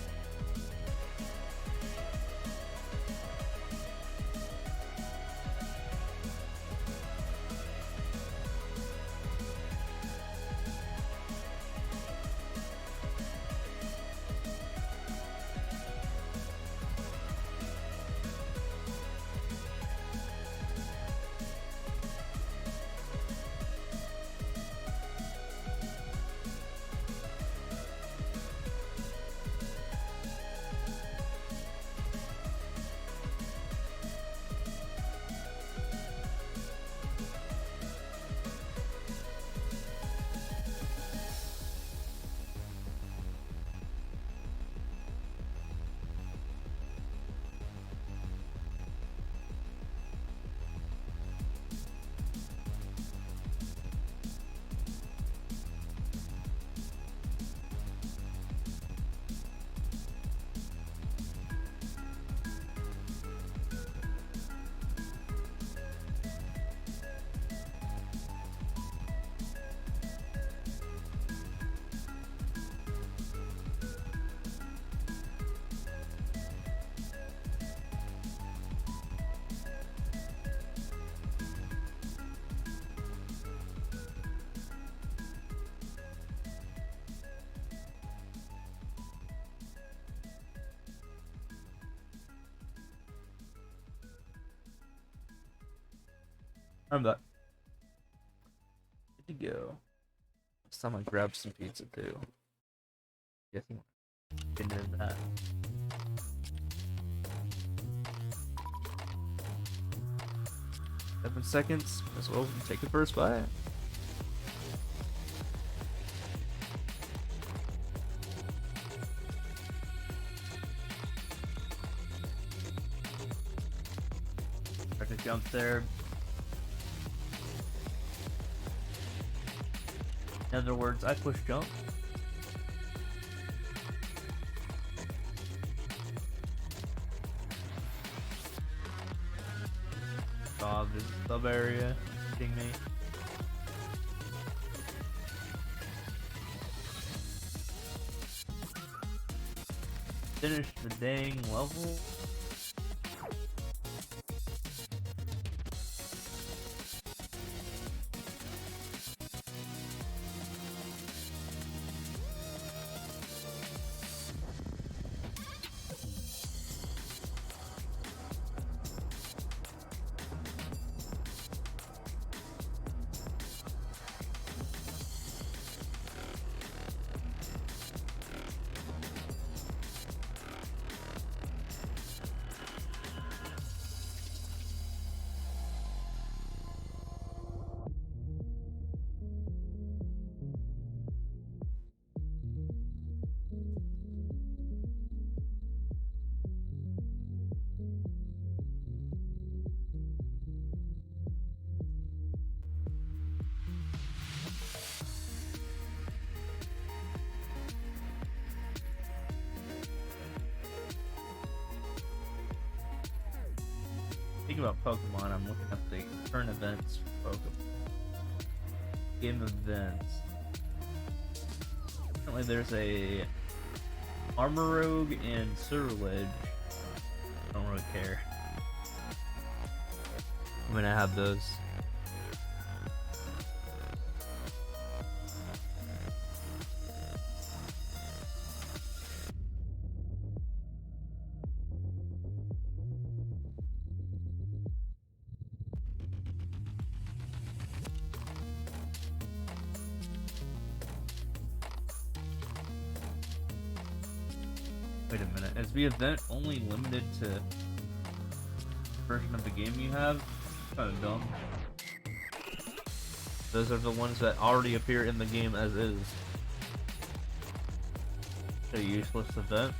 I'm back. Good to go. This time I grabbed some pizza too. Guessing getting into that. Seven seconds. As well take the first bite. Try to jump there. In other words, I push jump. Oh, this sub area hitting me. Finish the dang level. speaking about Pokemon, I'm looking at the current events for Pokemon. Game events. Apparently there's a Armorogue and Surledge. I don't really care. I'm gonna have those. Wait a minute, is the event only limited to version of the game you have? Kinda dumb. Those are the ones that already appear in the game as is. A useless event.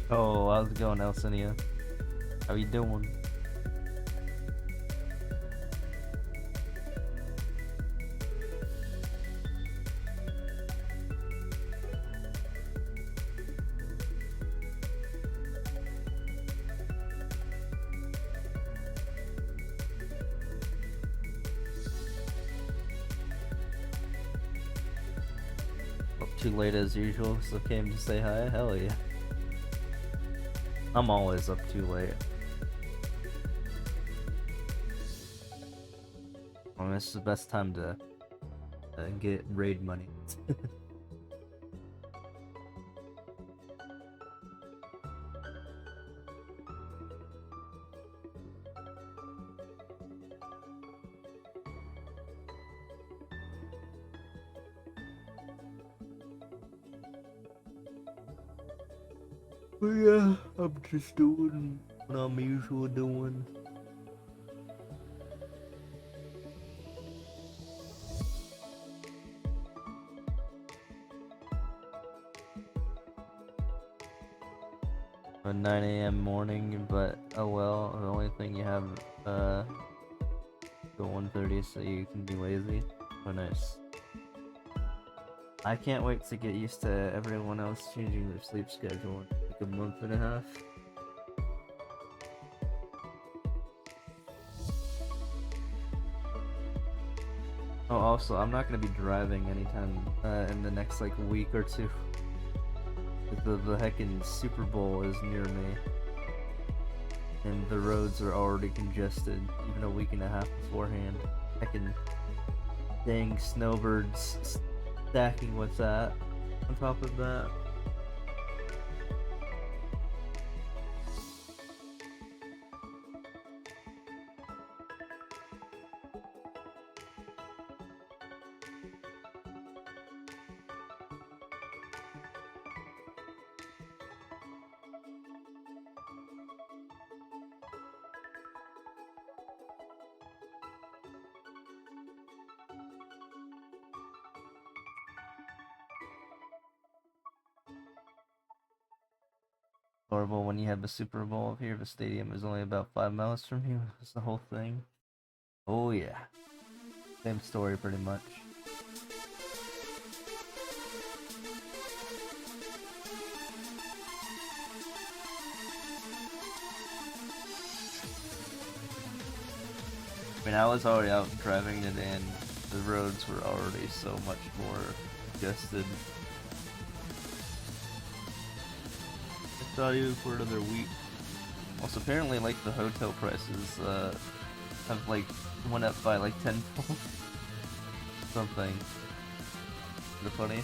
Oh, how's it going, Elsinia? How you doing? Up too late as usual, so came to say hi. Hell yeah. I'm always up too late. Well, this is the best time to get raid money. But yeah, I'm just doing what I'm usually doing. A 9 a.m. morning, but oh well, the only thing you have till 1:30 so you can be lazy. Oh nice. I can't wait to get used to everyone else changing their sleep schedule in like a month and a half. Oh, also, I'm not gonna be driving anytime in the next like week or two. The heckin' Super Bowl is near me, and the roads are already congested even a week and a half beforehand. Heckin' dang snowbirds stacking with that on top of that. Horrible when you have a Super Bowl up here. The stadium is only about 5 miles from you. That's the whole thing. Oh yeah, same story pretty much. I mean, I was already out driving today, and the roads were already so much more congested. Not even for another week. Also, apparently, like the hotel prices have like went up by like tenfold. Something. Kinda funny.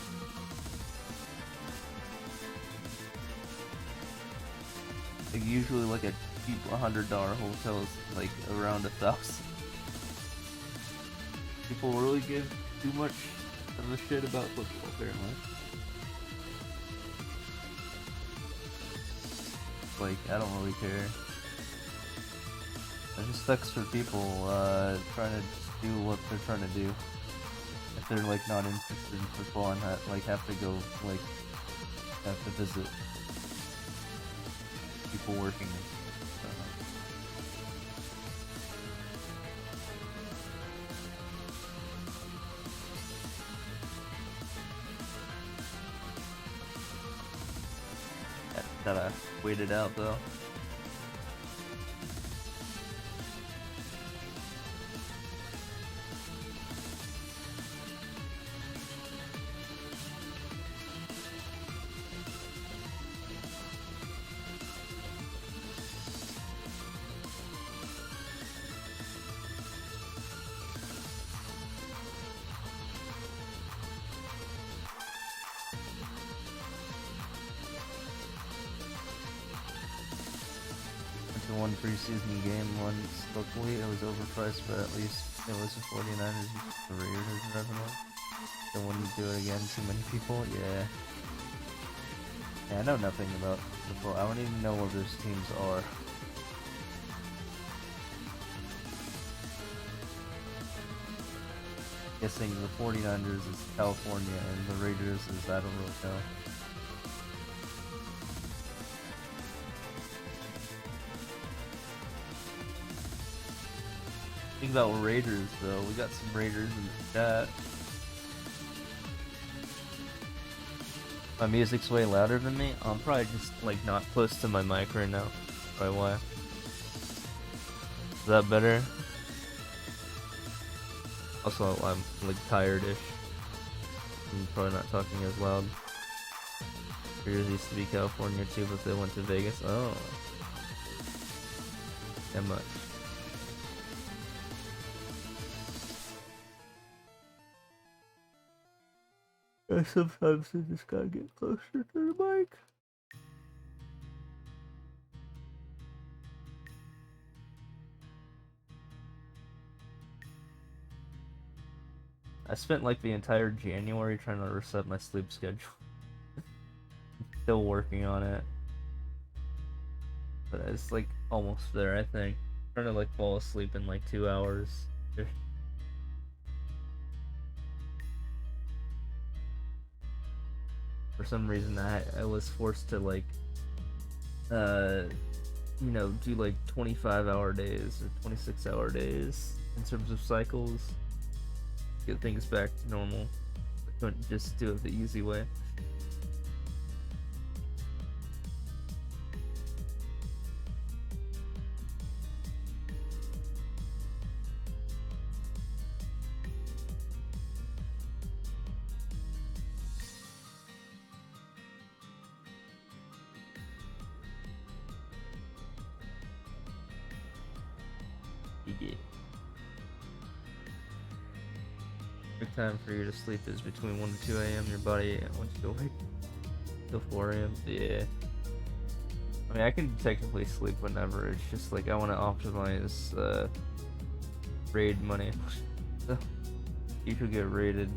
Like usually, like a cheap $100 hotel is like around 1,000. People really give too much of a shit about football, apparently. Like, I don't really care. It just sucks for people trying to do what they're trying to do. If they're like not interested in football and have to go have to visit people working. Gotta wait it out though. One preseason game once locally. It was overpriced, but at least it was the 49ers the Raiders revenue. Don't want to do it again. Too many people. Yeah. Yeah, I know nothing about football. I don't even know what those teams are. Guessing the 49ers is California and the Raiders is I don't really know. Think about Raiders though. We got some Raiders in the chat. My music's way louder than me. I'm probably just like not close to my mic right now. Probably why. Is that better? Also, I'm like tired-ish. I'm probably not talking as loud. Raiders used to be California too, but they went to Vegas. Oh. That much. Yeah, sometimes I just gotta get closer to the mic. I spent like the entire January trying to reset my sleep schedule. Still working on it. But it's like almost there, I think. I'm trying to like fall asleep in like 2 hours. For some reason I was forced to like you know, do like 25-hour days or 26-hour days in terms of cycles. Get things back to normal. I couldn't just do it the easy way. Yeah. Good time for you to sleep is between 1 to 2 a.m. Your body wants you to wake till 4 a.m. Yeah. I mean, I can technically sleep whenever. It's just like I want to optimize raid money. So you could get raided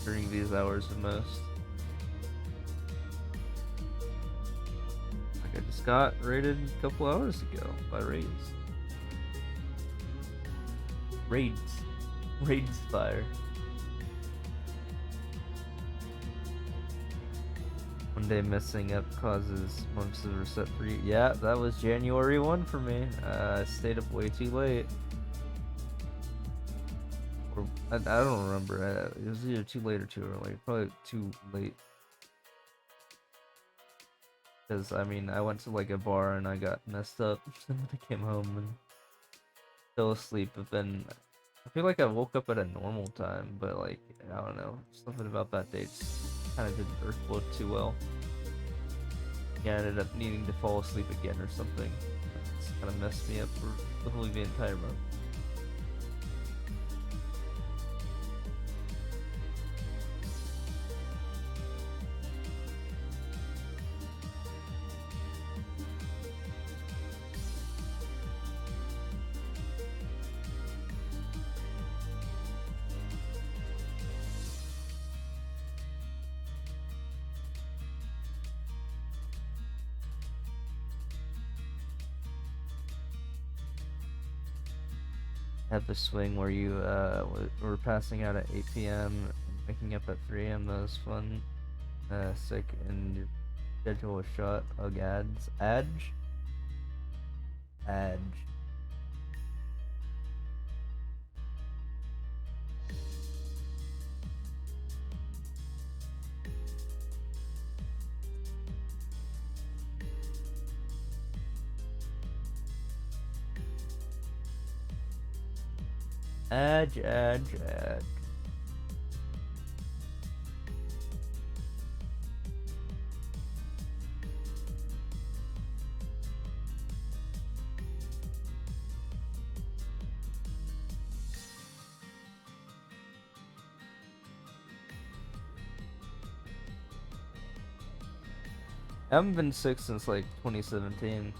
during these hours the most. Like I just got raided a couple hours ago by raids. Raids fire. One day messing up causes months of reset for you. Yeah, that was January 1 for me. I stayed up way too late. Or, I don't remember. It was either too late or too early. Probably too late. Because, I mean, I went to like a bar and I got messed up. And then I came home and fell asleep. But then I feel like I woke up at a normal time. But, like, I don't know. Something about that date kind of didn't work too well. Yeah, I ended up needing to fall asleep again or something. It's kind of messed me up for literally the entire month. Had the swing where you were passing out at 8 p.m. and waking up at 3 a.m. That was fun. Sick, and your schedule was shot. Ugh, ads. Adge? Adge. Adge. I haven't been sick since like 2017.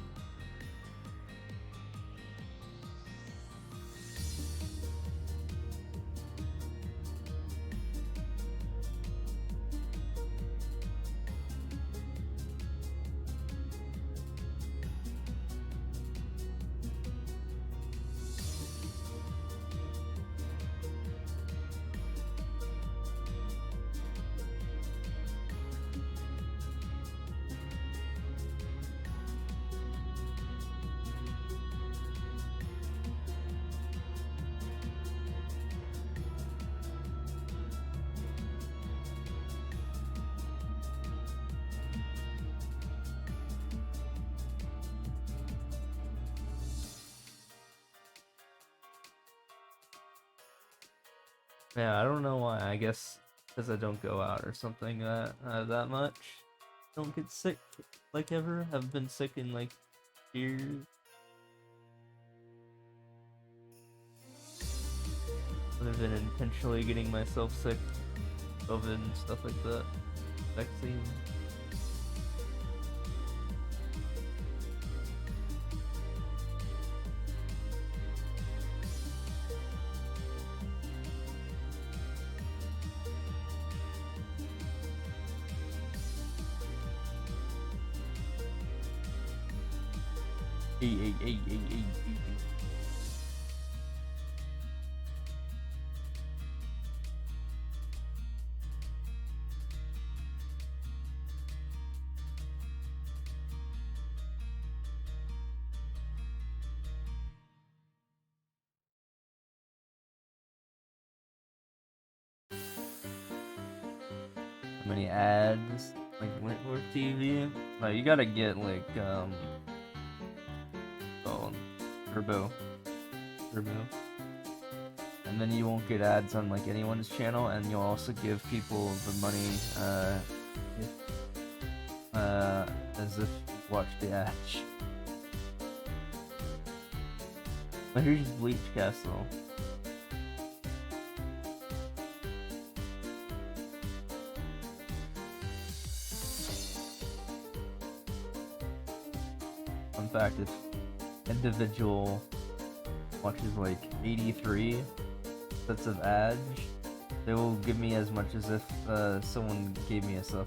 Yeah, I don't know why. I guess because I don't go out or something that much. Don't get sick like ever. Have been sick in like years. Other than intentionally getting myself sick, COVID and stuff like that. Vaccine. Hey. How many ads? Like Wentworth TV? No, you gotta get like oh, Turbo. And then you won't get ads on like anyone's channel, and you'll also give people the money as if you watched the ad. But here's Bleach Castle. In fact, if individual watches like 83 sets of ads, they will give me as much as if someone gave me a sub.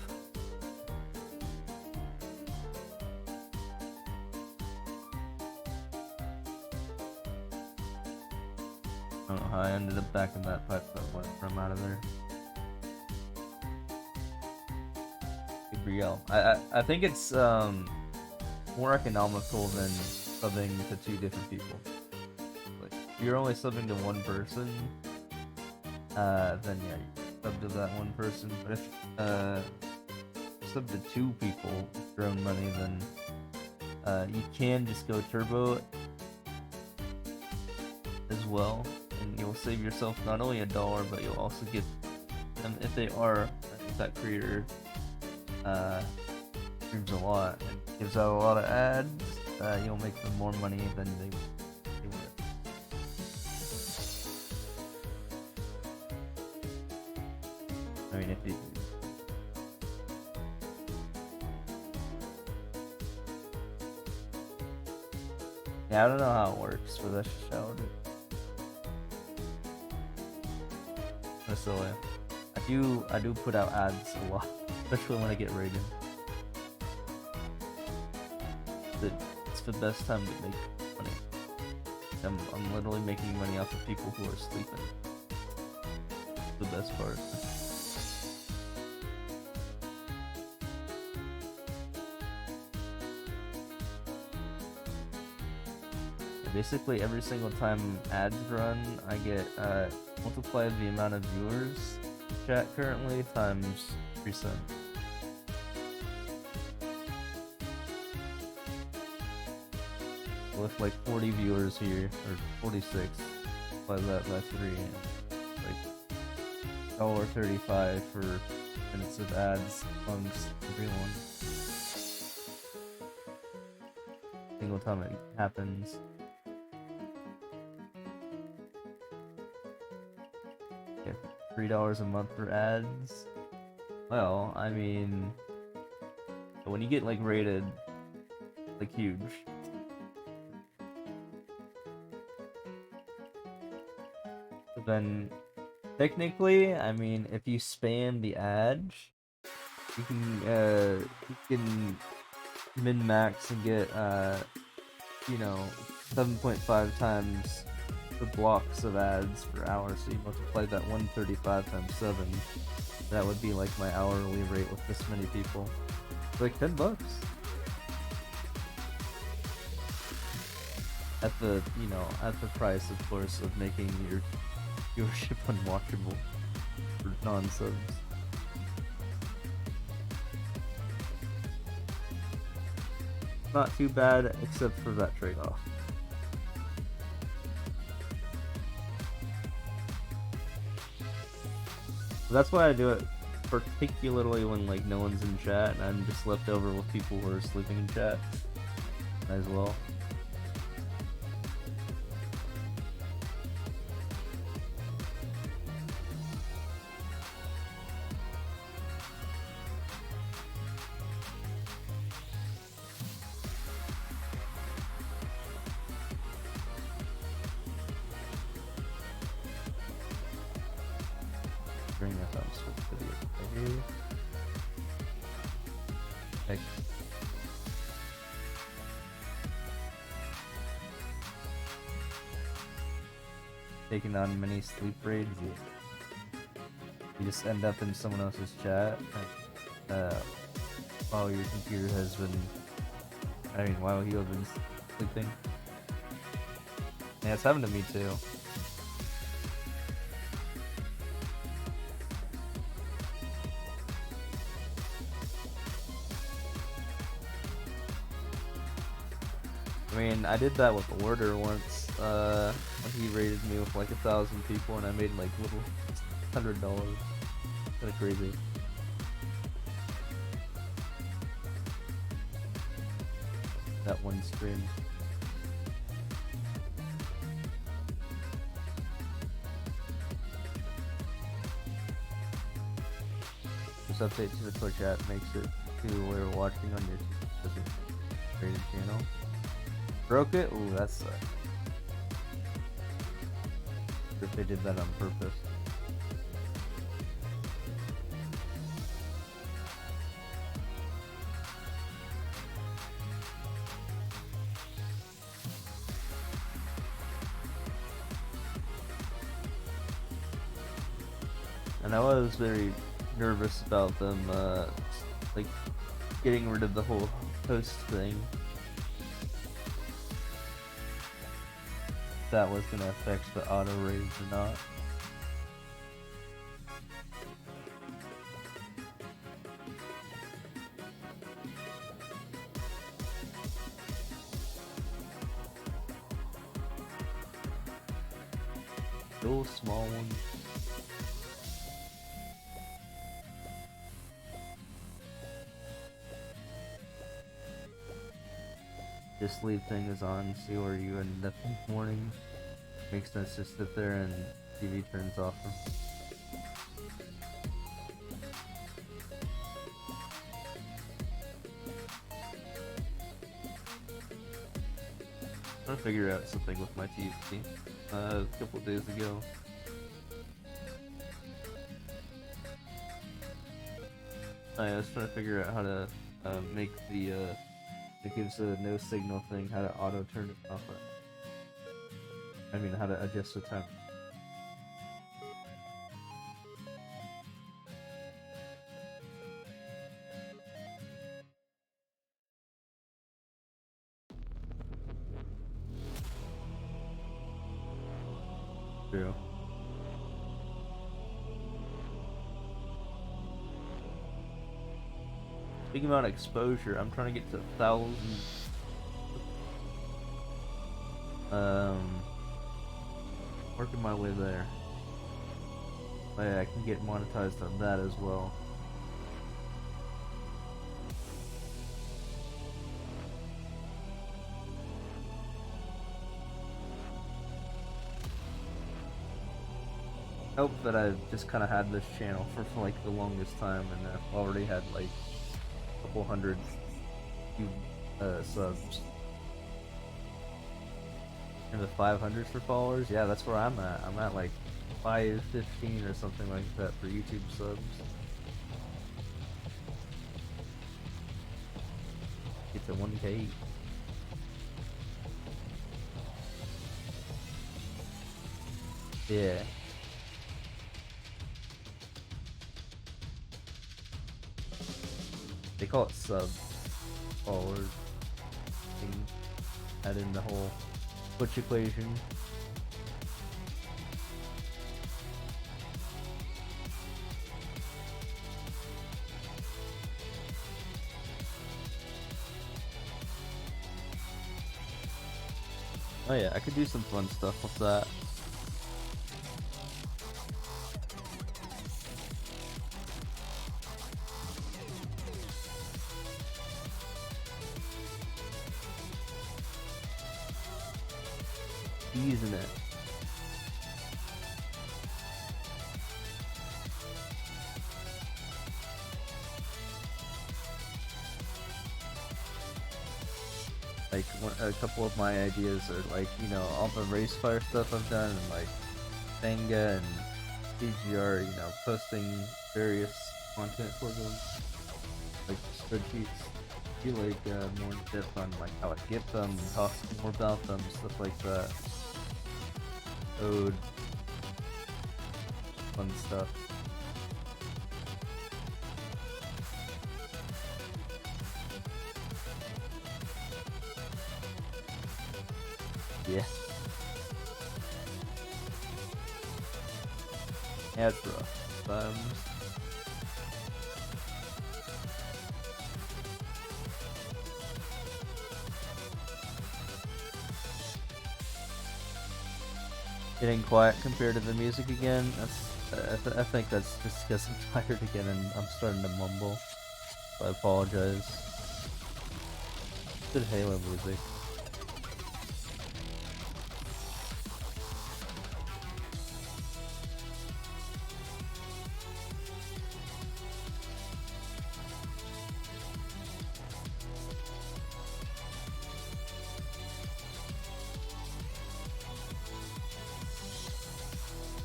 I don't know how I ended up back in that pipe, but whatever, I'm out of there. Gabrielle. I think it's more economical than subbing to two different people. Like, if you're only subbing to one person, then yeah, you sub to that one person. But if sub to two people with your own money, then you can just go turbo as well, and you'll save yourself not only $1, but you'll also get them if they are if that creator streams a lot and gives out a lot of ads. You'll make them more money than they would. I mean, if you yeah, I don't know how it works for this show, dude. So I do put out ads a lot, especially when I get rated. It's the best time to make money. I'm literally making money off of people who are sleeping. The best part. Basically, every single time ads run, I get multiply the amount of viewers in chat currently times 3%. With like 40 viewers here, or 46, by that by 3, like $1.35 for minutes of ads amongst everyone. Single time it happens. Get $3 a month for ads. Well, I mean, when you get like rated, like huge. Then technically, I mean, if you spam the ad, you can min max and get you know, 7.5 times the blocks of ads per hour. So you multiply that 135 times 7. That would be like my hourly rate with this many people. It's like $10. At the, you know, at the price, of course, of making your viewership unwatchable for non-subs. Not too bad, except for that trade-off. That's why I do it particularly when like no one's in chat and I'm just left over with people who are sleeping in chat as well. Bring up on switch video. X. Taking on many sleep raids. You just end up in someone else's chat while your computer has been. While you have been sleeping. Yeah, it's happened to me too. I did that with Order once, when he raided me with like 1,000 people and I made like little $100. Kinda crazy. That one stream. This update to the Twitch app makes it to where watching on your rated channel. Broke it? Ooh, that sucks. If they did that on purpose. And I was very nervous about them, like, getting rid of the whole host thing. That was going to affect the auto raids or not. Those small ones. This sleep thing is on, see where you end up in the morning. Makes sense to sit there and TV turns off. I'm trying to figure out something with my TV a couple days ago. I was trying to figure out how to make the it gives a no signal thing, how to auto turn it off. How to adjust the time. True. Speaking about exposure, I'm trying to get to 1,000. Working my way there. Oh yeah, I can get monetized on that as well. I hope that I've just kind of had this channel for like the longest time, and I've already had like a couple hundred subs. In the 500s for followers? Yeah, that's where I'm at. I'm at like 515 or something like that for YouTube subs. Get to 1K. Yeah. They call it sub followers. Add in the whole Twitch equation. Oh yeah, I could do some fun stuff with that. Season it. Like a couple of my ideas are like, you know, all the Racefire stuff I've done, and like Senga and PGR, you know, posting various content for them, like spreadsheets. Be like more in depth on like how I get them, and talk more about them, stuff like that. Code, fun stuff. Yeah. Yeah, it's rough. Getting quiet compared to the music again. I think that's just because I'm tired again and I'm starting to mumble. So I apologize. Good Halo music.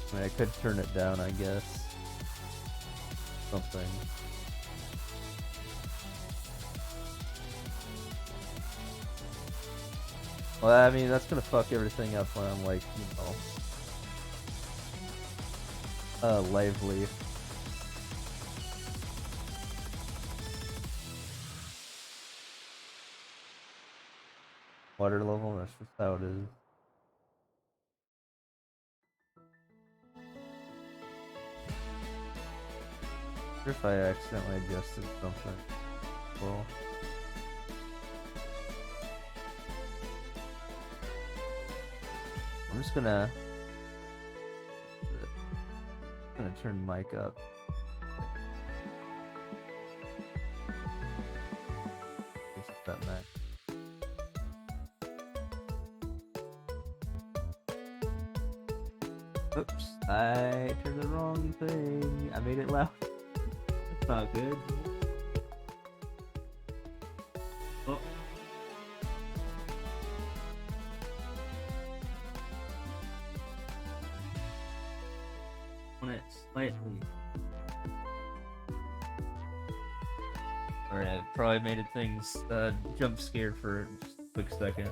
I mean, I could turn it down, I guess. Something. Well, I mean, that's gonna fuck everything up when I'm like, you know, lively. Water level, that's just how it is. Or if I accidentally adjusted something. Well. I'm just gonna turn mic up. Just that max. Oops, I turned the wrong thing. I made it loud. That's not good. Oh. On it slightly. Alright, I probably made it things jump scared for just a quick second.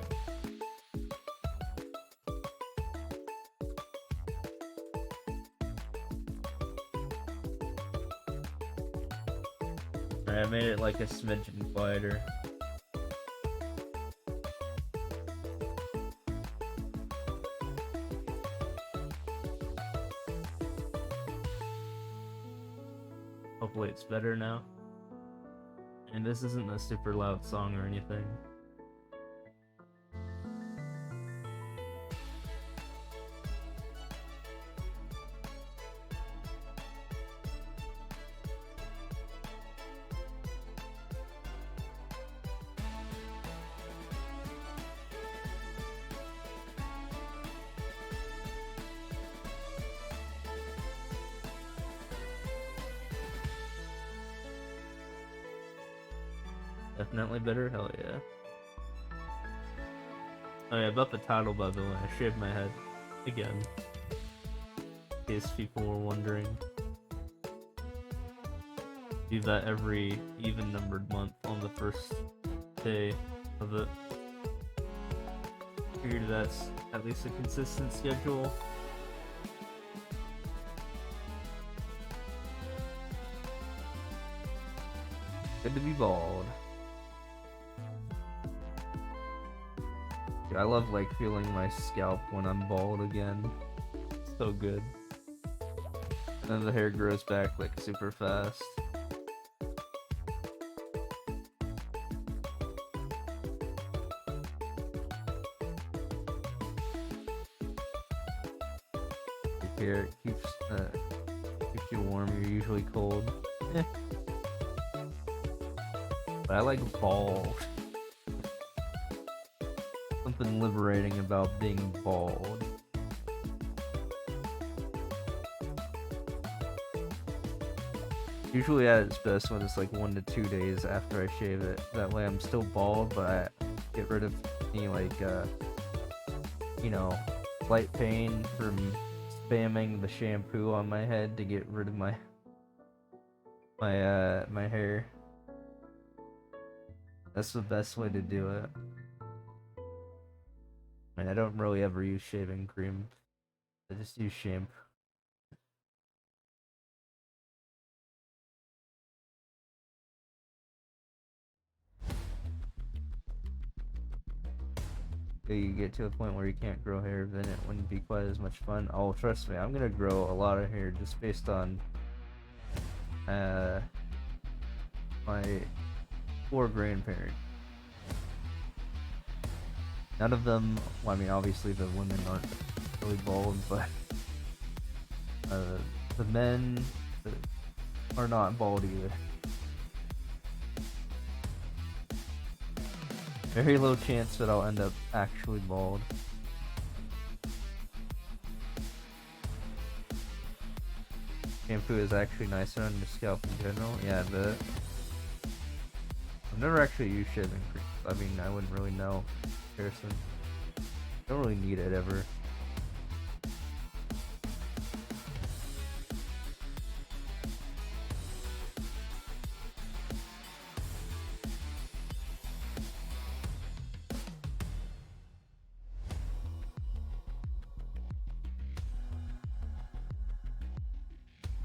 Alright, I made it like a smidgen quieter. Hopefully it's better now. And this isn't a super loud song or anything. Definitely better? Hell yeah. Oh yeah, about the title, by the way, I shaved my head. Again. In case people were wondering. Do that every even-numbered month on the first day of it. Figured that's at least a consistent schedule. Good to be bald. Dude, I love like feeling my scalp when I'm bald again. It's so good. And then the hair grows back like super fast. Here it keeps you warm. You're usually cold. But I like bald. something liberating about being bald. Usually at its best when it's like 1 to 2 days after I shave it. That way I'm still bald, but I get rid of any like you know, light pain from spamming the shampoo on my head to get rid of my my hair. That's the best way to do it. And I don't really ever use shaving cream. I just use shampoo. You get to a point where you can't grow hair, then it wouldn't be quite as much fun. Oh, trust me, I'm gonna grow a lot of hair just based on my 4 grandparents. None of them, well, I mean, obviously the women aren't really bald, but the men are not bald either. Very low chance that I'll end up actually bald. Shampoo is actually nicer on your scalp in general. Yeah, I bet. I've never actually used shaving cream. I mean, I wouldn't really know comparison. Don't really need it ever.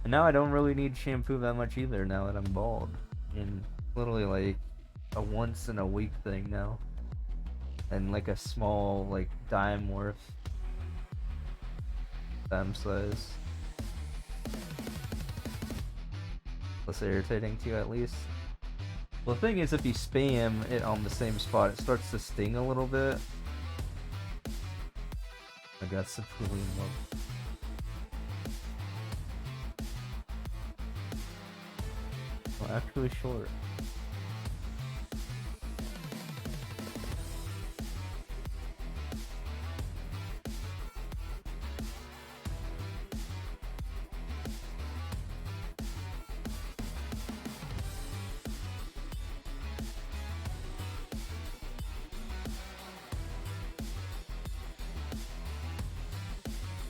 And now I don't really need shampoo that much either now that I'm bald. And literally like a once in a week thing now. And like a small like dime worth. Dime size. Less irritating to you at least. Well, the thing is, if you spam it on the same spot, it starts to sting a little bit. I got Cerulean love. Well, actually short.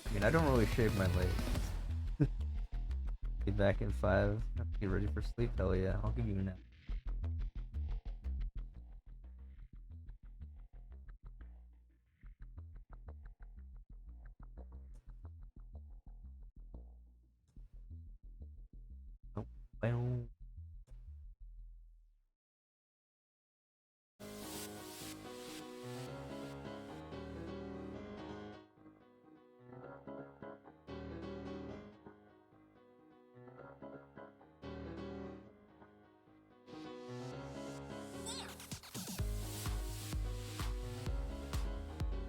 I mean, I don't really shave my legs. Be back in 5. Get ready for sleep? Hell yeah, I'll give you a nap. Nope. Well.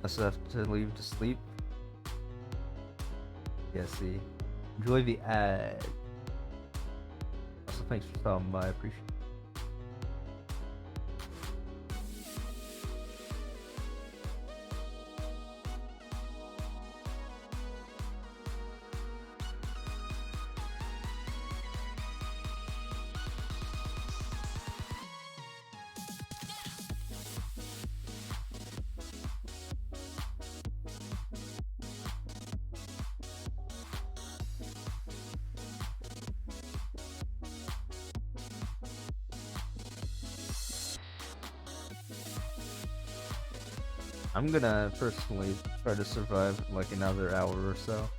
I still have to leave to sleep. Yeah, see. Enjoy the ad. Also, thanks for stopping by. I appreciate it. I'm gonna personally try to survive like another hour or so.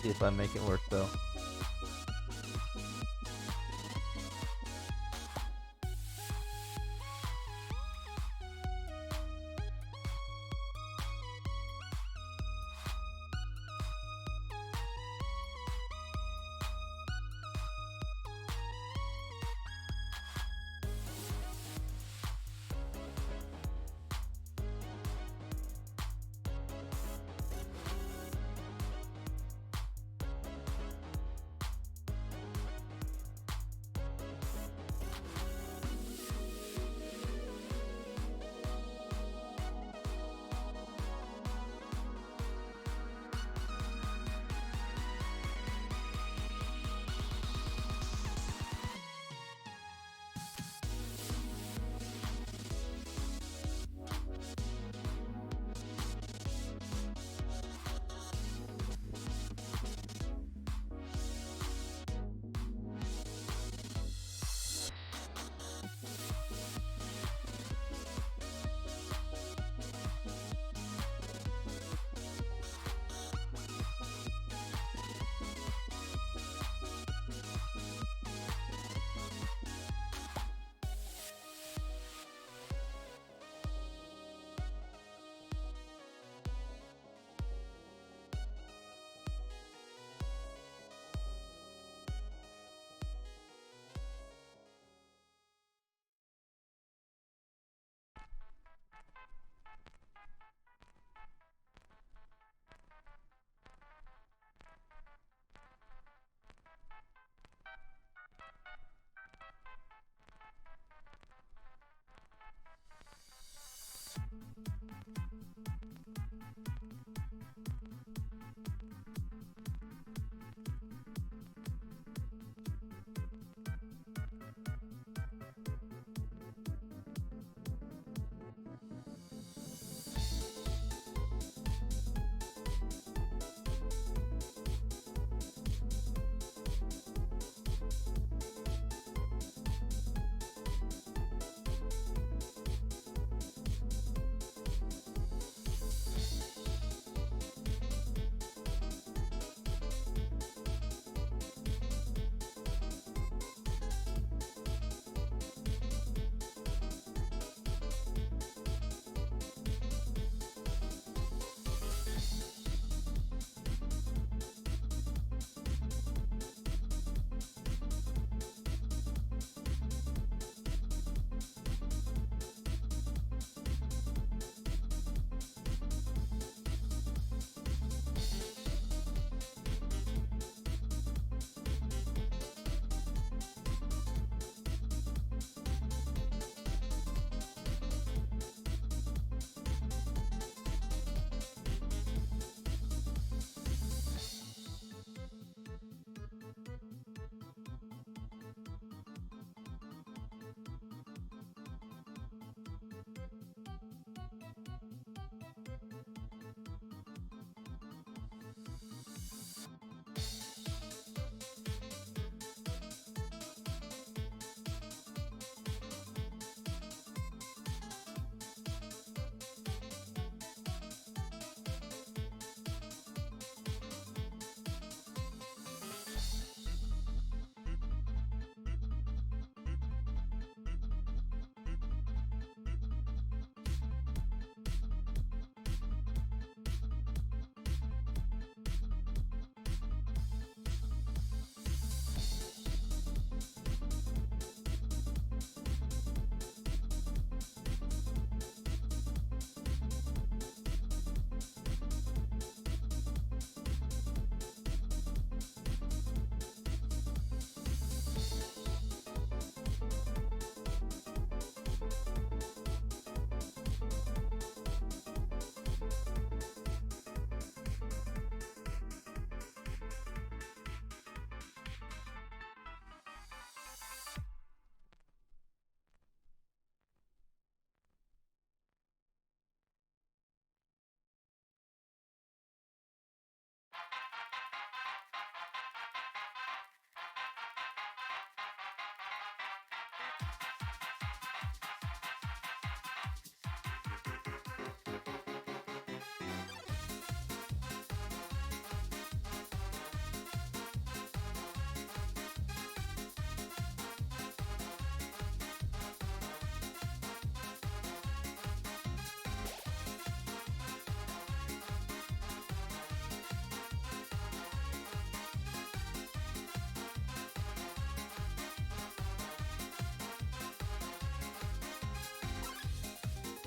See if I make it work though.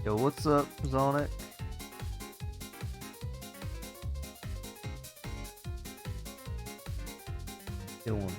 Yo, what's up, Zonic? Doing.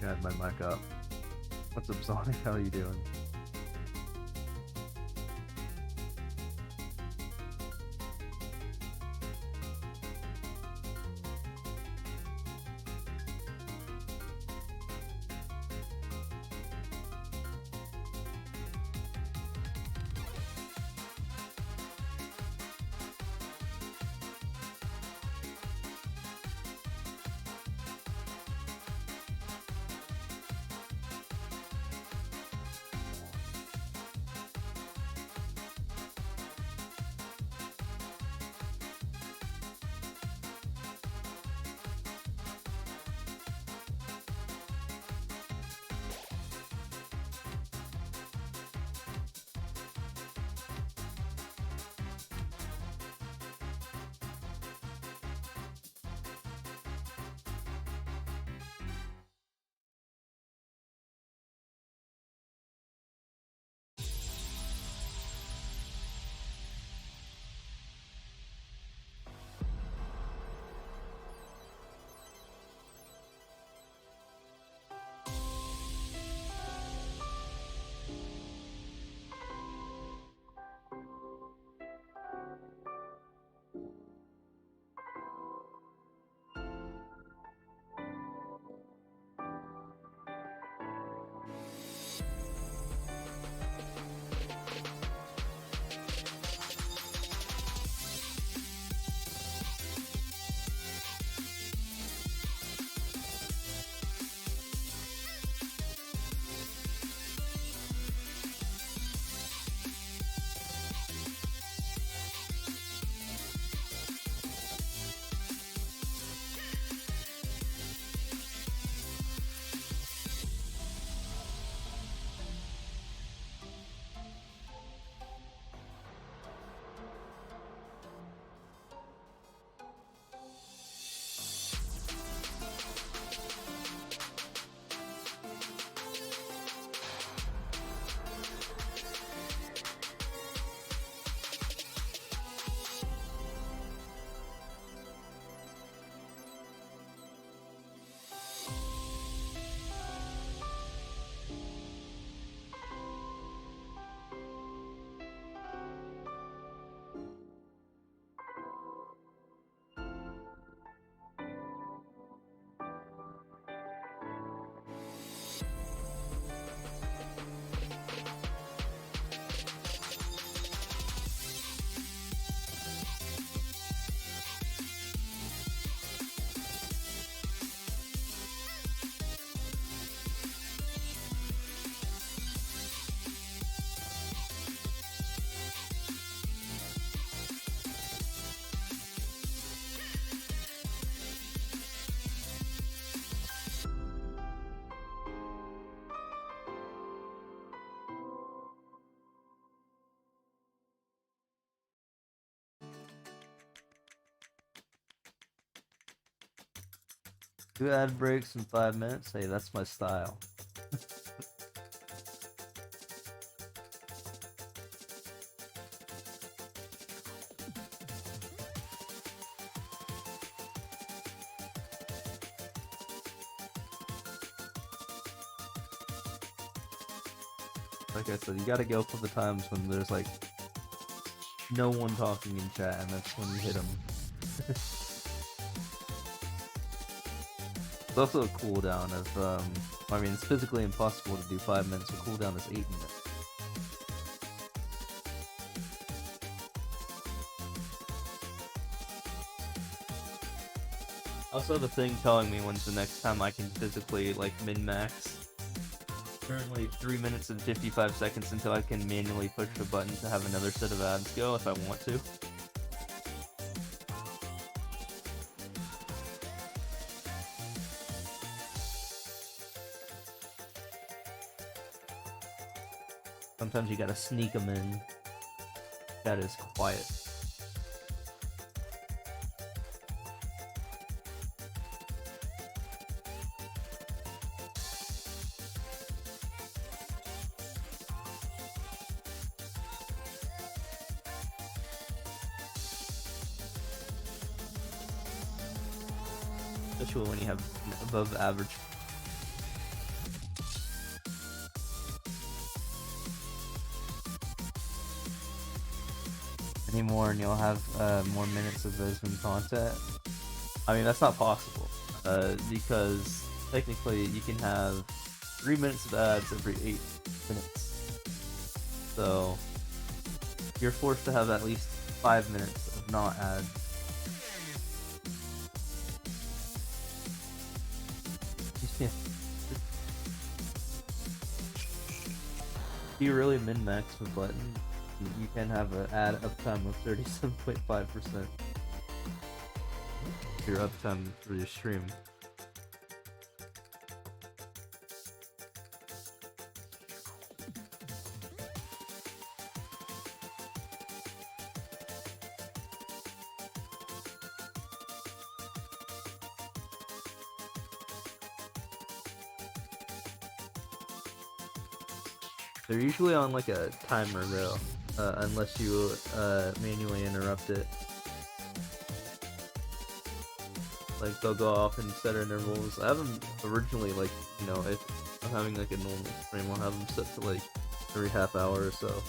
I had my mic up. What's up, Sonic? How are you doing? Two ad breaks in 5 minutes? Hey, that's my style. Like I said, you gotta go for the times when there's like no one talking in chat, and that's when you hit them. It's also a cooldown of, I mean, it's physically impossible to do 5 minutes, so cooldown is 8 minutes. I also have a thing telling me when's the next time I can physically, like, min-max. Currently 3 minutes and 55 seconds until I can manually push the button to have another set of ads go if I want to. Sometimes you gotta sneak them in. That is quiet. Especially when you have above average. Anymore, and you'll have more minutes of those in content. I mean, that's not possible because technically you can have 3 minutes of ads every 8 minutes. So you're forced to have at least 5 minutes of not ads. If you really min-max the button, you can have an ad uptime of 37.5%. Your uptime for your stream. They're usually on like a timer though, unless you manually interrupt it. Like they'll go off and set intervals. I have them originally like, you know, if I'm having like a normal stream, I'll have them set to like every half hour or so.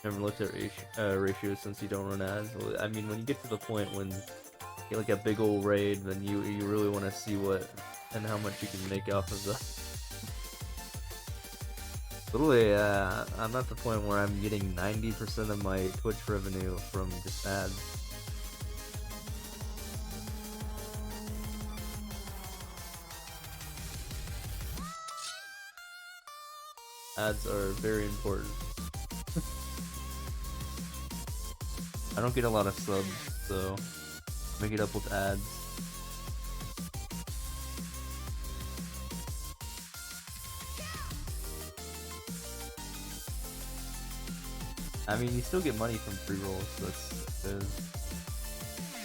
Never looked at ratios since you don't run ads. I mean, when you get to the point when you get like a big old raid, then you really want to see what and how much you can make off of the. Literally, I'm at the point where I'm getting 90% of my Twitch revenue from just ads. Ads are very important. I don't get a lot of subs, so make it up with ads. I mean, you still get money from pre-rolls, so that's good.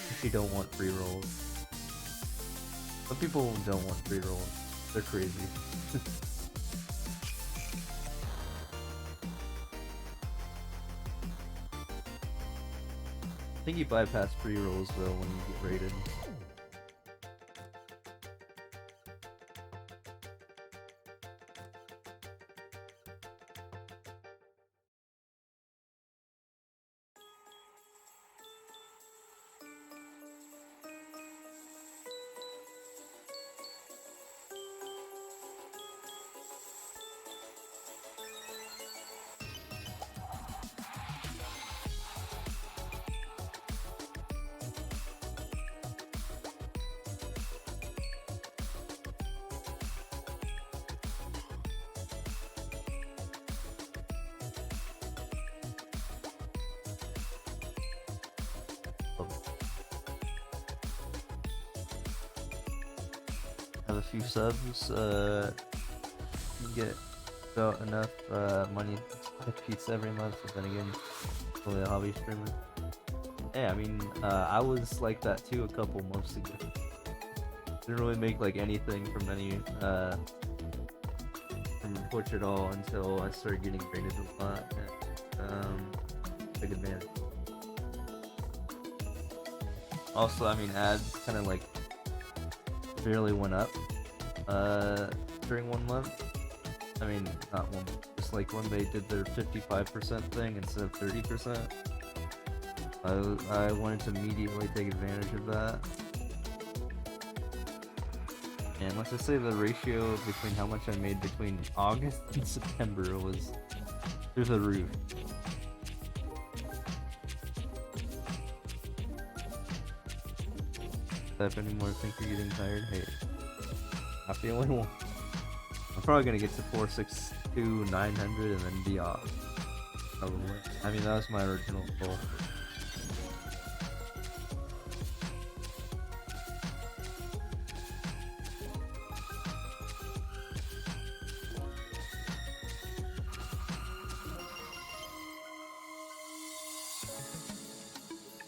If you don't want pre-rolls. Some people don't want pre-rolls. They're crazy. I think you bypass pre-rolls though when you get rated. Have a few subs, you get about enough money to buy pizza every month, but then again, only a hobby streamer. Yeah, I mean, I was like that too a couple months ago. Didn't really make like anything from any from Twitch at all until I started getting rated a lot and took advantage. Also, I mean, ads kind of like barely went up during 1 month. I mean, not 1 month, just like when they did their 55% thing instead of 30%. I wanted to immediately take advantage of that. And let's just say the ratio between how much I made between August and September was through the roof. If anymore think you're getting tired, hey, not the only one. I'm probably gonna get to 462, 900 and then be off. Probably. I mean, that was my original goal.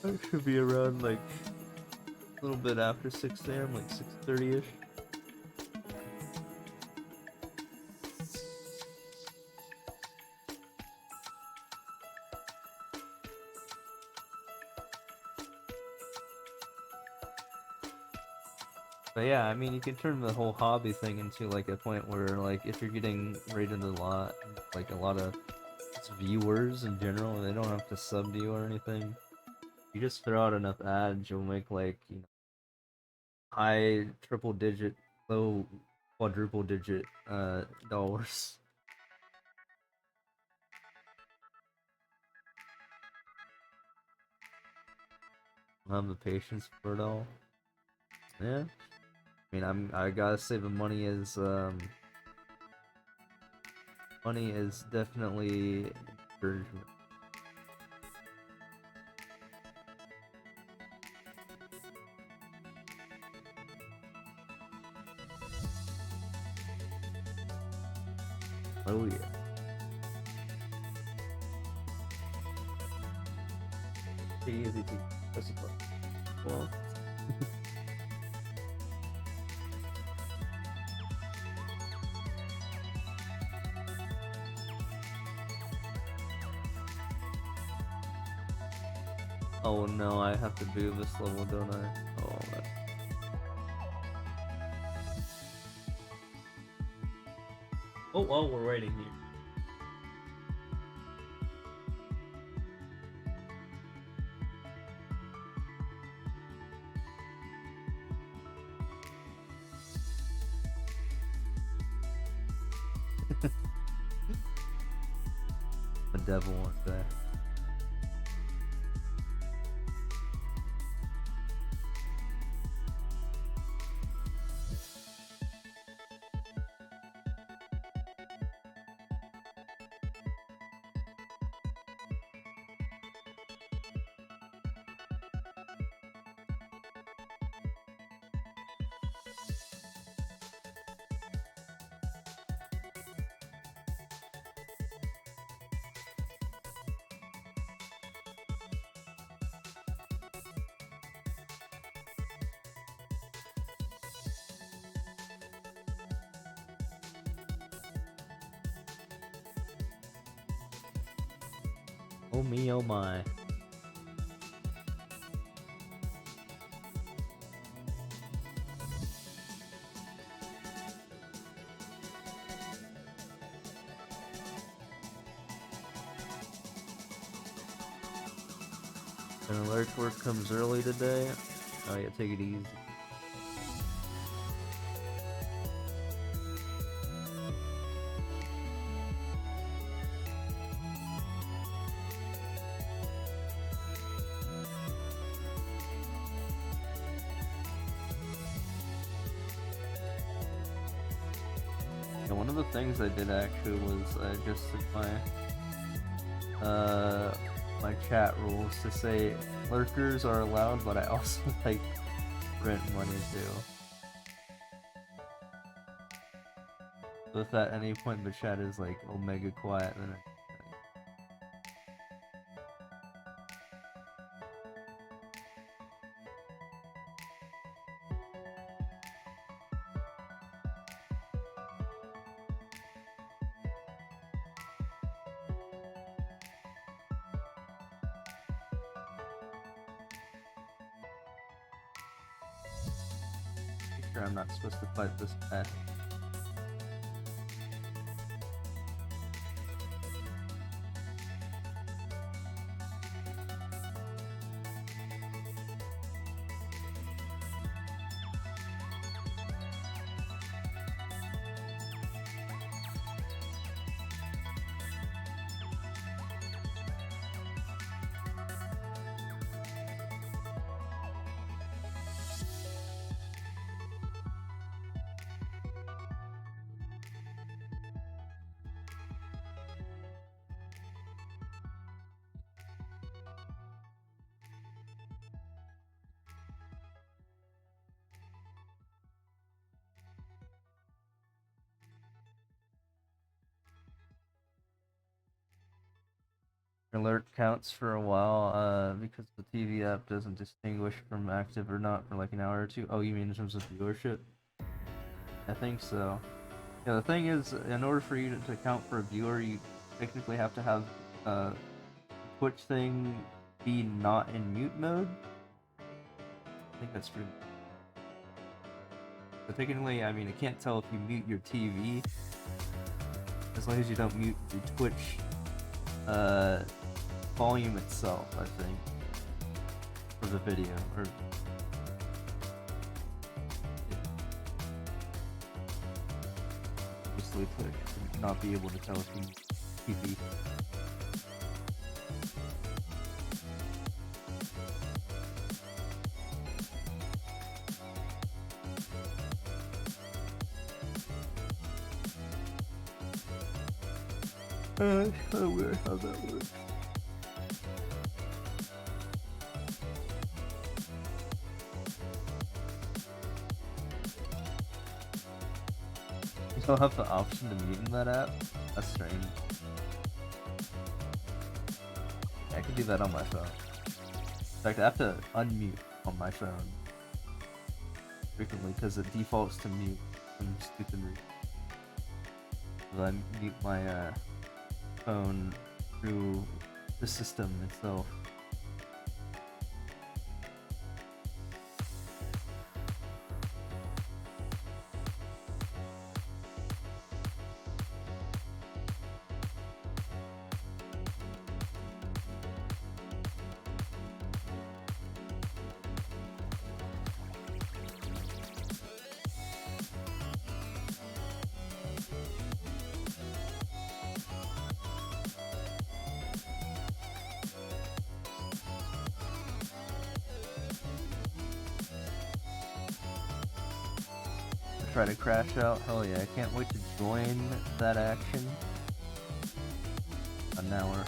I should be around like a little bit after 6 a.m., like 6:30ish. But yeah, I mean, you can turn the whole hobby thing into like a point where, like, if you're getting rated a lot, like a lot of viewers in general, and they don't have to sub to you or anything, you just throw out enough ads, you'll make like, you know, high triple digit, low quadruple digit dollars. I don't have the patience for it all. Yeah. I mean, I gotta say the money is definitely encouragement. Oh yeah. Easy to discipline. Well. Oh no, I have to do this level, don't I? Oh, man. Oh, well, we're waiting here. The devil wants that. Oh me, oh my. An alert work comes early today. Oh yeah, take it easy. Yeah, one of the things I did actually was I adjusted my chat rules to say lurkers are allowed, but I also like rent money too. So if at any point the chat is like omega quiet, then sure I'm not supposed to fight this guy. Alert counts for a while because the TV app doesn't distinguish from active or not for like an hour or two. Oh, you mean in terms of viewership? I think so. Yeah, the thing is, in order for you to count for a viewer, you technically have to have Twitch thing be not in mute mode. I think that's true. So technically, I mean, I can't tell if you mute your TV, as long as you don't mute the Twitch volume itself, I think, for the video, or basically Twitch would not be able to tell if you TV. It's kind of weird how that works. You still have the option to mute in that app? That's strange. Yeah, I can do that on my phone. In fact, I have to unmute on my phone frequently because it defaults to mute some stupid reason. So I mute my phone through the system itself. Try to crash out. Hell yeah, I can't wait to join that action. An hour.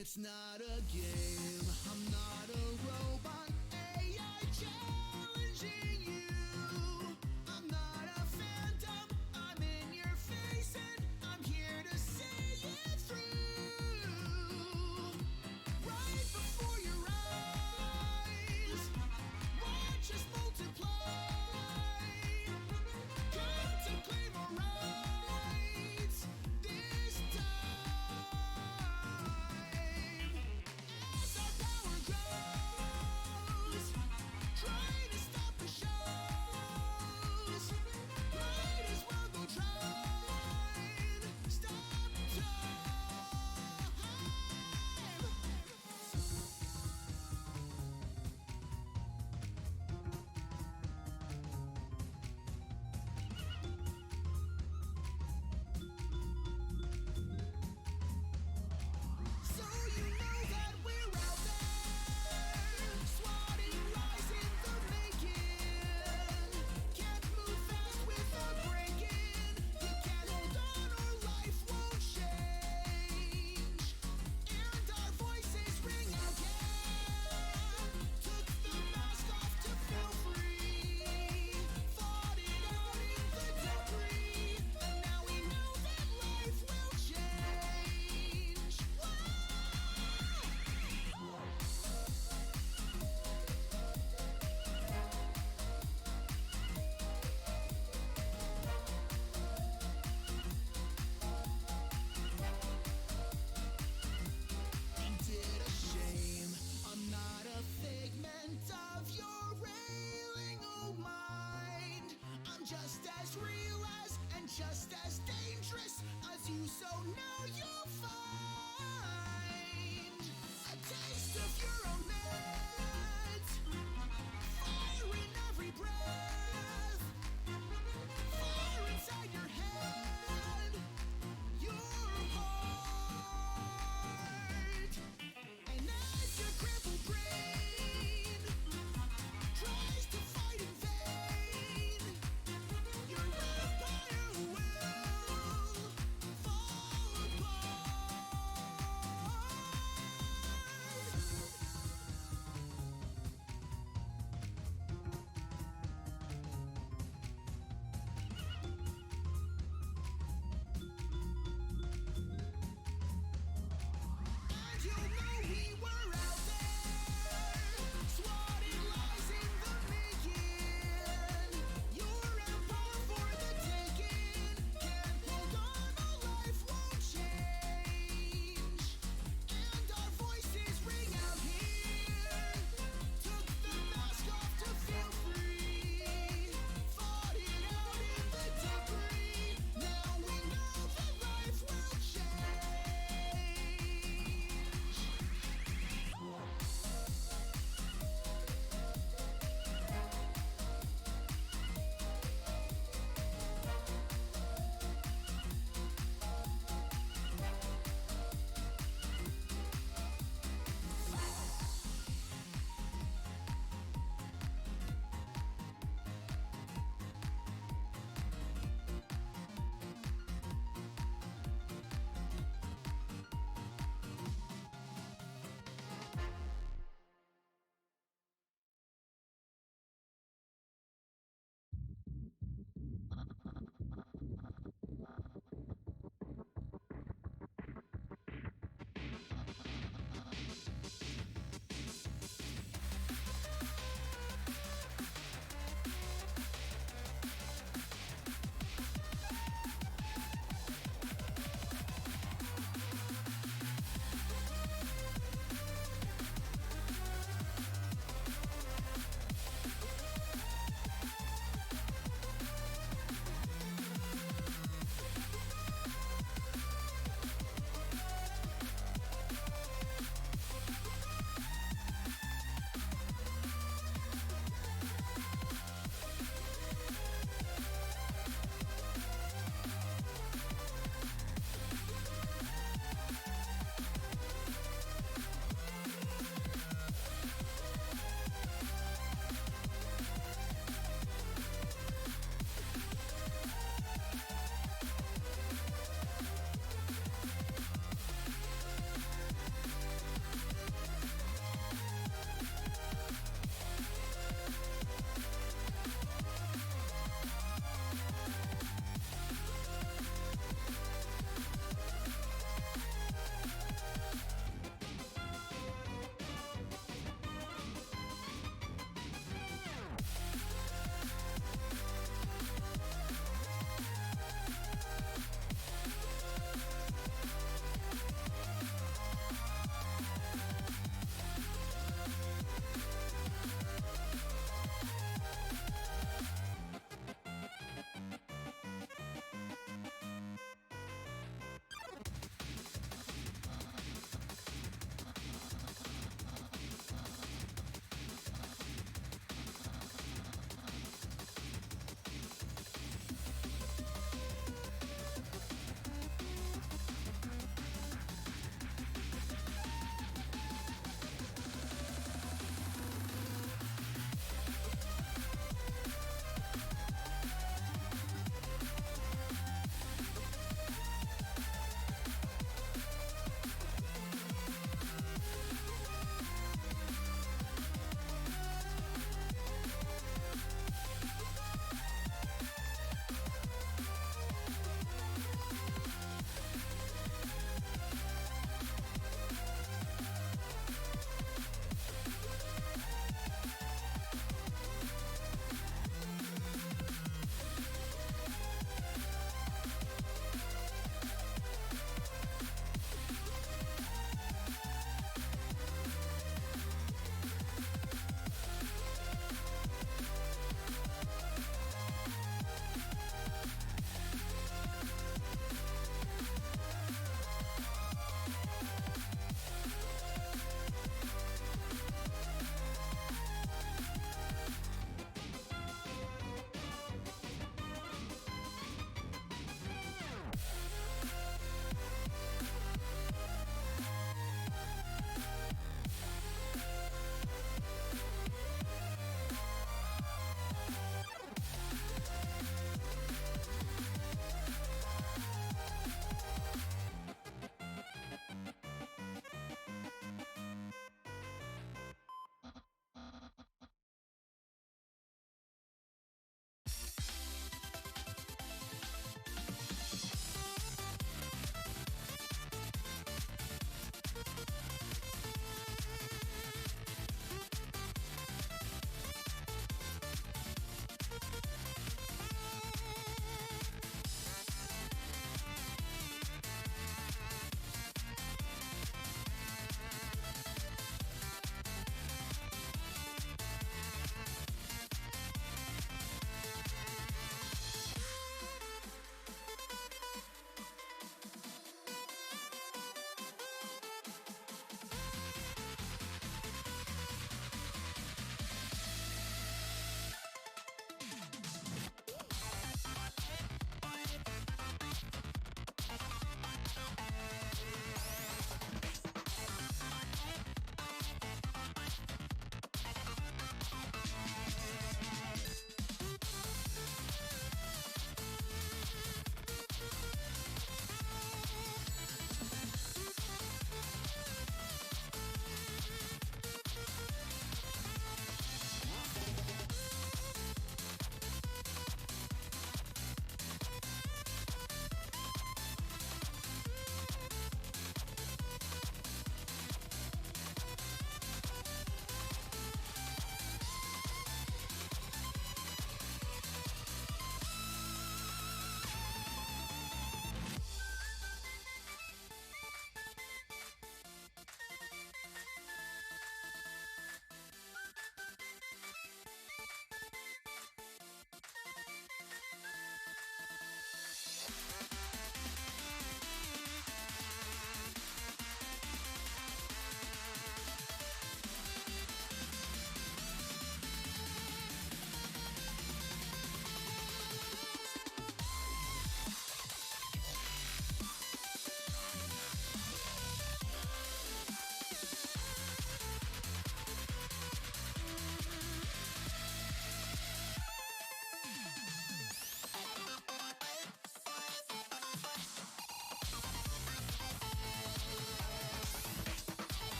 It's not a game, I'm not a robot, AI challenging you. I'm not a phantom, I'm in your face and I'm here to see it through. Right before your eyes, watch us multiply. Come to claim our rights this time. As our power grows, trying to stop the show.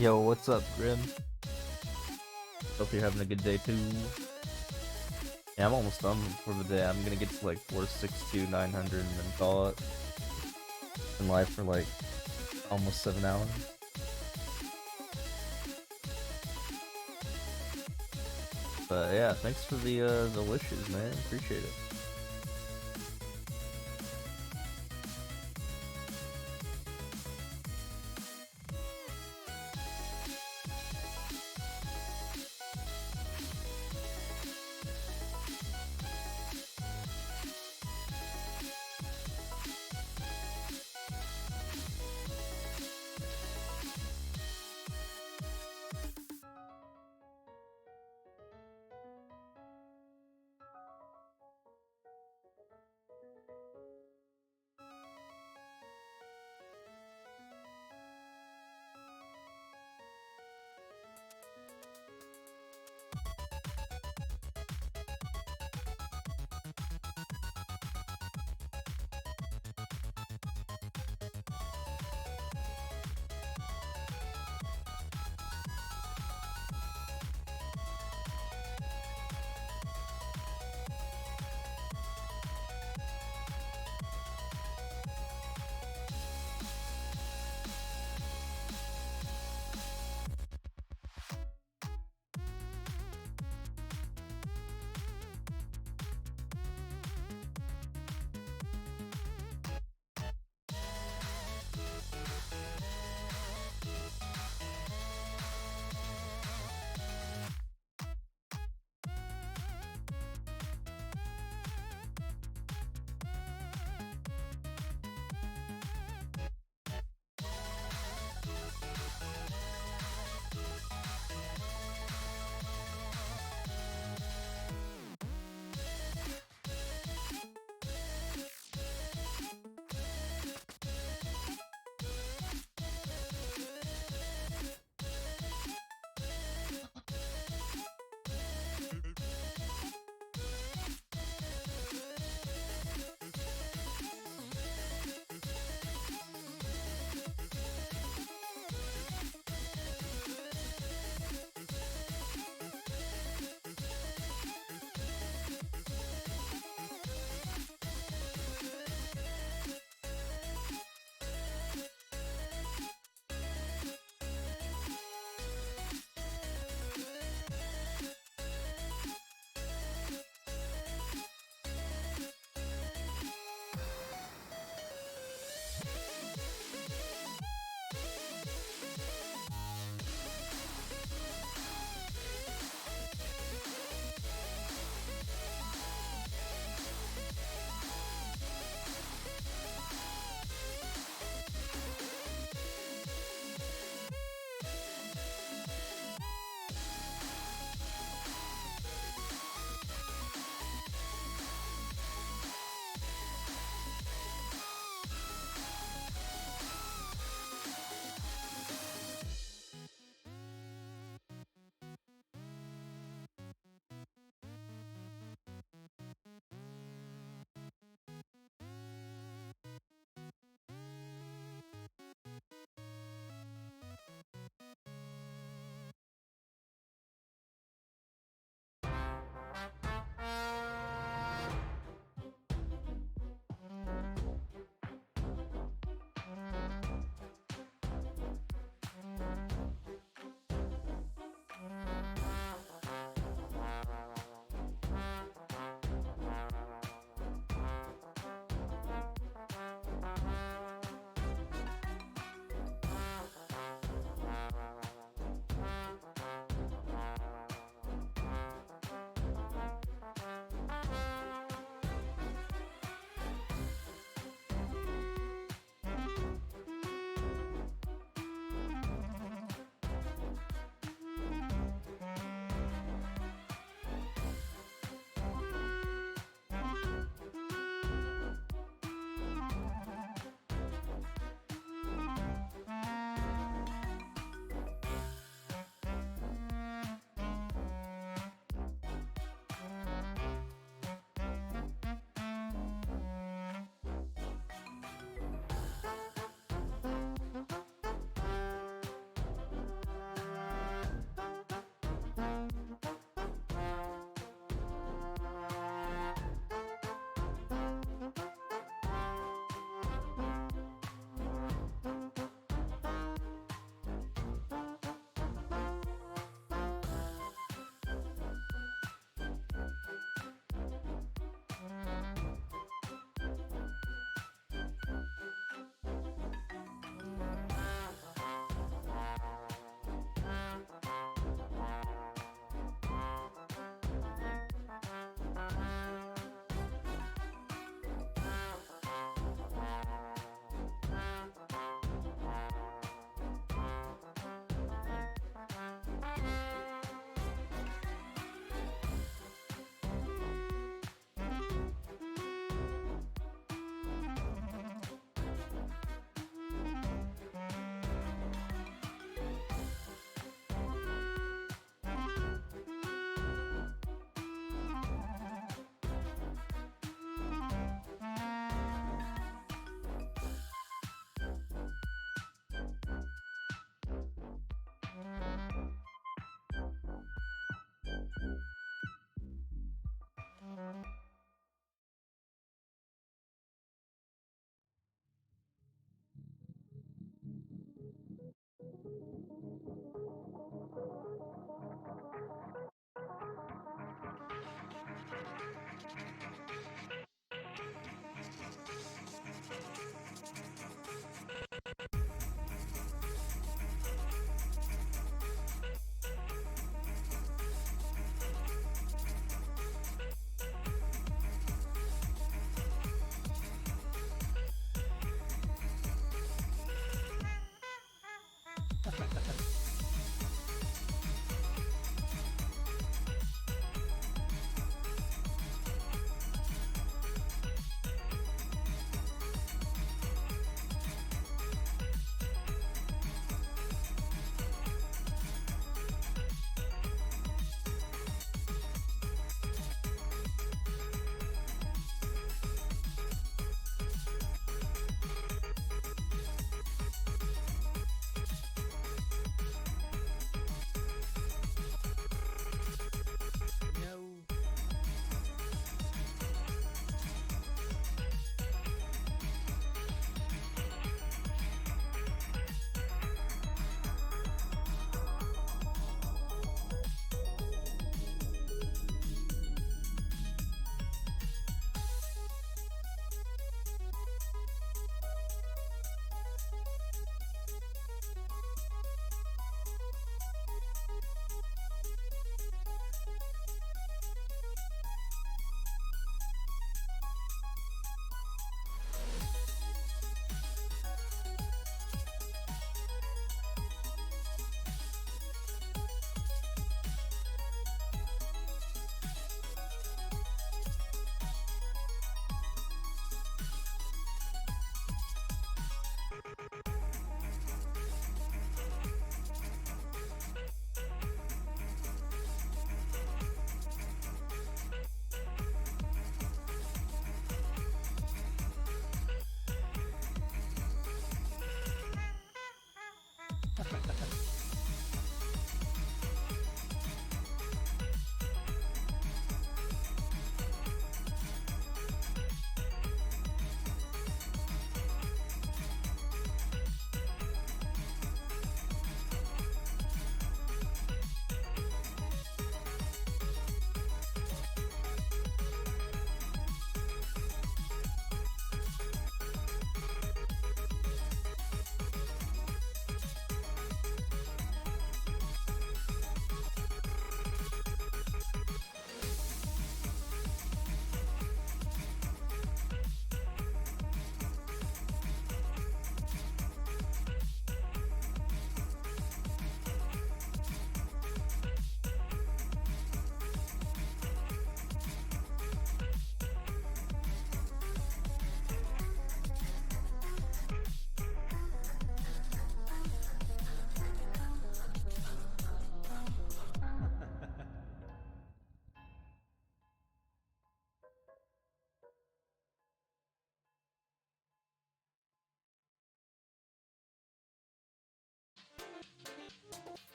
Yo, what's up, Grim? Hope you're having a good day too. Yeah, I'm almost done for the day. I'm gonna get to like 462, 900 and then call it. Been live for like almost 7 hours. But yeah, thanks for the wishes, man. Appreciate it.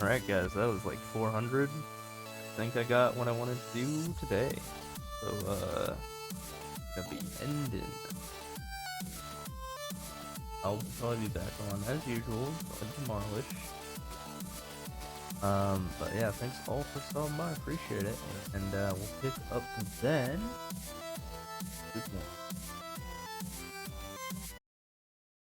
Alright, guys, that was like 400. I think I got what I wanted to do today. So, gonna be ending. I'll probably be back on as usual, tomorrow-ish. But yeah, thanks all for stopping by, appreciate it. And we'll pick up then. Good one.